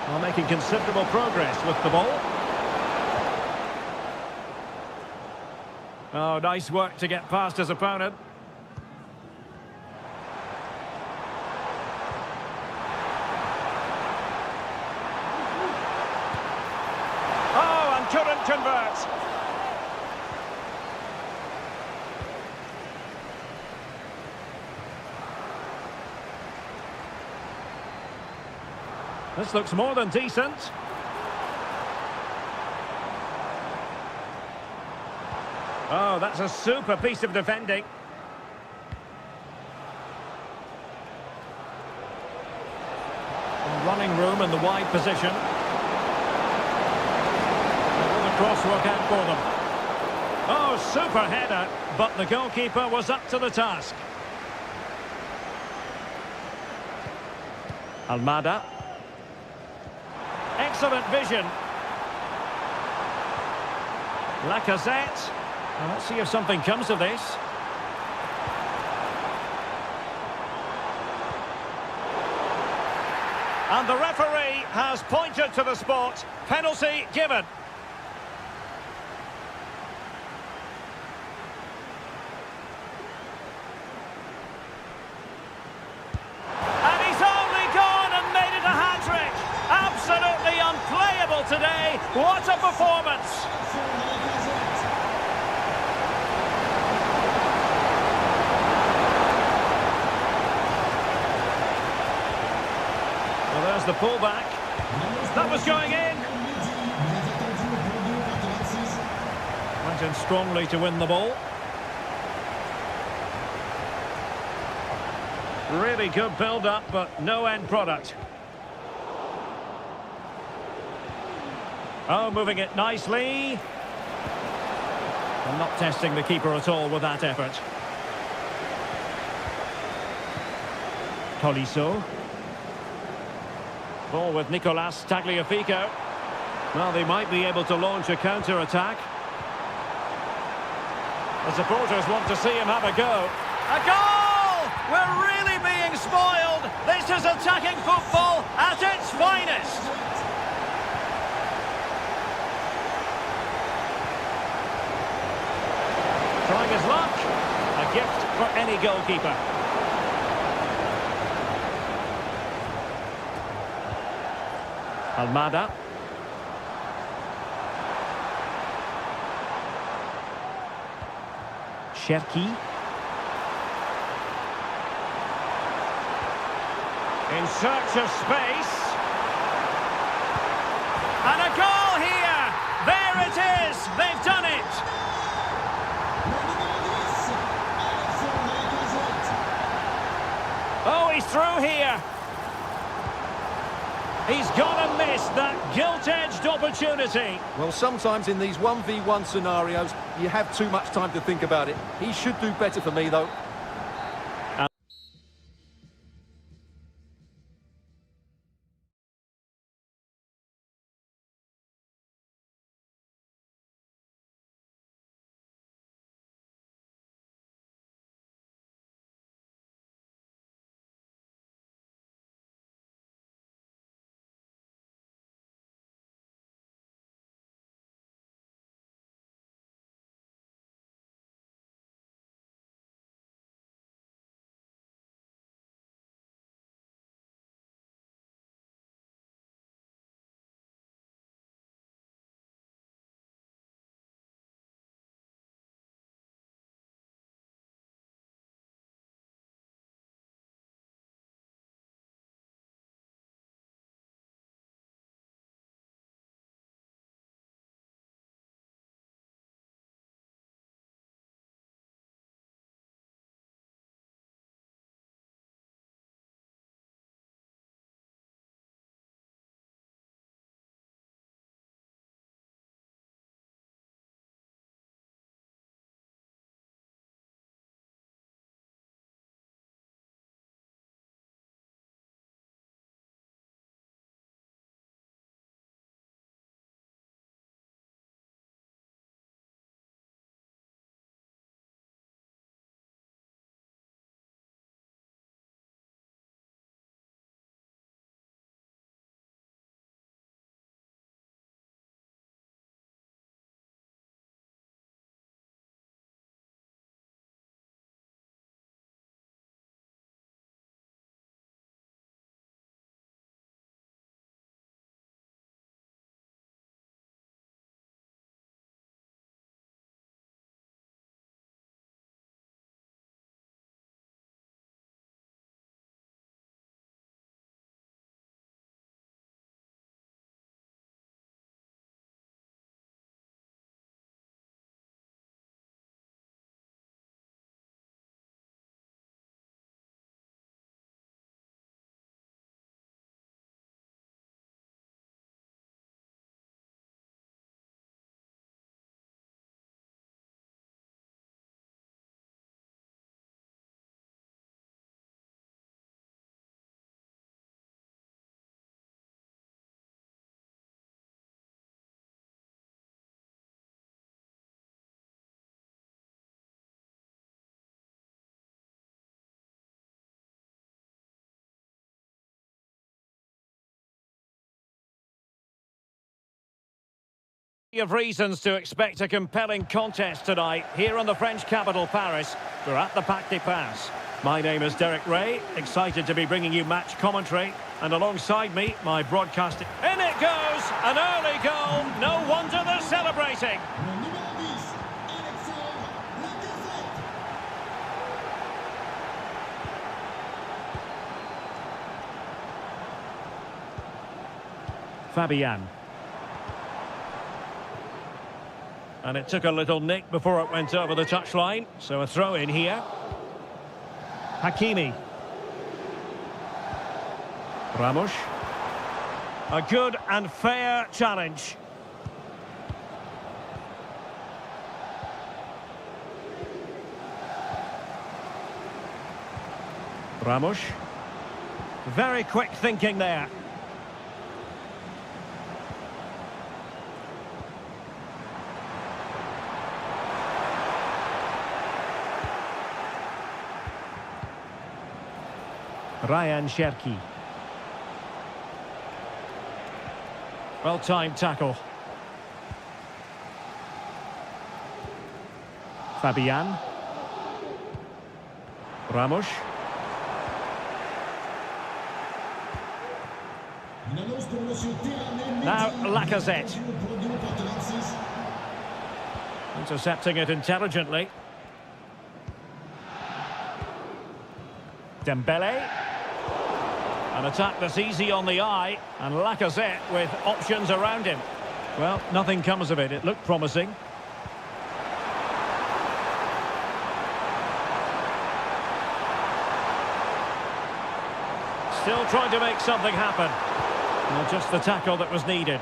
Well, making considerable progress with the ball. Oh, nice work to get past his opponent. Oh, and couldn't convert. This looks more than decent. Oh, that's a super piece of defending. Running room in the wide position. Will the cross work out for them? Oh, super header, but the goalkeeper was up to the task. Almada. Excellent vision. Lacazette. Well, let's see if something comes of this. And the referee has pointed to the spot. Penalty given. And he's only gone and made it a hat-trick. Absolutely unplayable today. What a performance. Well, there's the pullback. That was going in. Went in strongly to win the ball. Really good build-up, but no end product. Oh, moving it nicely. And not testing the keeper at all with that effort. Tolisso. Ball with Nicolas Tagliafico. Well, they might be able to launch a counter-attack. The supporters want to see him have a go. A goal! We're really being spoiled. This is attacking football at its finest. Trying his luck. A gift for any goalkeeper. Almada. Cherki. In search of space. And a goal here! There it is! They've done it! Oh, he's through here! He's gone and missed that gilt-edged opportunity. Well, sometimes in these 1v1 scenarios, you have too much time to think about it. He should do better for me, though. Of reasons to expect a compelling contest tonight here in the French capital, Paris. We're at the Parc des Princes. My name is Derek Ray, excited to be bringing you match commentary. And alongside me, my broadcasting... In it goes! An early goal! No wonder they're celebrating! Fabian. And it took a little nick before it went over the touchline. So a throw in here. Hakimi. Ramos. A good and fair challenge. Ramos. Very quick thinking there. Ryan Cherki. Well-timed tackle. Fabian. Ramos. Now Lacazette. Intercepting it intelligently. Dembele. An attack that's easy on the eye, and Lacazette with options around him. Well, nothing comes of it. It looked promising. Still trying to make something happen. Well, just the tackle that was needed.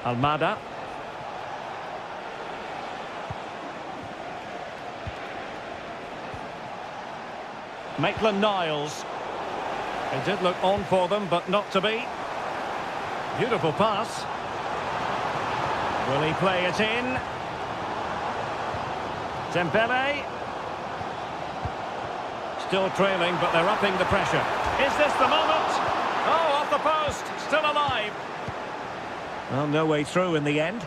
Almada. Maitland-Niles. It did look on for them, but not to be. Beautiful pass. Will he play it in? Dembele. Still trailing, but they're upping the pressure. Is this the moment? Oh, off the post. Still alive. Well, no way through in the end.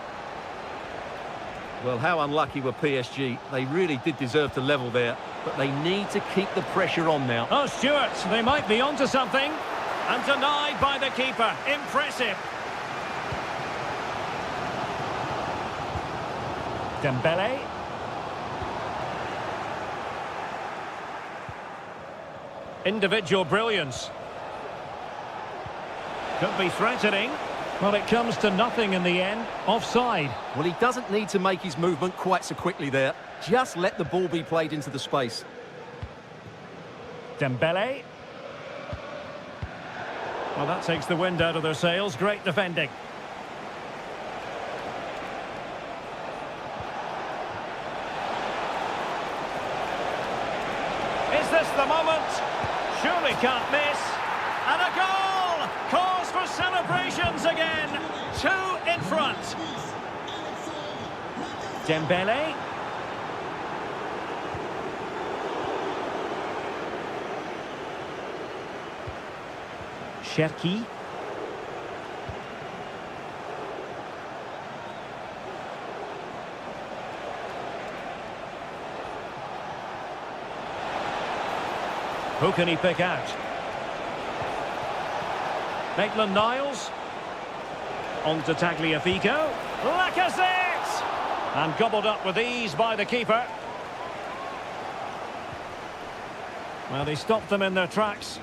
Well, how unlucky were PSG? They really did deserve to level there, but they need to keep the pressure on now. Oh, Stewart, they might be onto something. And denied by the keeper. Impressive. Dembele. Individual brilliance. Could be threatening. Well, it comes to nothing in the end. Offside. Well, he doesn't need to make his movement quite so quickly there. Just let the ball be played into the space. Dembele. Well, that takes the wind out of their sails. Great defending. Is this the moment? Surely can't miss. And a goal! Cause for celebrations again. 2 in front. Dembele. Cherki. Who can he pick out? Maitland-Niles. On to Tagliafico. Lacazette! And gobbled up with ease by the keeper. Well, they stopped them in their tracks.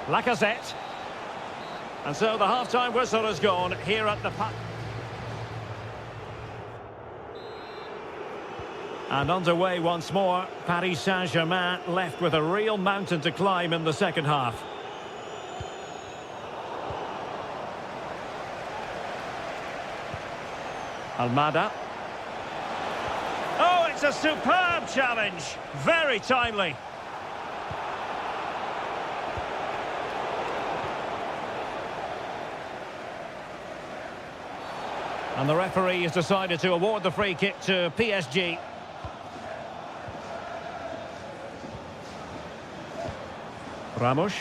Lacazette. And so the half-time whistle has gone here at the Parc. And underway once more, Paris Saint-Germain left with a real mountain to climb in the second half. Almada. Oh, it's a superb challenge. Very timely. And the referee has decided to award the free kick to PSG. Ramos.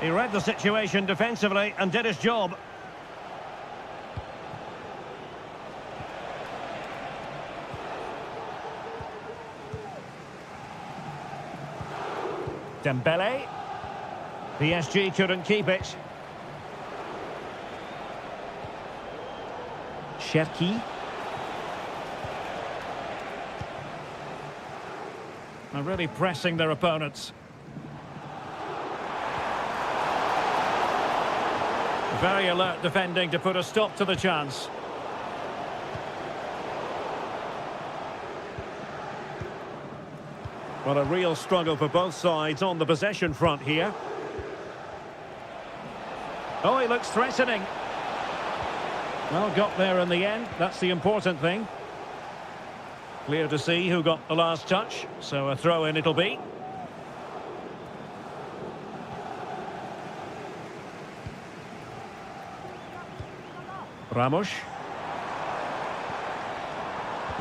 He read the situation defensively and did his job. Dembele. PSG couldn't keep it. Cherki. Are really pressing their opponents. Very alert defending to put a stop to the chance. Well, a real struggle for both sides on the possession front here. Oh, he looks threatening. Well, got there in the end. That's the important thing. Clear to see who got the last touch. So a throw-in it'll be. Ramos.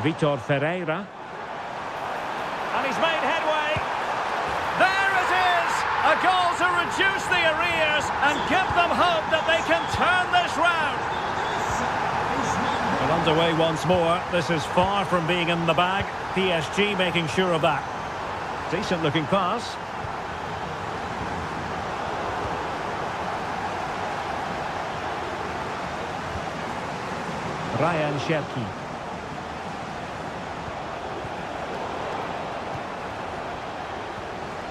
Vitor Ferreira. And he's made headway. There it is! A goal to reduce the arrears and give them hope that they can turn this round. Well, underway once more. This is far from being in the bag. PSG making sure of that. Decent looking pass. Ryan Cherki.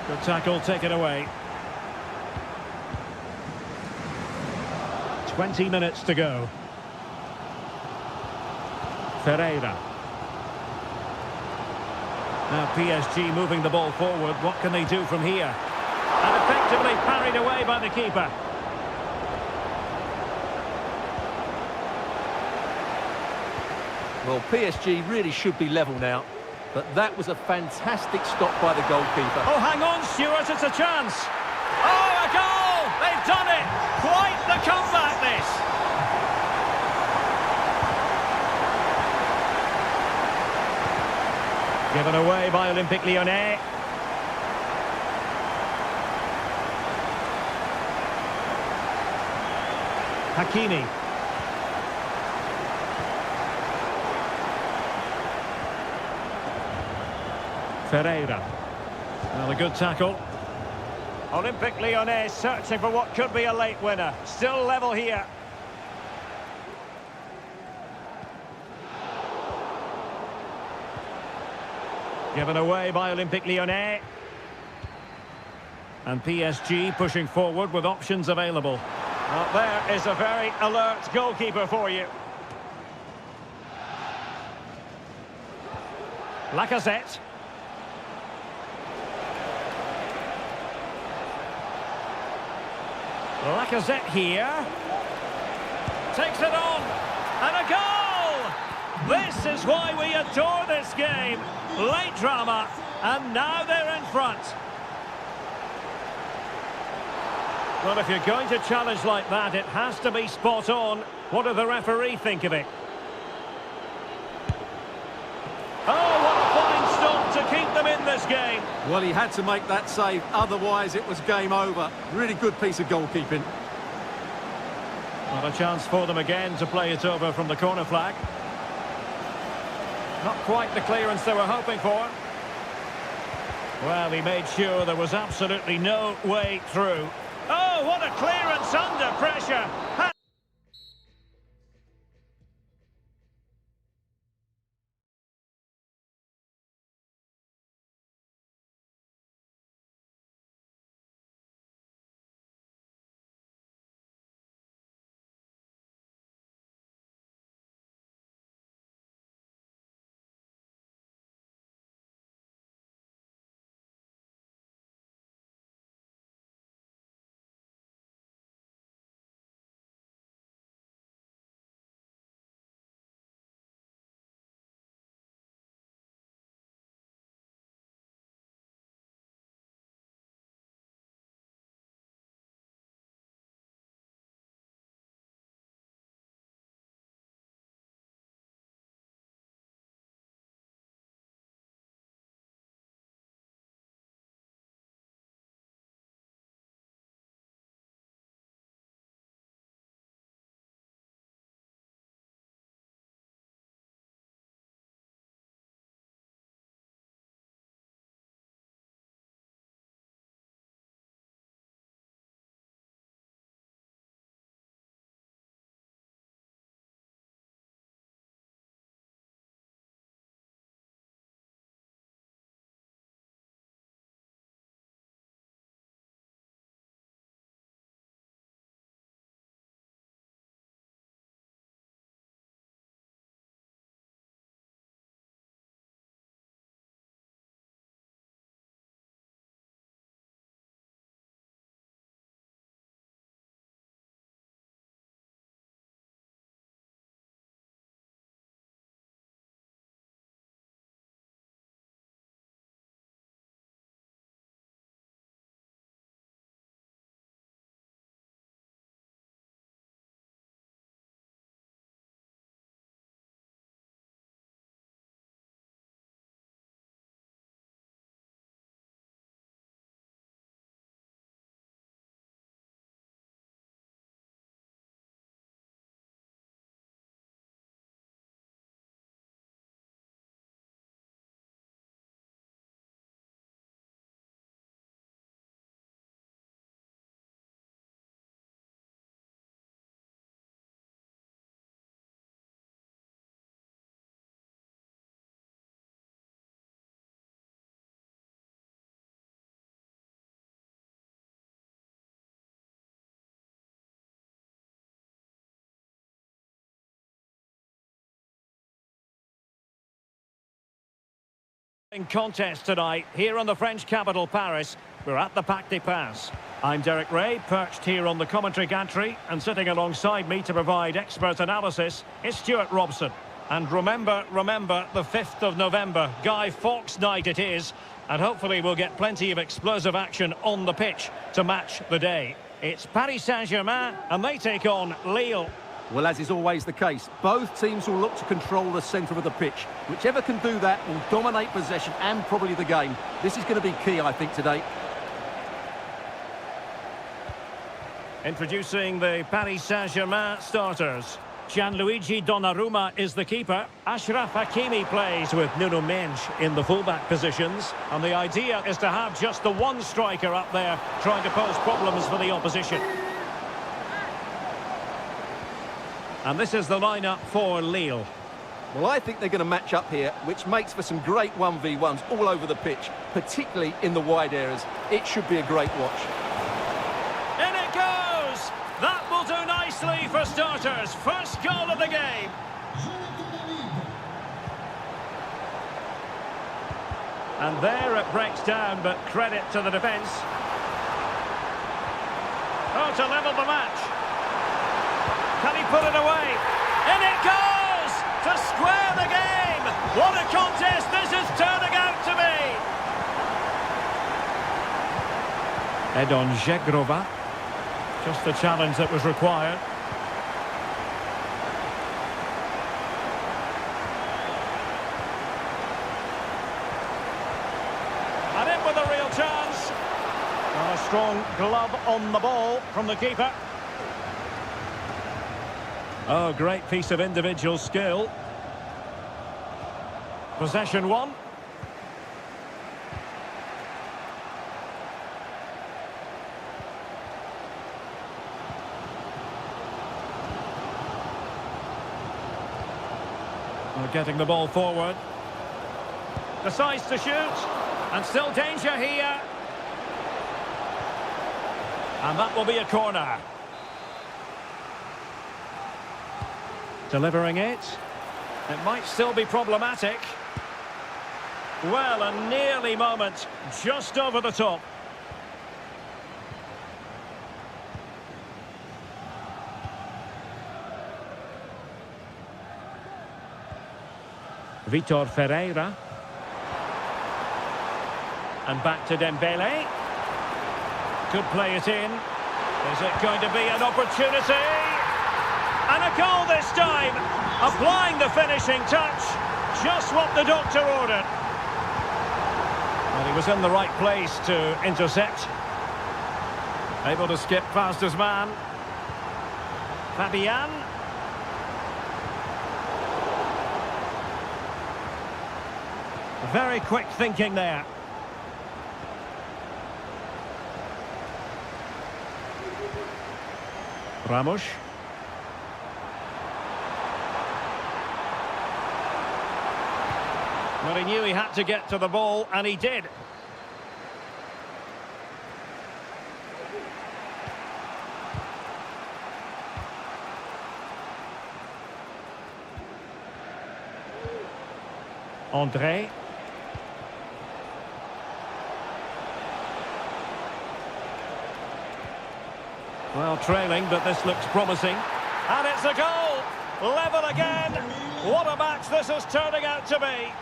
Good tackle taken away. 20 minutes to go. Ferreira. Now PSG moving the ball forward. What can they do from here? And effectively parried away by the keeper. Well, PSG really should be level now, but that was a fantastic stop by the goalkeeper. Oh, hang on, Stuart, it's a chance. Oh, a goal! They've done it! Quite the comeback, this! Given away by Olympique Lyonnais. Hakimi. Ferreira. Well, a good tackle. Olympique Lyonnais searching for what could be a late winner. Still level here. Given away by Olympique Lyonnais. And PSG pushing forward with options available. Well, there is a very alert goalkeeper for you. Lacazette. Lacazette here. Takes it on. And a goal! This is why we adore this game. Late drama. And now they're in front. Well, if you're going to challenge like that, it has to be spot on. What do the referee think of it? Oh, what a fine stop to keep them in this game. Well, he had to make that save, otherwise it was game over. Really good piece of goalkeeping. Well, a chance for them again to play it over from the corner flag. Not quite the clearance they were hoping for. Well, he made sure there was absolutely no way through. Oh, what a clearance under pressure. In contest tonight, here on the French capital, Paris, we're at the Parc des Princes. I'm Derek Ray, perched here on the commentary gantry, and sitting alongside me to provide expert analysis is Stuart Robson. And remember, the 5th of November, Guy Fawkes night it is, and hopefully we'll get plenty of explosive action on the pitch to match the day. It's Paris Saint-Germain, and they take on Lille. Well, as is always the case, both teams will look to control the centre of the pitch. Whichever can do that will dominate possession and probably the game. This is going to be key, I think, today. Introducing the Paris Saint-Germain starters. Gianluigi Donnarumma is the keeper. Achraf Hakimi plays with Nuno Mendes in the fullback positions. And the idea is to have just the one striker up there trying to pose problems for the opposition. And this is the lineup for Lille. Well, I think they're going to match up here, which makes for some great 1v1s all over the pitch, particularly in the wide areas. It should be a great watch. In it goes! That will do nicely for starters. First goal of the game. And there it breaks down, but credit to the defence. Oh, to level the match. Can he put it away? In it goes! To square the game! What a contest this is turning out to be! Edon Žegrova. Just the challenge that was required. And in with a real chance. And a strong glove on the ball from the keeper. Oh, great piece of individual skill. Possession one. We're getting the ball forward. Decides to shoot. And still danger here. And that will be a corner. Delivering it. It might still be problematic. Well, a nearly moment, just over the top. Vitor Ferreira. And back to Dembele. Could play it in. Is it going to be an opportunity? And a goal this time, applying the finishing touch, just what the doctor ordered. Well, he was in the right place to intercept. Able to skip past his man. Fabian. Very quick thinking there. Ramos. Well, he knew he had to get to the ball, and he did. André. Well, trailing, but this looks promising. And it's a goal! Level again! What a match this is turning out to be!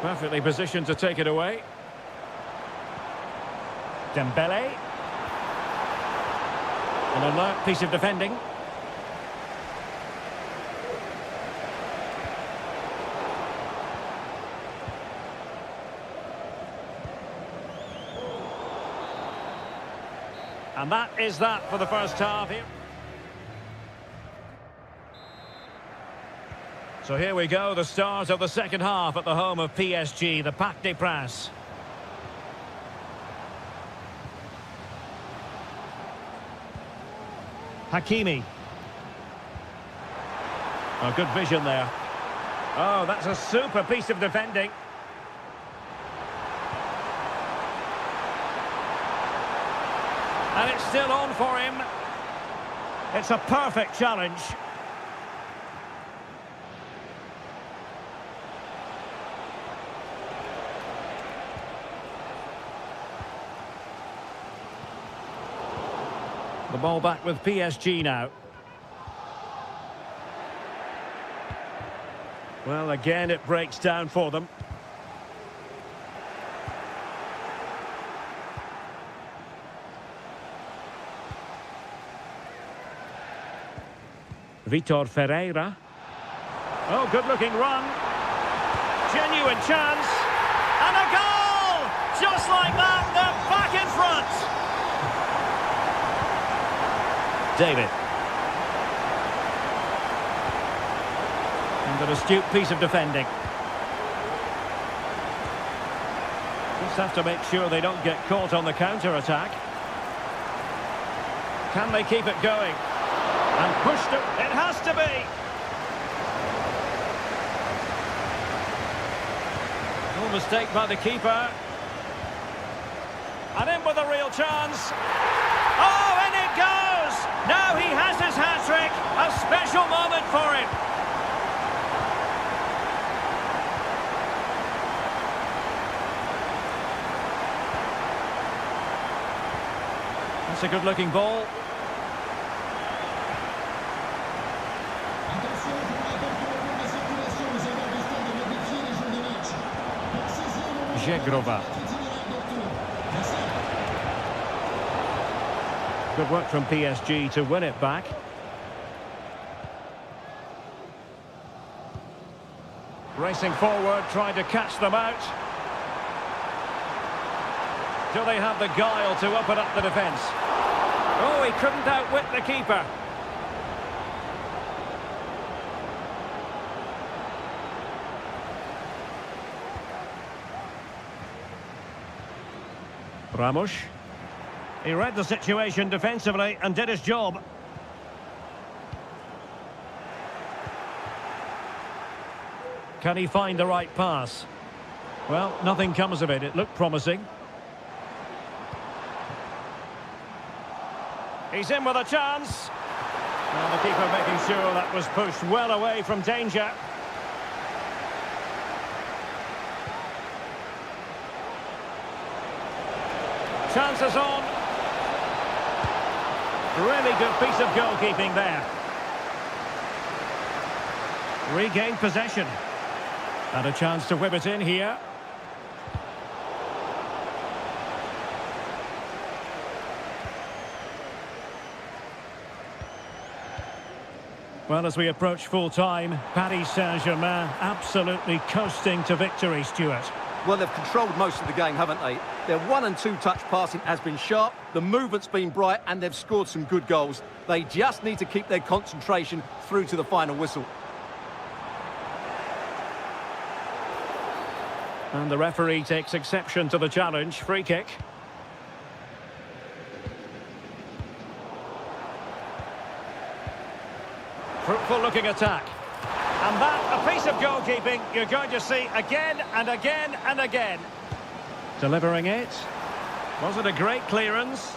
Perfectly positioned to take it away. Dembele. An alert piece of defending. And that is that for the first half here. So here we go, the start of the second half at the home of PSG, the Parc des Princes. Hakimi. Oh, good vision there. Oh, that's a super piece of defending. And it's still on for him. It's a perfect challenge. The ball back with PSG now. Well, again, it breaks down for them. Vitor Ferreira. Oh, good-looking run. Genuine chance. And a goal! Just like that, they're back in front. David. And an astute piece of defending. Just have to make sure they don't get caught on the counter-attack. Can they keep it going? And pushed it. It has to be. No mistake by the keeper. And in with a real chance. Oh, and it goes! Now he has his hat-trick. A special moment for him. That's a good-looking ball. Żegrova. Good work from PSG to win it back. Racing forward, trying to catch them out. Do they have the guile to open up the defence? Oh, he couldn't outwit the keeper. Ramos. He read the situation defensively and did his job. Can he find the right pass? Well, nothing comes of it. It looked promising. He's in with a chance. Well, the keeper making sure that was pushed well away from danger. Chances on. Really good piece of goalkeeping there. Regained possession. And a chance to whip it in here. Well, as we approach full-time, Paris Saint-Germain absolutely coasting to victory, Stuart. Well, they've controlled most of the game, haven't they? Their 1- and 2-touch passing has been sharp, the movement's been bright, and they've scored some good goals. They just need to keep their concentration through to the final whistle. And the referee takes exception to the challenge. Free kick. Fruitful looking attack. And that, a piece of goalkeeping you're going to see again and again and again. Delivering it. Was it a great clearance?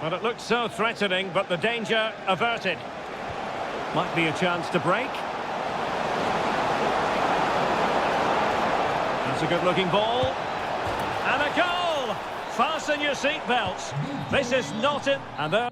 Well, it looked so threatening, but the danger averted. Might be a chance to break. That's a good-looking ball. And a goal! Fasten your seatbelts. This is not it. And there...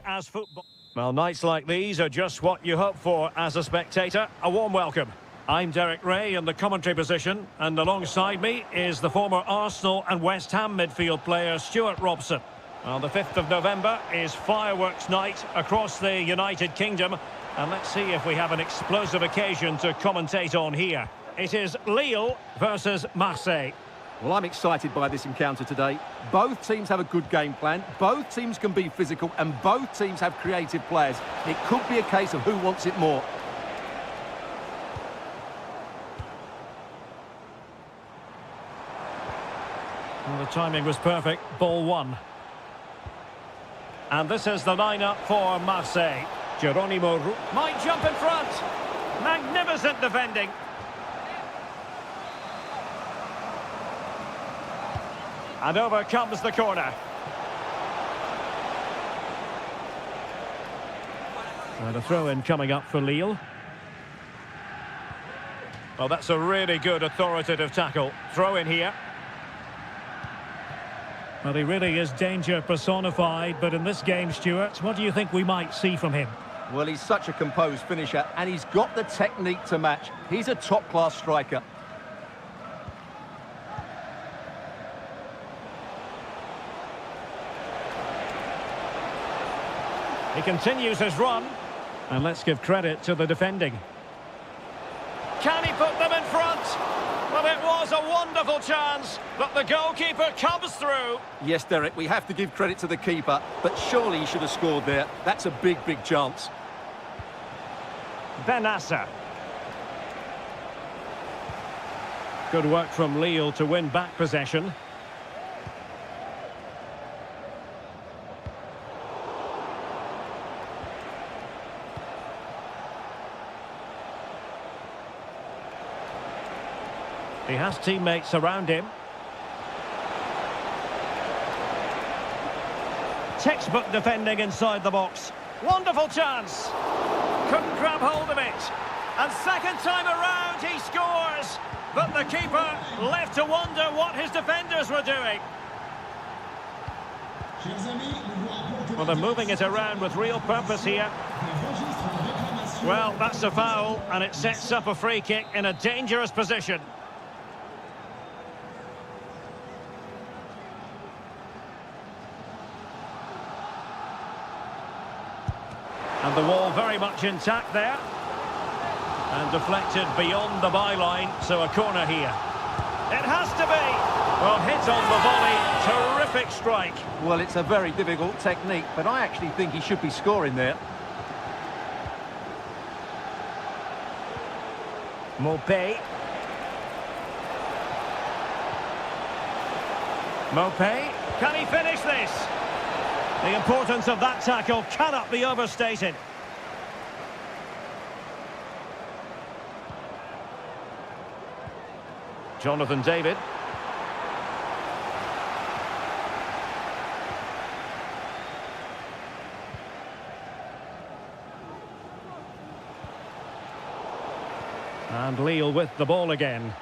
As football. Well, nights like these are just what you hope for as a spectator. A warm welcome. I'm Derek Ray in the commentary position, and alongside me is the former Arsenal and West Ham midfield player Stuart Robson. Well, the 5th of November is fireworks night across the United Kingdom, and let's see if we have an explosive occasion to commentate on here. It is Lille versus Marseille. Well, I'm excited by this encounter today. Both teams have a good game plan, both teams can be physical, and both teams have creative players. It could be a case of who wants it more. Well, the timing was perfect. Ball one. And this is the lineup for Marseille. Geronimo might jump in front. Magnificent defending. And over comes the corner. And a throw-in coming up for Lille. Well, that's a really good authoritative tackle. Throw-in here. Well, he really is danger personified, but in this game, Stuart, what do you think we might see from him? Well, he's such a composed finisher, and he's got the technique to match. He's a top-class striker. He continues his run, and let's give credit to the defending. Can he put them in front? Well, it was a wonderful chance, but the goalkeeper comes through. Yes, Derek, we have to give credit to the keeper, but surely he should have scored there. That's a big, big chance. Benassa. Good work from Lille to win back possession. He has teammates around him. Textbook defending inside the box. Wonderful chance. Couldn't grab hold of it. And second time around he scores. But the keeper left to wonder what his defenders were doing. Well, they're moving it around with real purpose here. Well, that's a foul, and it sets up a free kick in a dangerous position. And the wall very much intact there. And deflected beyond the byline, so a corner here. It has to be! Well, hit on the volley, terrific strike. Well, it's a very difficult technique, but I actually think he should be scoring there. Mopé. Mopé, can he finish this? The importance of that tackle cannot be overstated. Jonathan David. And Lille with the ball again.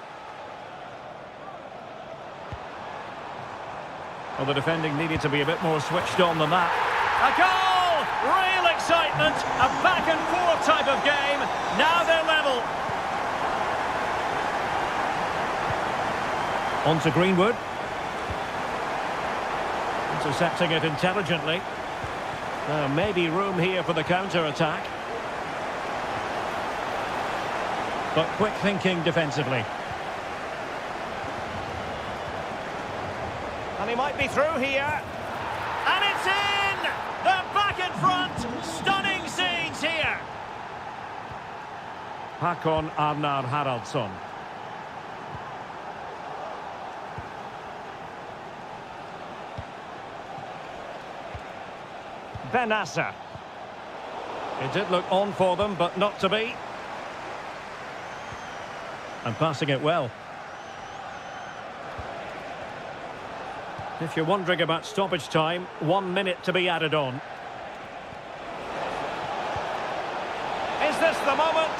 Well, the defending needed to be a bit more switched on than that. A goal! Real excitement! A back-and-forth type of game. Now they're level. On to Greenwood. Intercepting it intelligently. Maybe room here for the counter-attack. But quick thinking defensively. And he might be through here. And it's in! They're back in front! Stunning scenes here! Hakon Arnar Haraldsson. Benassa. It did look on for them, but not to be. And passing it well. If you're wondering about stoppage time, 1 minute to be added on. Is this the moment?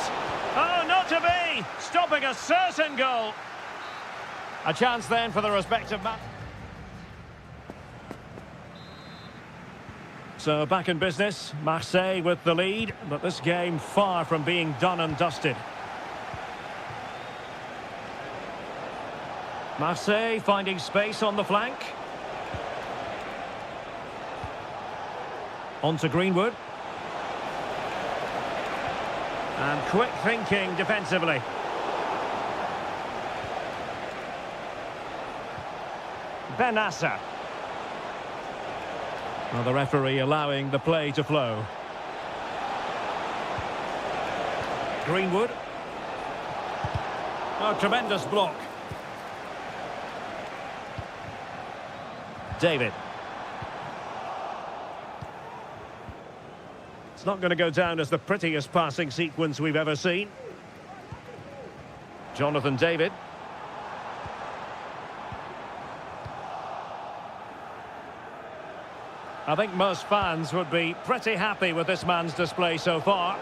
Oh, not to be! Stopping a certain goal. A chance then for the respective man. So back in business, Marseille with the lead, but this game far from being done and dusted. Marseille finding space on the flank. On to Greenwood. And quick thinking defensively. Benassa. Well, the referee allowing the play to flow. Greenwood. Oh, tremendous block. David. It's not going to go down as the prettiest passing sequence we've ever seen. Jonathan David. I think most fans would be pretty happy with this man's display so far.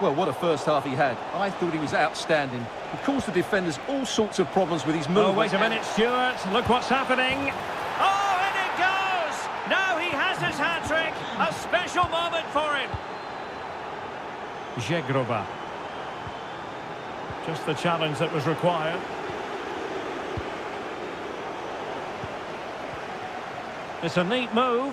Well, what a first half he had. I thought he was outstanding. He caused the defenders all sorts of problems with his movement. Oh, wait a minute, Stuart. Look what's happening. Oh, and it goes! Now he has his hat-trick. A special moment for him. Zegrova. Just the challenge that was required. It's a neat move.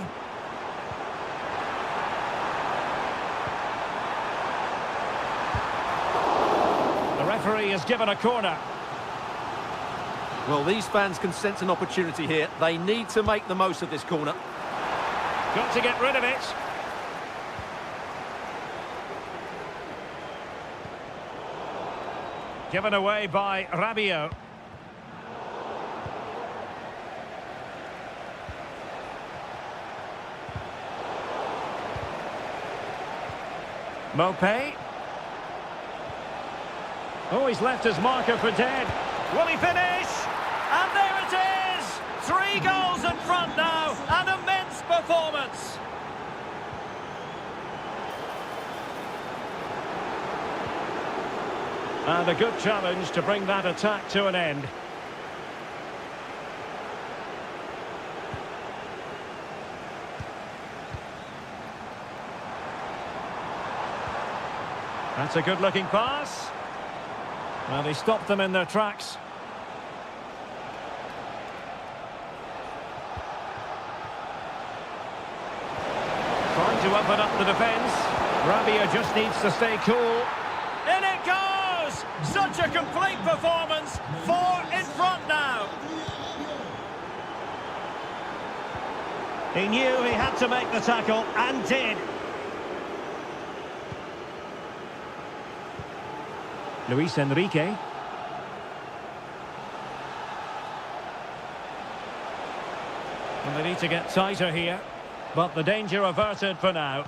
The referee has given a corner. Well, these fans can sense an opportunity here. They need to make the most of this corner. Got to get rid of it. Given away by Rabiot. Mopé. Oh, he's left his marker for dead. Will he finish? And there it is! 3 goals in front now. An immense performance. And a good challenge to bring that attack to an end. That's a good-looking pass. Well, he stopped them in their tracks. Trying to open up the defence. Rabiot just needs to stay cool. In it goes! Such a complete performance. 4 in front now. He knew he had to make the tackle and did. Luis Enrique. And they need to get tighter here, but the danger averted for now.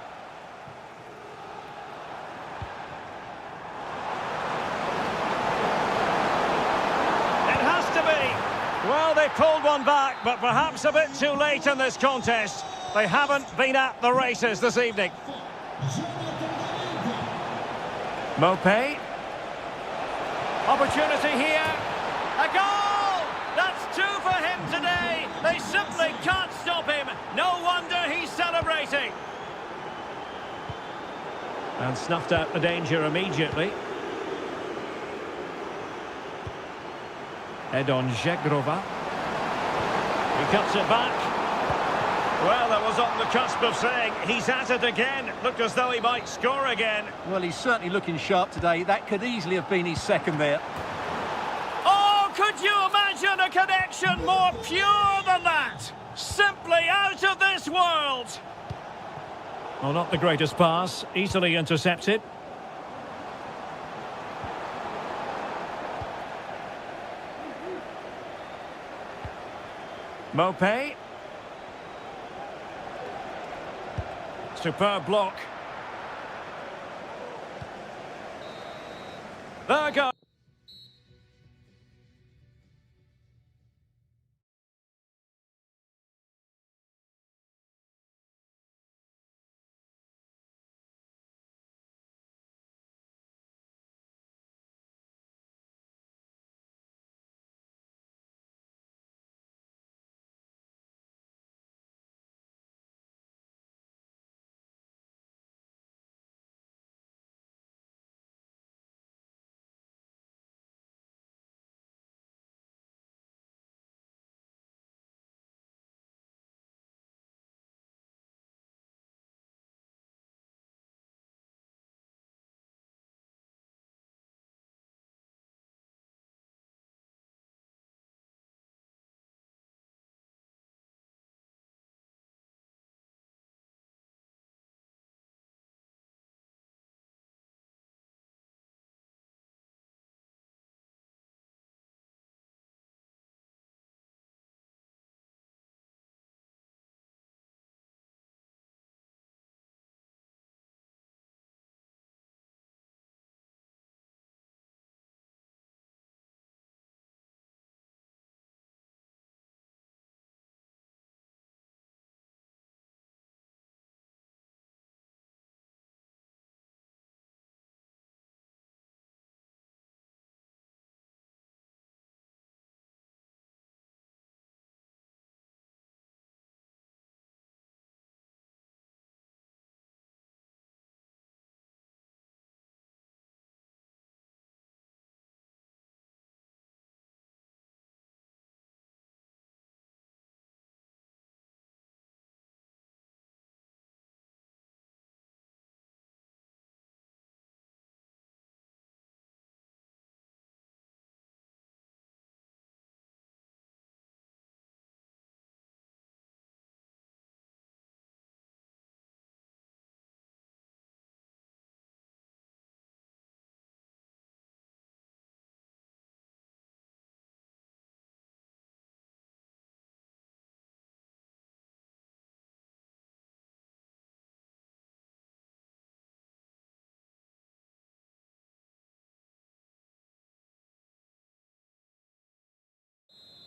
It has to be. Well, they pulled one back, but perhaps a bit too late in this contest. They haven't been at the races this evening. Mopé. Opportunity here. A goal! That's 2 for him today. They simply can't stop him. No wonder he's celebrating. And snuffed out the danger immediately. Edon Zegrova. He cuts it back. Well, that was on the cusp of saying he's at it again. Looked as though he might score again. Well, he's certainly looking sharp today. That could easily have been his second there. Oh, could you imagine a connection more pure than that? Simply out of this world. Well, not the greatest pass. Easily intercepted. Mopé. Superb block. There goes.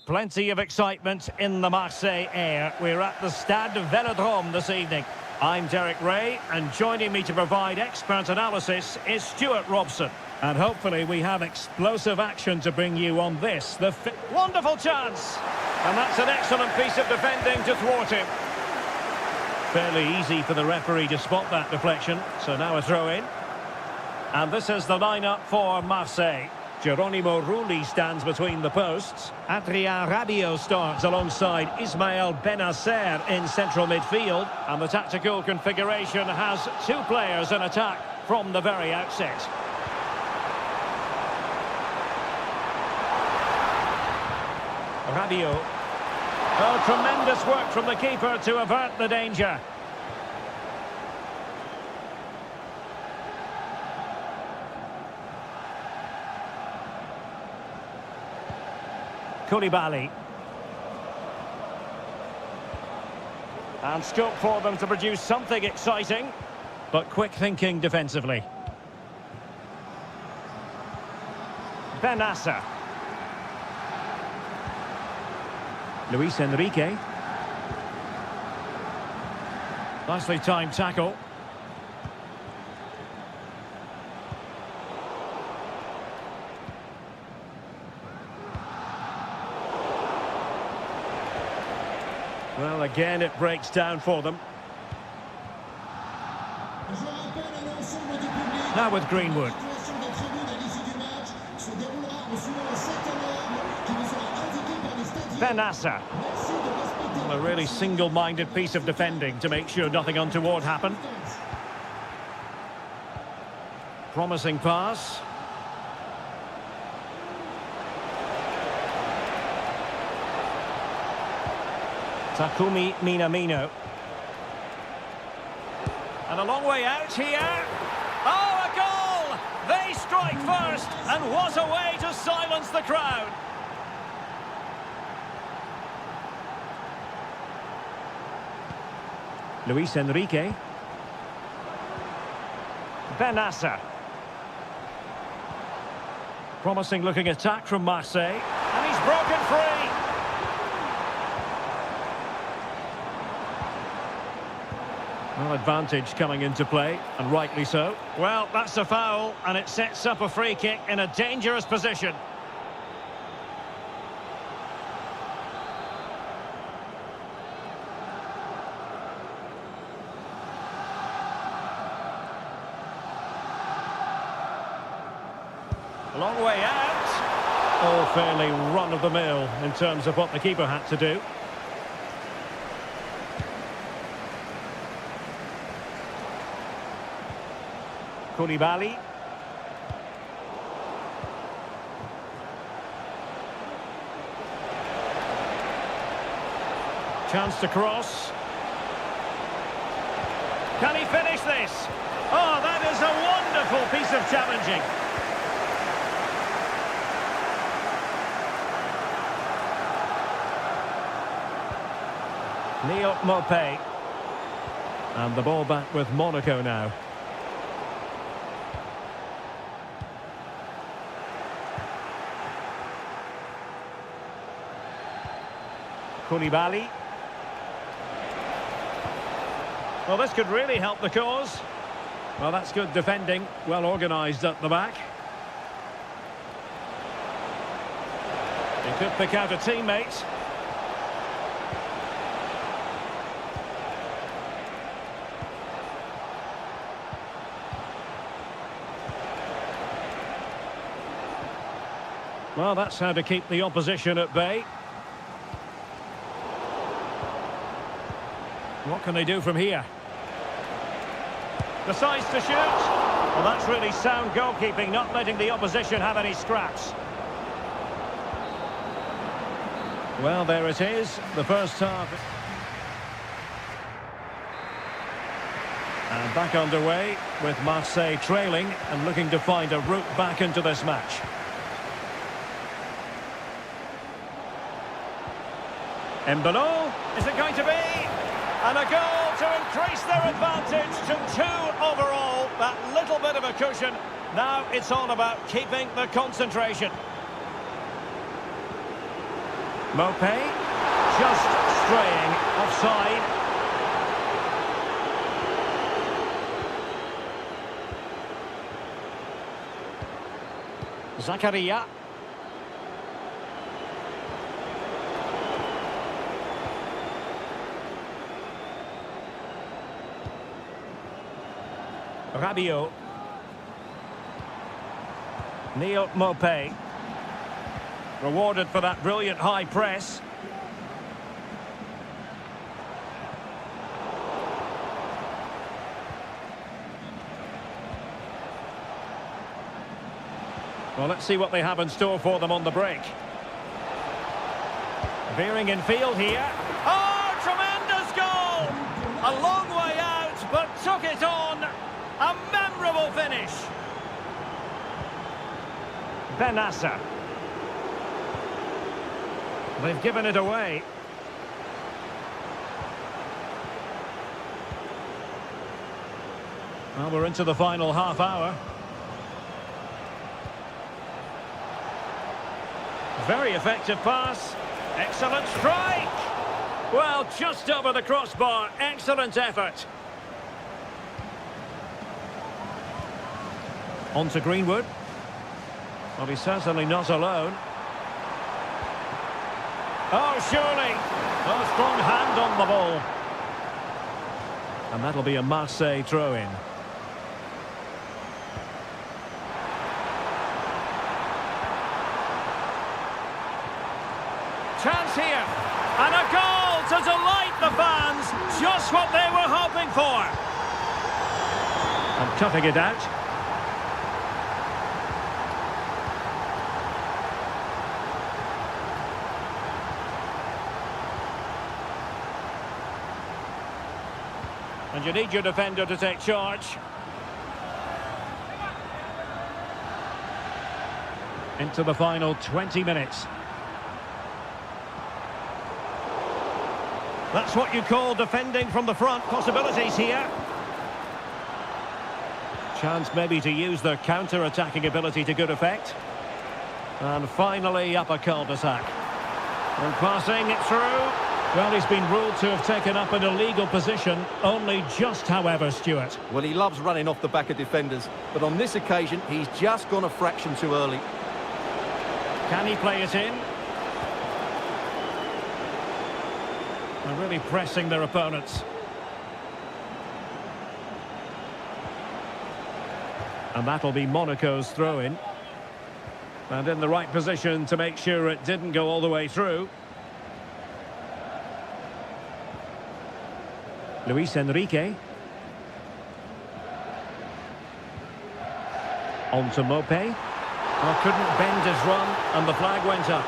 Plenty of excitement in the Marseille air. We're at the Stade Vélodrome this evening. I'm Derek Ray, and joining me to provide expert analysis is Stuart Robson. And hopefully we have explosive action to bring you on this. Wonderful chance! And that's an excellent piece of defending to thwart him. Fairly easy for the referee to spot that deflection. So now a throw-in. And this is the lineup for Marseille. Geronimo Rulli stands between the posts. Adrien Rabiot starts alongside Ismael Benacer in central midfield. And the tactical configuration has two players in attack from the very outset. Rabiot. Oh, tremendous work from the keeper to avert the danger. Koulibaly. And scope for them to produce something exciting, but quick thinking defensively. Benacer. Luis Enrique. Nicely timed tackle. Well, again, it breaks down for them. Now with Greenwood. Benacer. Well, a really single-minded piece of defending to make sure nothing untoward happened. Promising pass. Takumi Minamino. And a long way out here. Oh, a goal! They strike first, and what a way to silence the crowd. Luis Enrique. Benacer. Promising looking attack from Marseille. And he's broken free. Well, advantage coming into play, and rightly so. Well, that's a foul, and it sets up a free kick in a dangerous position. A long way out. All fairly run-of-the-mill in terms of what the keeper had to do. Koulibaly. Chance to cross. Can he finish this? Oh, that is a wonderful piece of challenging. Leo Mopé. And the ball back with Monaco now. Koulibaly. Well, this could really help the cause. Well, that's good defending, well organised at the back. He could pick out a teammate. Well, that's how to keep the opposition at bay. What can they do from here? Decides to shoot. Well, that's really sound goalkeeping, not letting the opposition have any scraps. Well, there it is, the first half. And back underway with Marseille trailing and looking to find a route back into this match. Embolo, is it going to be? And a goal to increase their advantage to 2 overall. That little bit of a cushion. Now it's all about keeping the concentration. Mopé, just straying offside. Zakaria. Rabiot. Neil Mopé. Rewarded for that brilliant high press. Well, let's see what they have in store for them on the break. Veering in field here. Oh, tremendous goal! A long way out, but took it on. A memorable finish. Benassa. They've given it away. Well, we're into the final half hour. Very effective pass. Excellent strike. Well, just over the crossbar. Excellent effort. On to Greenwood. Well, he's certainly not alone. Oh, surely. Well, a strong hand on the ball. And that'll be a Marseille throw-in. Chance here. And a goal to delight the fans. Just what they were hoping for. And toughing it out. And you need your defender to take charge. Into the final 20 minutes. That's what you call defending from the front. Possibilities here. Chance maybe to use their counter-attacking ability to good effect. And finally up a cul-de-sac. And passing it through. Well, he's been ruled to have taken up an illegal position, only just, however, Stuart. Well, he loves running off the back of defenders, but on this occasion, he's just gone a fraction too early. Can he play it in? They're really pressing their opponents. And that'll be Monaco's throw-in. And in the right position to make sure it didn't go all the way through. Luis Enrique. On to Mopé. Oh, couldn't bend his run, and the flag went up.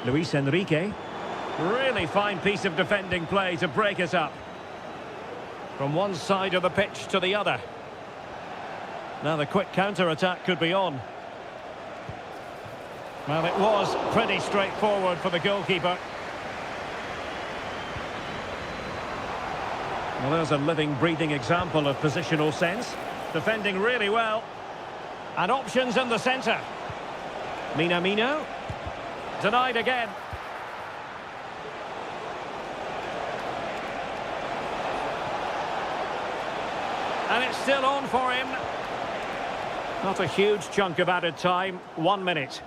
Luis Enrique. Really fine piece of defending play to break it up. From one side of the pitch to the other. Now the quick counter-attack could be on. Well, it was pretty straightforward for the goalkeeper. Well, there's a living, breathing example of positional sense. Defending really well. And options in the centre. Minamino. Denied again. And it's still on for him. Not a huge chunk of added time. 1 minute.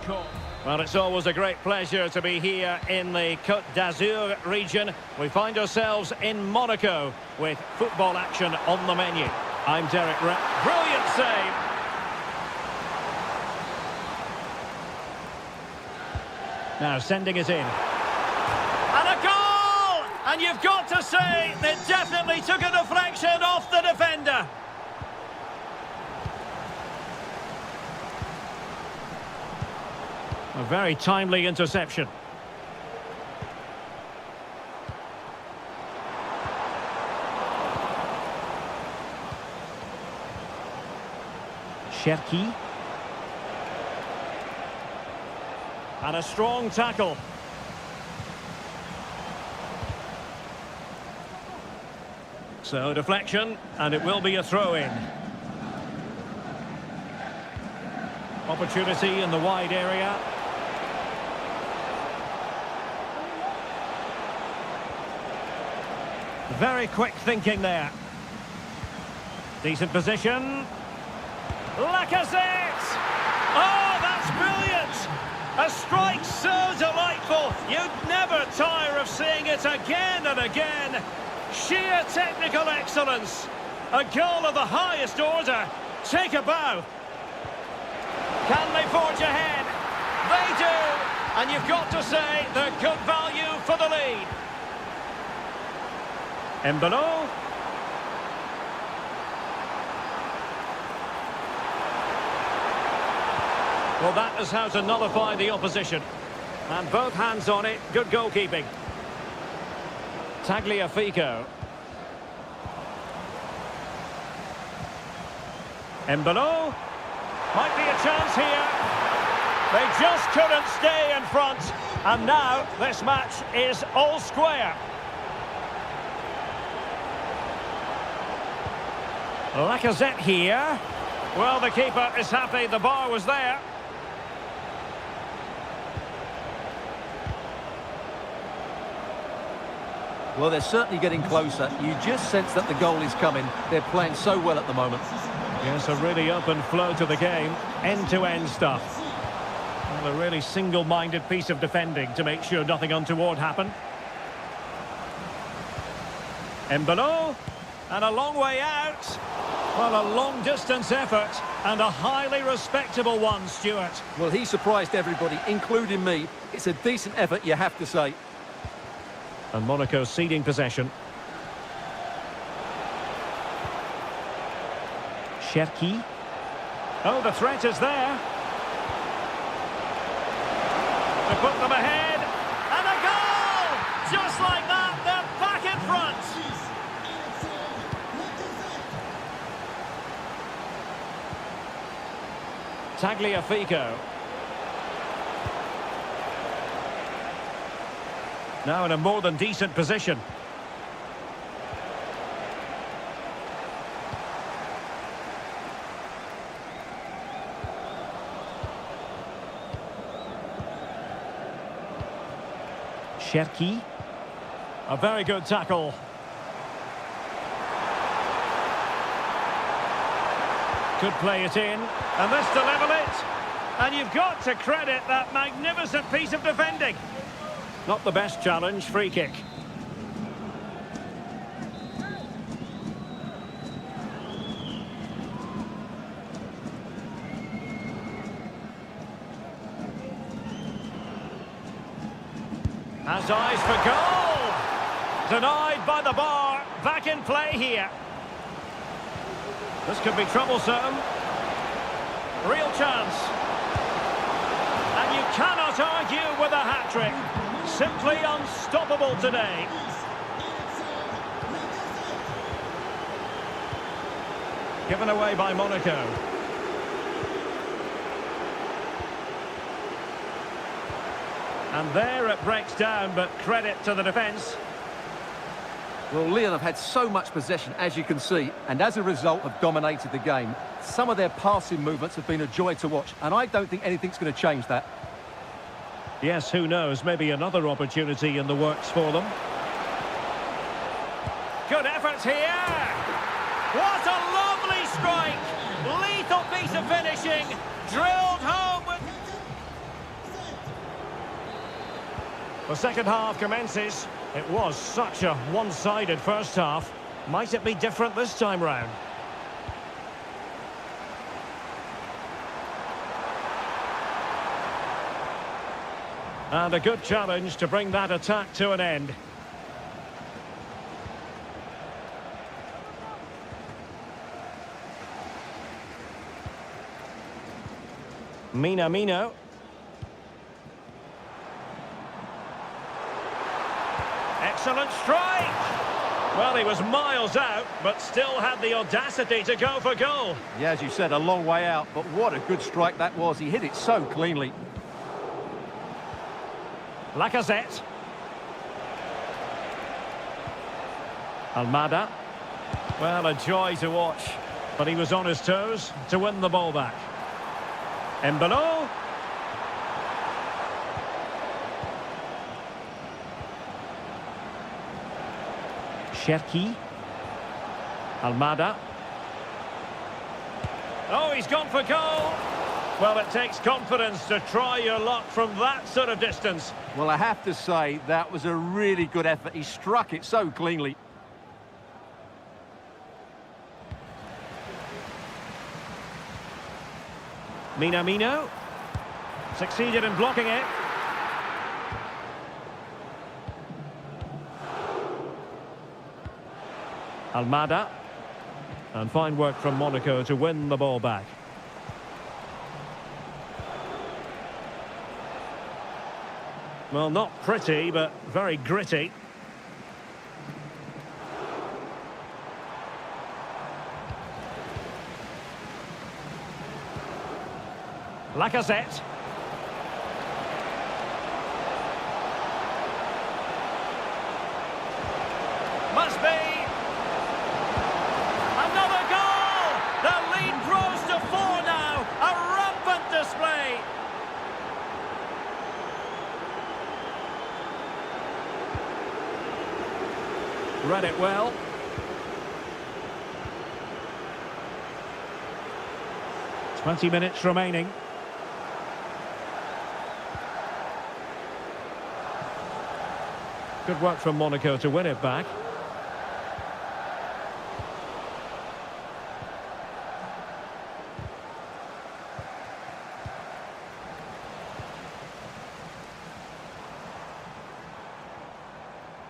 call. Well, it's always a great pleasure to be here in the Côte d'Azur region. We find ourselves in Monaco with football action on the menu. I'm Derek Ray. Brilliant save. Now sending it in. And a goal! And you've got to say, they definitely took a deflection off the defender. A very timely interception. Cherki. And a strong tackle. So deflection, and it will be a throw-in. Opportunity in the wide area. Very quick thinking there. Decent position. Lacazette! Oh, that's brilliant! A strike so delightful. You'd never tire of seeing it again and again. Sheer technical excellence. A goal of the highest order. Take a bow. Can they forge ahead? They do. And you've got to say they're good value for the lead. Mbolo. Well, that is how to nullify the opposition. And both hands on it. Good goalkeeping. Tagliafico. Mbolo. Might be a chance here. They just couldn't stay in front. And now this match is all square. Lacazette here. Well, the keeper is happy the bar was there. Well, they're certainly getting closer. You just sense that the goal is coming. They're playing so well at the moment. Yes, a really open flow to the game. End-to-end stuff. Well, a really single-minded piece of defending to make sure nothing untoward happened. Mbolo. And a long way out. Well, a long-distance effort and a highly respectable one, Stuart. Well, he surprised everybody, including me. It's a decent effort, you have to say. And Monaco ceding possession. Cherki. Oh, the threat is there. To put them ahead. And a goal! Just like that, they're back in front. Tagliafico. Now in a more than decent position. Cherki. A very good tackle. Could play it in. And this to level it. And you've got to credit that magnificent piece of defending. Not the best challenge, free kick. Has eyes for goal! Denied by the bar. Back in play here. This could be troublesome. Real chance. And you cannot argue with a hat-trick. Simply unstoppable today. Given away by Monaco. And there it breaks down, but credit to the defence. Well, Lyon have had so much possession, as you can see, and as a result have dominated the game. Some of their passing movements have been a joy to watch, and I don't think anything's going to change that. Yes, who knows, maybe another opportunity in the works for them. Good effort here! What a lovely strike! Lethal piece of finishing, drilled home with... The second half commences. It was such a one-sided first half. Might it be different this time round? And a good challenge to bring that attack to an end. Minamino. Excellent strike! Well, he was miles out, but still had the audacity to go for goal. Yeah, as you said, a long way out, but what a good strike that was. He hit it so cleanly. Lacazette. Almada. Well, a joy to watch, but he was on his toes to win the ball back. Embolo. Cherki. Almada. Oh, he's gone for goal. Well, it takes confidence to try your luck from that sort of distance. Well, I have to say, that was a really good effort. He struck it so cleanly. Minamino. Succeeded in blocking it. Almada. And fine work from Monaco to win the ball back. Well, not pretty, but very gritty. Lacazette. Must be. Another goal! The lead grows to 4 now. A rampant display. Read it well. Twenty minutes remaining. Good work from Monaco to win it back.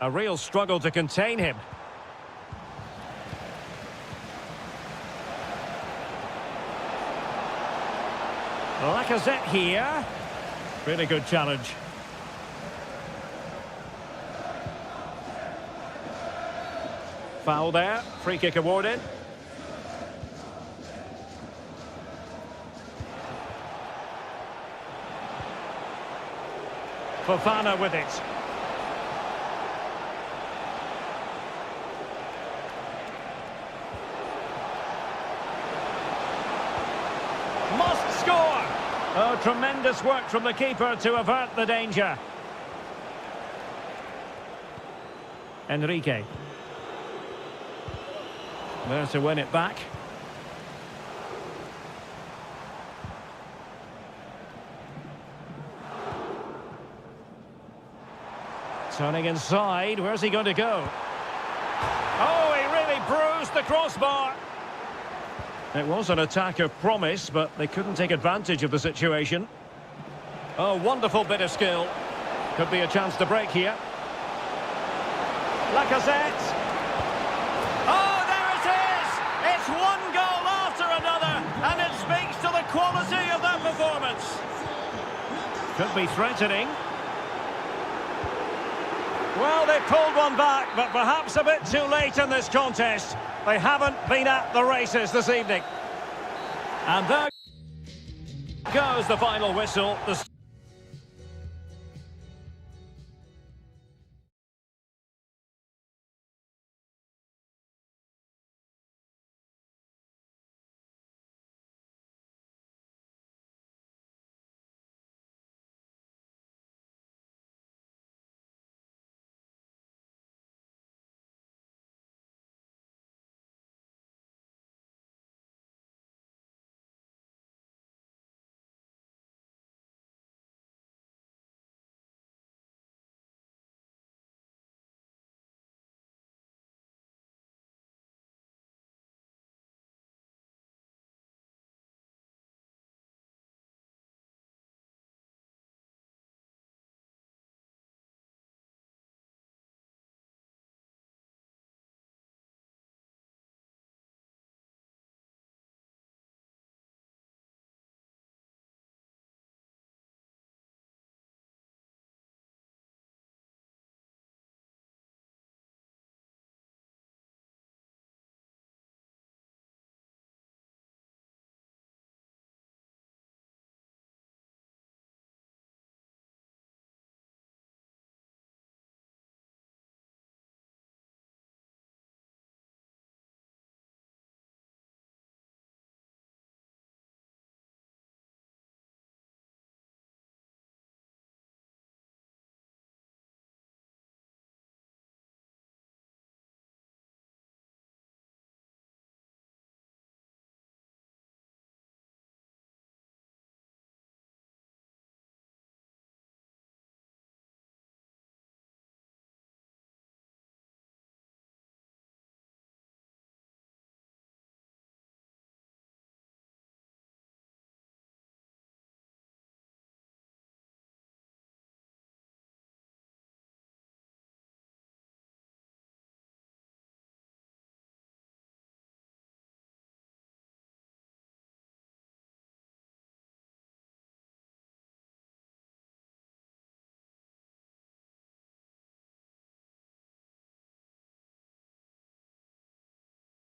A real struggle to contain him. Lacazette here. Really good challenge. Foul there. Free kick awarded. Fofana with it. Must score! Oh, tremendous work from the keeper to avert the danger. Enrique. There to win it back. Turning inside, where's he going to go? Oh, he really bruised the crossbar. It was an attack of promise, but they couldn't take advantage of the situation. Oh, wonderful bit of skill. Could be a chance to break here. Lacazette. Oh, there it is! It's one goal after another, and it speaks to the quality of that performance. Could be threatening. Well, they pulled one back, but perhaps a bit too late in this contest. They haven't been at the races this evening. And there goes the final whistle. The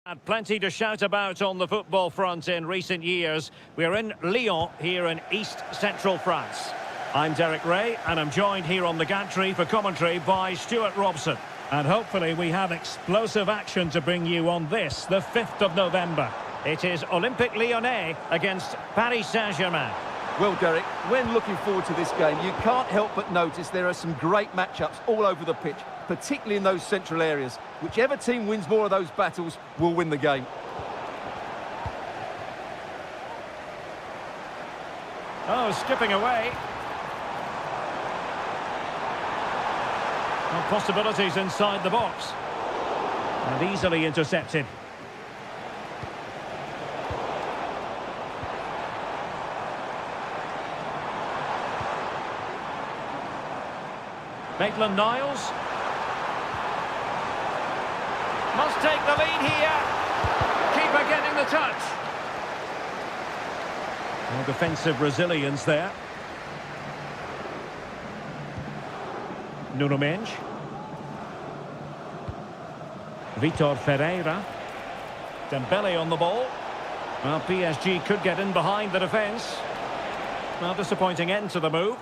And plenty to shout about on the football front in recent years. We're in Lyon, here in East Central France. I'm Derek Ray, and I'm joined here on the gantry for commentary by Stuart Robson. And hopefully we have explosive action to bring you on this, the 5th of November. It is Olympique Lyonnais against Paris Saint-Germain. Well, Derek, when looking forward to this game, you can't help but notice there are some great matchups all over the pitch, particularly in those central areas. Whichever team wins more of those battles will win the game. Oh, skipping away. Well, possibilities inside the box. And easily intercepted. Maitland-Niles. Must take the lead here. Keeper getting the touch. Well, defensive resilience there. Nuno Mendes. Vitor Ferreira. Dembele on the ball. Well, PSG could get in behind the defence. Well, disappointing end to the move.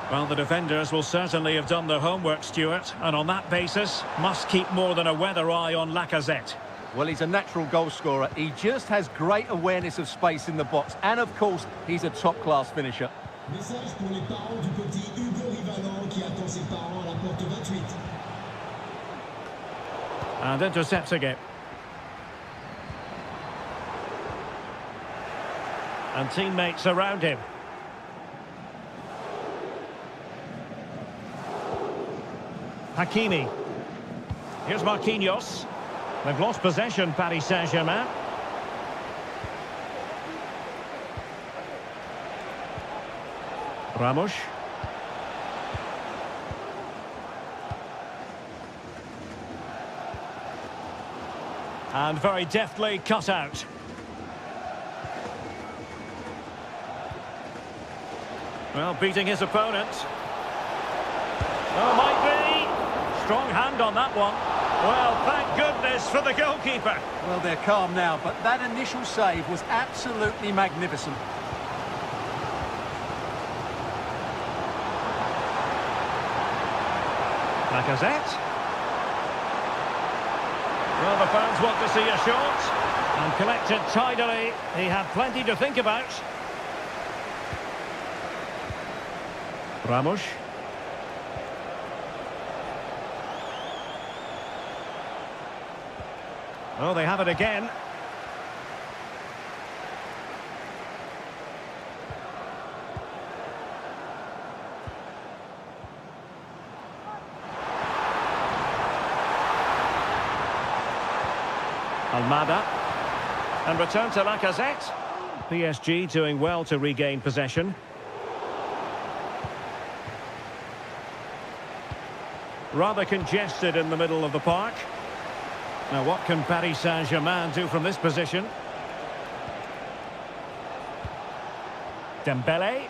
Well, the defenders will certainly have done their homework, Stuart, and on that basis, must keep more than a weather eye on Lacazette. Well, he's a natural goal scorer. He just has great awareness of space in the box, and of course, he's a top-class finisher. Message pour les parents du petit Hugo Rivalan qui attend ses parents à la porte 28. And intercepting it. And teammates around him. Hakimi. Here's Marquinhos. They've lost possession, Paris Saint-Germain. Ramos. And very deftly cut out. Well, beating his opponent. Oh, might be. Strong hand on that one. Well, thank goodness for the goalkeeper. Well, they're calm now, but that initial save was absolutely magnificent. Lacazette. Well, the fans want to see a shot. And collected tidily. He had plenty to think about. Ramos. Oh, they have it again. Almada. And return to Lacazette. PSG doing well to regain possession. Rather congested in the middle of the park. Now, what can Paris Saint-Germain do from this position? Dembele.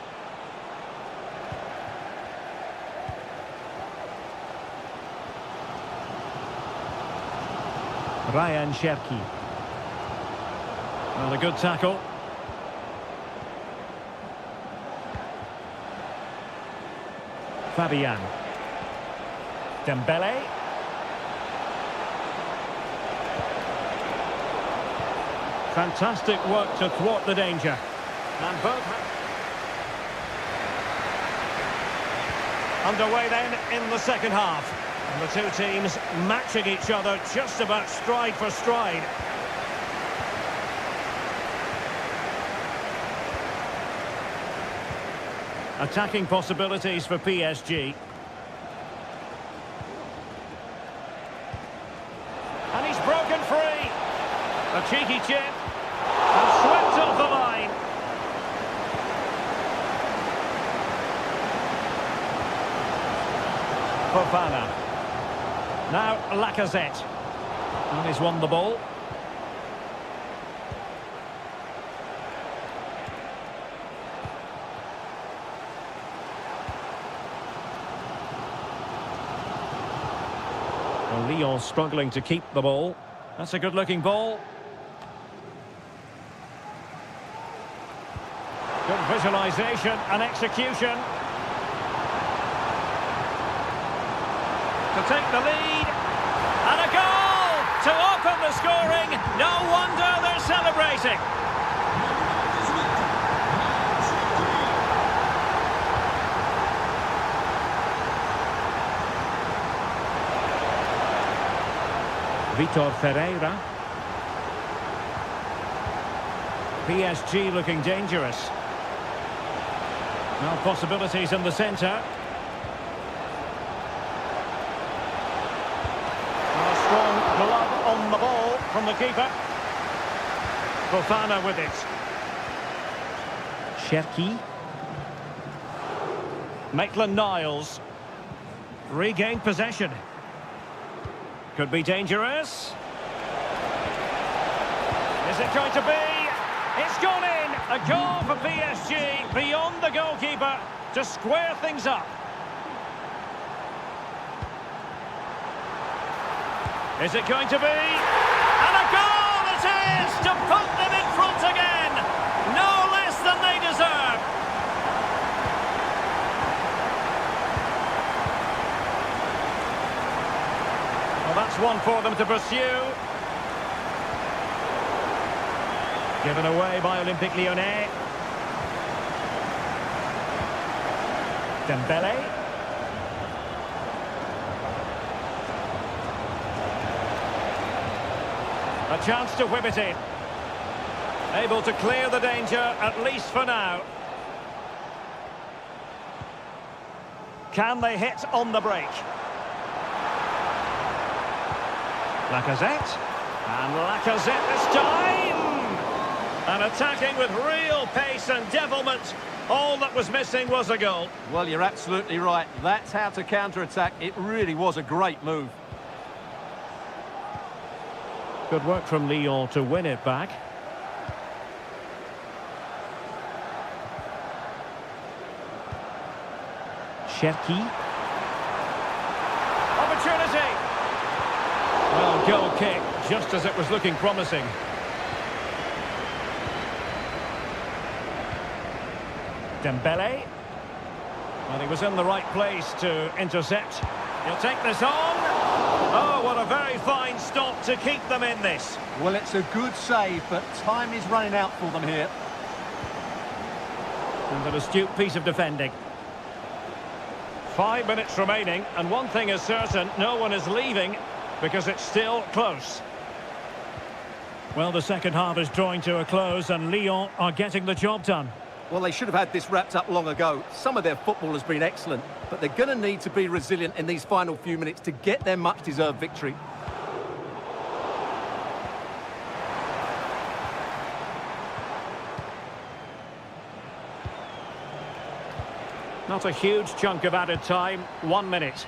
Ryan Cherki. Well, a good tackle. Fabian. Dembele. Fantastic work to thwart the danger. And both underway then in the second half. And the two teams matching each other just about stride for stride. Attacking possibilities for PSG. And he's broken free. A cheeky chip. And swept off the line. Fofana. Now Lacazette. And he's won the ball. Well, Lyon struggling to keep the ball. That's a good-looking ball. Good visualisation and execution. To take the lead. And a goal to open the scoring. No wonder they're celebrating. Vitor Ferreira. PSG looking dangerous. Now possibilities in the centre. A strong glove on the ball from the keeper. Fofana with it. Cherki. Maitland-Niles. Regained possession. Could be dangerous. Is it going to be? It's gone in! A goal for PSG beyond the goalkeeper to square things up. Is it going to be? And a goal it is to put them in front again! No less than they deserve! Well, that's one for them to pursue. Given away by Olympique Lyonnais. Dembele. A chance to whip it in. Able to clear the danger, at least for now. Can they hit on the break? Lacazette. And Lacazette this time! And attacking with real pace and devilment. All that was missing was a goal. Well, you're absolutely right. That's how to counter-attack. It really was a great move. Good work from Lyon to win it back. Cherki. Opportunity! Well, goal kick, just as it was looking promising. Dembele. Well, he was in the right place to intercept. He'll take this on. Oh, what a very fine stop to keep them in this. Well, it's a good save, but time is running out for them here. And an astute piece of defending. 5 minutes remaining, and one thing is certain, no one is leaving because it's still close. Well, the second half is drawing to a close and Lyon are getting the job done. Well, they should have had this wrapped up long ago. Some of their football has been excellent, but they're going to need to be resilient in these final few minutes to get their much-deserved victory. Not a huge chunk of added time, 1 minute.